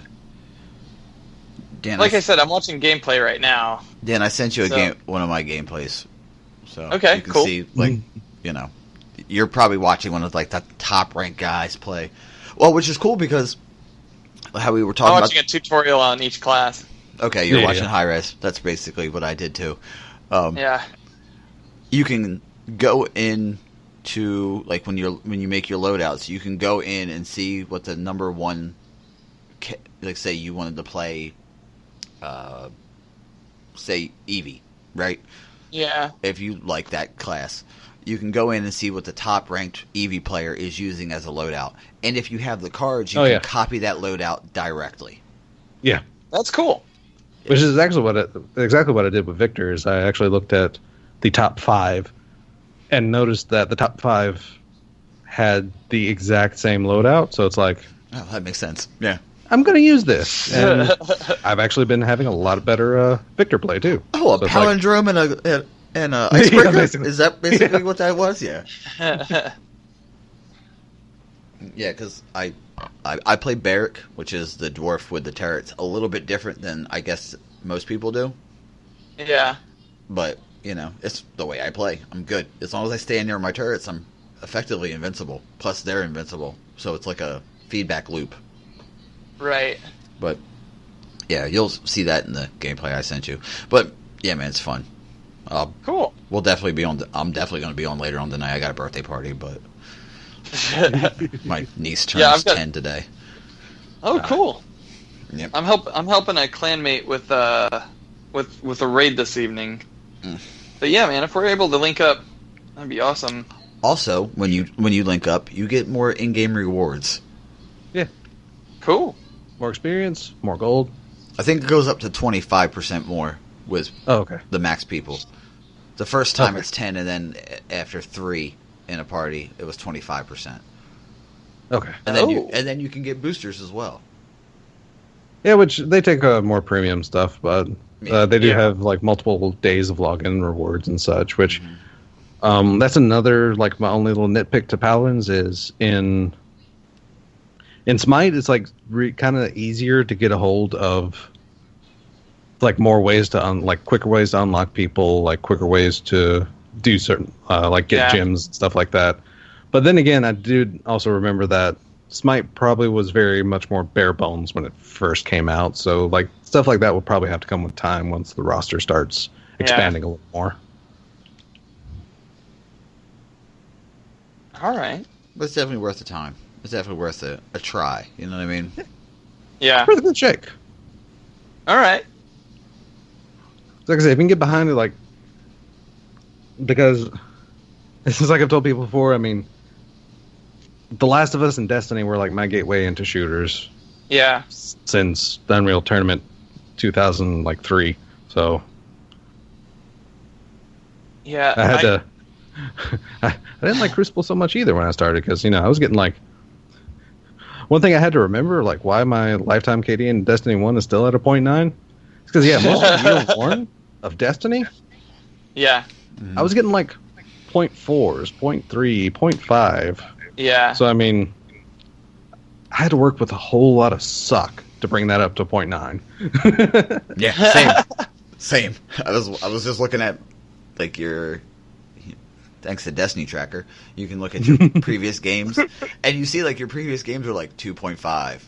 Dan, like I said, I'm watching gameplay right now. Dan, I sent you one of my gameplays, so okay, you can cool. see, like, you're probably watching one of like the top ranked guys play. Well, which is cool because how we were talking. I'm watching a tutorial on each class. Okay, you're watching high res. That's basically what I did too. Yeah. You can go in to, like, when you make your loadouts, you can go in and see what the number one, like, say you wanted to play, say Eevee, right? Yeah. If you like that class, you can go in and see what the top ranked Eevee player is using as a loadout, and if you have the cards, you can copy that loadout directly. Yeah, that's cool. Which is exactly what I did with Victor. Is I actually looked at the top 5 and noticed that the top 5 had the exact same loadout. So it's like, oh, that makes sense. Yeah. I'm going to use this. And I've actually been having a lot better Victor play, too. Oh, a So it's palindrome and a icebreaker? basically. Is that basically what that was? Yeah. Yeah, because I play Barrack, which is the dwarf with the turrets. A little bit different than, I guess, most people do. Yeah. But, it's the way I play. I'm good. As long as I stay near my turrets, I'm effectively invincible. Plus, they're invincible. So it's like a feedback loop. Right. But, yeah, you'll see that in the gameplay I sent you. But, yeah, man, it's fun. Cool. We'll definitely be on. I'm definitely going to be on later on tonight. I got a birthday party, but my niece turns 10 today. Oh, cool. Yep. I'm helping a clanmate with a raid this evening. But yeah, man, if we're able to link up, that'd be awesome. Also, when you link up, you get more in-game rewards. Yeah. Cool. More experience, more gold. I think it goes up to 25% more with the max people. The first time it's 10, and then after 3 in a party, it was 25%. Okay. And then you can get boosters as well. Yeah, which they take more premium stuff, but they do have like multiple days of login rewards and such. Which that's another like my only little nitpick to Paladins is in Smite. It's like kind of easier to get a hold of like more ways to quicker ways to unlock people, like quicker ways to do certain like get gems and stuff like that. But then again, I do also remember that Smite probably was very much more bare bones when it first came out. So like stuff like that will probably have to come with time once the roster starts expanding a little more. All right. But it's definitely worth the time. It's definitely worth a try. You know what I mean? Yeah. Pretty good shake. All right. Like I said, if you can get behind it, like, because this is like I've told people before. I mean, The Last of Us and Destiny were like my gateway into shooters. Yeah. Since the Unreal Tournament 2003. So. Yeah. I had to. I didn't like Crucible so much either when I started because I was getting like. One thing I had to remember, like, why my lifetime KD in Destiny 1 is still at a 0.9. Because, most of year 1 of Destiny, I was getting like 0.4s, 0.3, 0.5. Yeah. So, I mean, I had to work with a whole lot of suck to bring that up to 0.9. Yeah, same. I was just looking at, like, thanks to Destiny Tracker, you can look at your previous games, and you see, like, your previous games are like 2.5.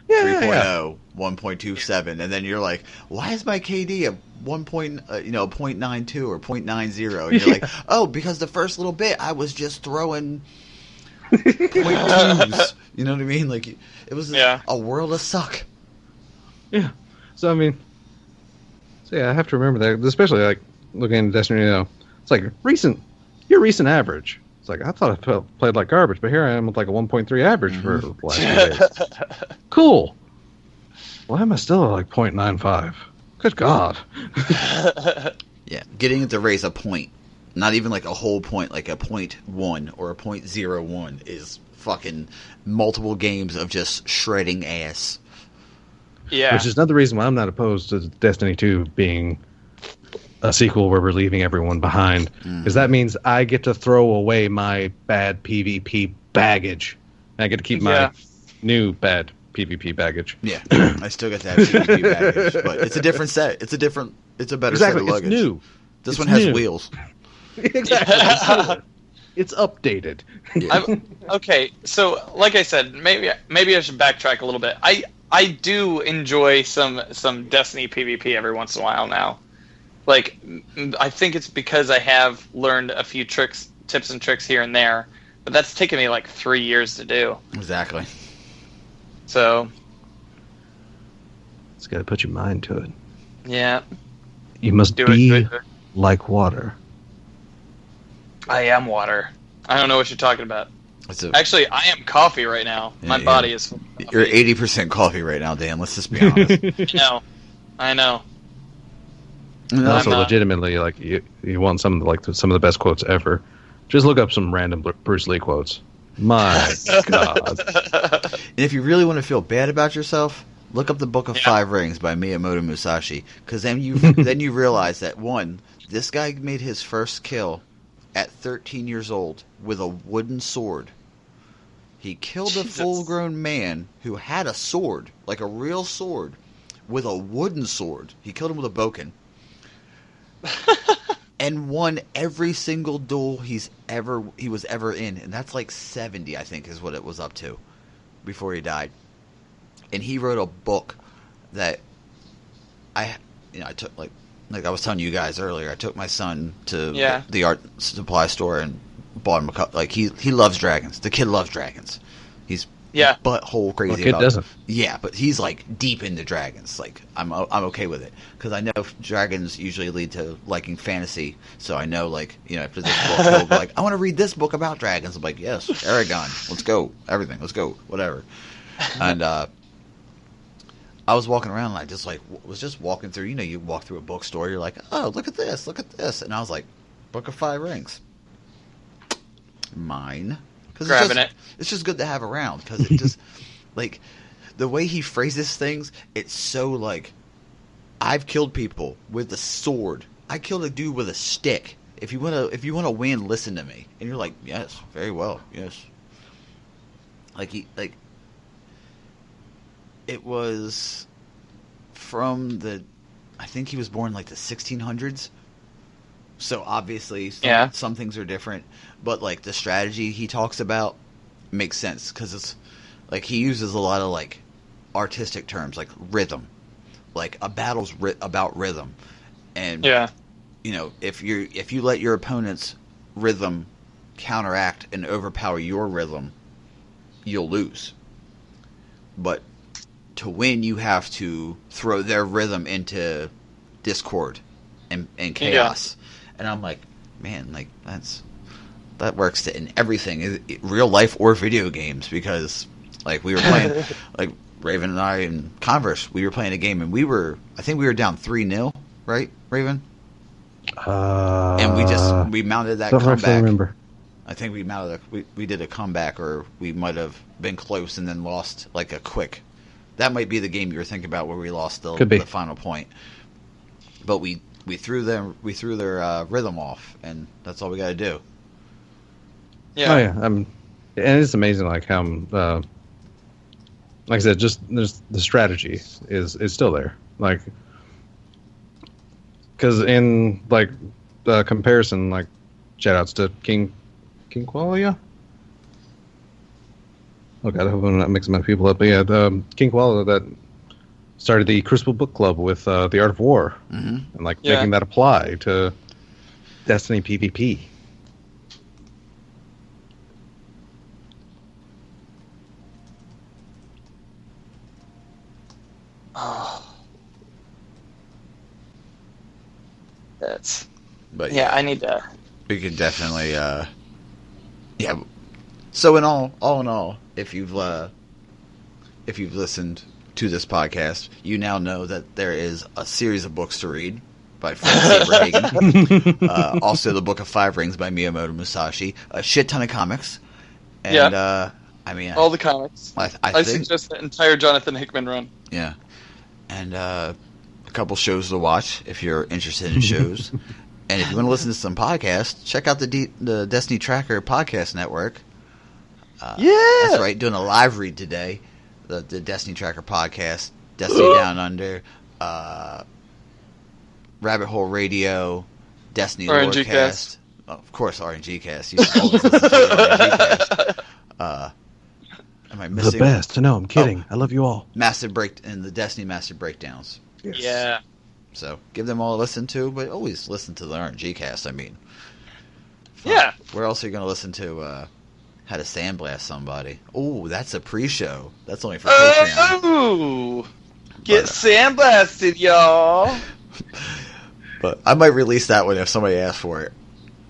3.0, 1.27, and then you're like, why is my KD a 0.92 or 0.90? And you're like, oh, because the first little bit I was just throwing 0.2s. You know what I mean? Like, it was a world of suck. Yeah. So, I mean, I have to remember that, especially, like, looking at Destiny, it's like your recent average. It's like, I thought I played like garbage, but here I am with like a 1.3 average for the last few days. Cool. Why am I still at like 0.95? Good God. Yeah, getting it to raise a point, not even like a whole point, like a 0.1 or a 0.01 is fucking multiple games of just shredding ass. Yeah. Which is another reason why I'm not opposed to Destiny 2 being a sequel where we're leaving everyone behind, because that means I get to throw away my bad PvP baggage, and I get to keep my new bad PvP baggage. Yeah, I still get that PvP baggage, but it's a different set. It's a better set of luggage. It's new. This one has wheels. Exactly. It's updated. Yeah. Okay, so like I said, maybe I should backtrack a little bit. I do enjoy some Destiny PvP every once in a while now. Like, I think it's because I have learned a few tips and tricks here and there, but that's taken me like 3 years to do. Exactly. So, it's got to put your mind to it. Yeah. You must be like water. I am water. I don't know what you're talking about. Actually, I am coffee right now. My body is. You're 80% coffee right now, Dan. Let's just be honest. I know. And also, legitimately, like you want some of the best quotes ever. Just look up some random Bruce Lee quotes. My God. And if you really want to feel bad about yourself, Look up the Book of Five Rings by Miyamoto Musashi, because then you realize that one, this guy made his first kill at 13 years old with a wooden sword. He killed a full-grown man who had a sword, like a real sword, with a wooden sword. He killed him with a bokken. And won every single duel he was ever in, and that's like 70, I think, is what it was up to before he died. And he wrote a book that I took, like I was telling you guys earlier. I took my son to the art supply store and bought him a cup. Like he loves dragons. The kid loves dragons. He's butthole crazy. What kid doesn't? Yeah, but he's like deep into dragons. Like I'm okay with it because I know dragons usually lead to liking fantasy. So I know, like, after this book, he'll be like, I want to read this book about dragons. I'm like, yes, Aragon, let's go, everything, let's go, whatever. And I was walking around and I just was just walking through. You walk through a bookstore, you're like, oh, look at this, and I was like, Book of Five Rings, mine. Grabbing it. It's just good to have around because it just like the way he phrases things. It's so like, I've killed people with a sword. I killed a dude with a stick. If you wanna win, listen to me. And you're like, yes, very well, yes. It was from I think he was born like the 1600s. So obviously some things are different, but like the strategy he talks about makes sense because it's like he uses a lot of like artistic terms like rhythm, like a battle's about rhythm, and if you let your opponent's rhythm counteract and overpower your rhythm, you'll lose. But to win, you have to throw their rhythm into discord and chaos. And I'm like, man, like that works in everything, real life or video games, because like we were playing, like Raven and I and Converse, we were playing a game and I think we were down 3-0, right, Raven? And we mounted that comeback. I remember. I think we mounted we did a comeback, or we might have been close and then lost like a quick. That might be the game you were thinking about where we lost the final point. But we threw their rhythm off, and that's all we got to do. Yeah. Oh yeah, and it's amazing like how like I said, just there's the strategy is still there, like because in like the comparison, like shout outs to King Qualia. Oh god, I hope I'm not mixing my people up. But yeah, the King Qualia that started the Crucible Book Club with the Art of War, and like making that apply to Destiny PvP. Oh, But I need to. We could definitely, yeah. So in all, if you've listened to this podcast, you now know that there is a series of books to read by Frank Saberhagen. Also, the Book of Five Rings by Miyamoto Musashi. A shit ton of comics. And, I mean, all the comics. I think, suggest the entire Jonathan Hickman run. Yeah. And a couple shows to watch if you're interested in shows. And if you want to listen to some podcasts, check out the Destiny Tracker Podcast Network. That's right, doing a live read today. The Destiny Tracker Podcast, Destiny Down Under, Rabbit Hole Radio, Destiny RngCast. Of course, RngCast. You should always listen to RngCast. Am I missing? The best. No, I'm kidding. I love you all. The Destiny Master Breakdowns. Yes. Yeah. So give them all a listen to, but always listen to the RngCast. I mean, yeah. Where else are you going to listen to? How to sandblast somebody? Oh, that's a pre-show. That's only for Patreon. Oh, get sandblasted, y'all. But I might release that one if somebody asks for it.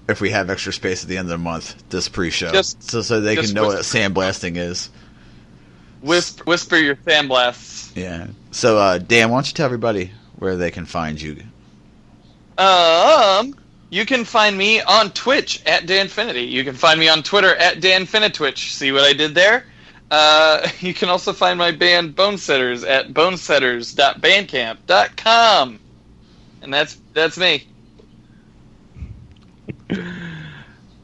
If we have extra space at the end of the month, this pre-show, so they can know what sandblasting is. Whisper your sandblasts. Yeah. So, Dan, why don't you tell everybody where they can find you? You can find me on Twitch at Danfinity. You can find me on Twitter at DanFinitwitch. See what I did there? You can also find my band Bonesetters at bonesetters.bandcamp.com. And that's me.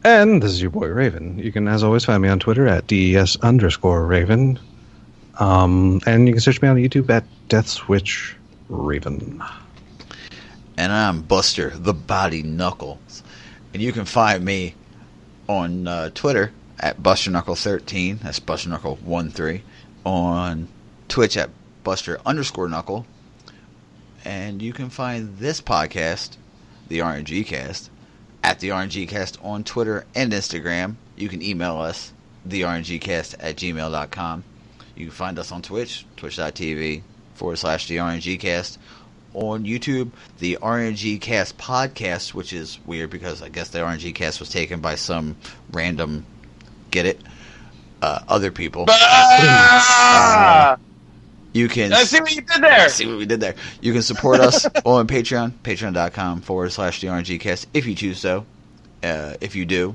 And this is your boy Raven. You can, as always, find me on Twitter at DES_Raven. And you can search me on YouTube at DeathSwitchRaven. And I'm Buster, the Body Knuckles. And you can find me on Twitter at BusterKnuckle13. That's BusterKnuckle13. On Twitch at Buster_Knuckle. And you can find this podcast, the RngCast, at the RngCast on Twitter and Instagram. You can email us, therngcast@gmail.com. You can find us on Twitch, twitch.tv/the RngCast. On YouTube, the RngCast podcast, which is weird because I guess the RngCast was taken by some random, other people. You can I see what you did there. see what we did there. You can support us on Patreon, patreon.com/the RngCast if you choose so. If you do,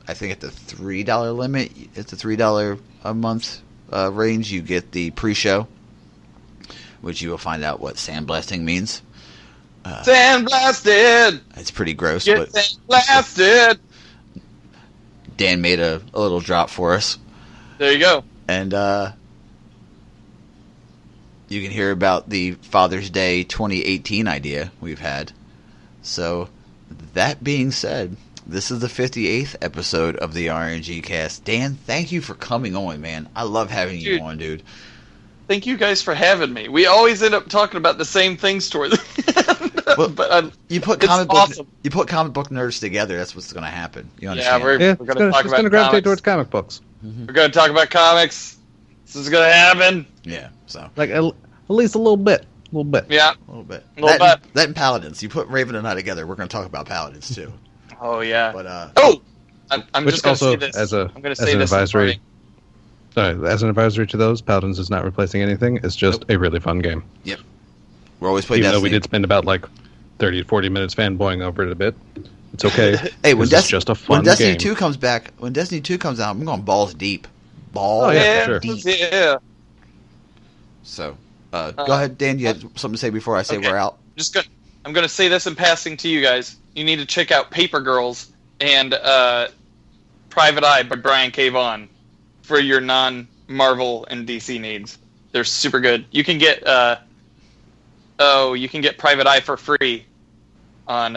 I think at the $3 limit, it's the $3 a month range, you get the pre-show, which you will find out what sandblasting means. Sandblasted! It's pretty gross, Get but sandblasted! Dan made a little drop for us. There you go. And you can hear about the Father's Day 2018 idea we've had. So, that being said, this is the 58th episode of the RngCast. Dan, thank you for coming on, man. I love having you on, dude. Thank you guys for having me. We always end up talking about the same things toward the end. Well, but you put it's comic awesome. book nerds together. That's what's going to happen. You Yeah, understand? we're Yeah, going to talk it's about going to gravitate comics. towards comic books. We're going to talk about comics. This is going to happen. Yeah, so Like, at least a little bit. Yeah. a little bit. A little bit. That and Paladins. You put Raven and I together, we're going to talk about Paladins too. Oh, yeah. But I'm Which just going to also, say this. as I'm going to as say an this. advisory, as an advisory to those, Paladins is not replacing anything. It's just a really fun game. we're always playing Even Destiny. though we did spend about 30 to 40 minutes fanboying over it a bit, it's okay. Hey, when it's just a fun when Destiny game. 2 comes back, when Destiny 2 comes out, I'm going balls deep. Balls Oh, yeah, Yeah, sure. deep. yeah. So, go ahead, Dan. You had something to say before I say Okay. we're out? I'm going to say this in passing to you guys. You need to check out Paper Girls and Private Eye by Brian K. Vaughan for your non-Marvel and DC needs. They're super good. You can get Private Eye for free on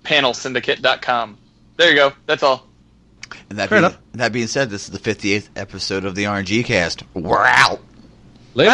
panelsyndicate.com. There you go. That's all. And that, Fair being, enough. and that being said, this is the 58th episode of the RngCast. We're out. Later.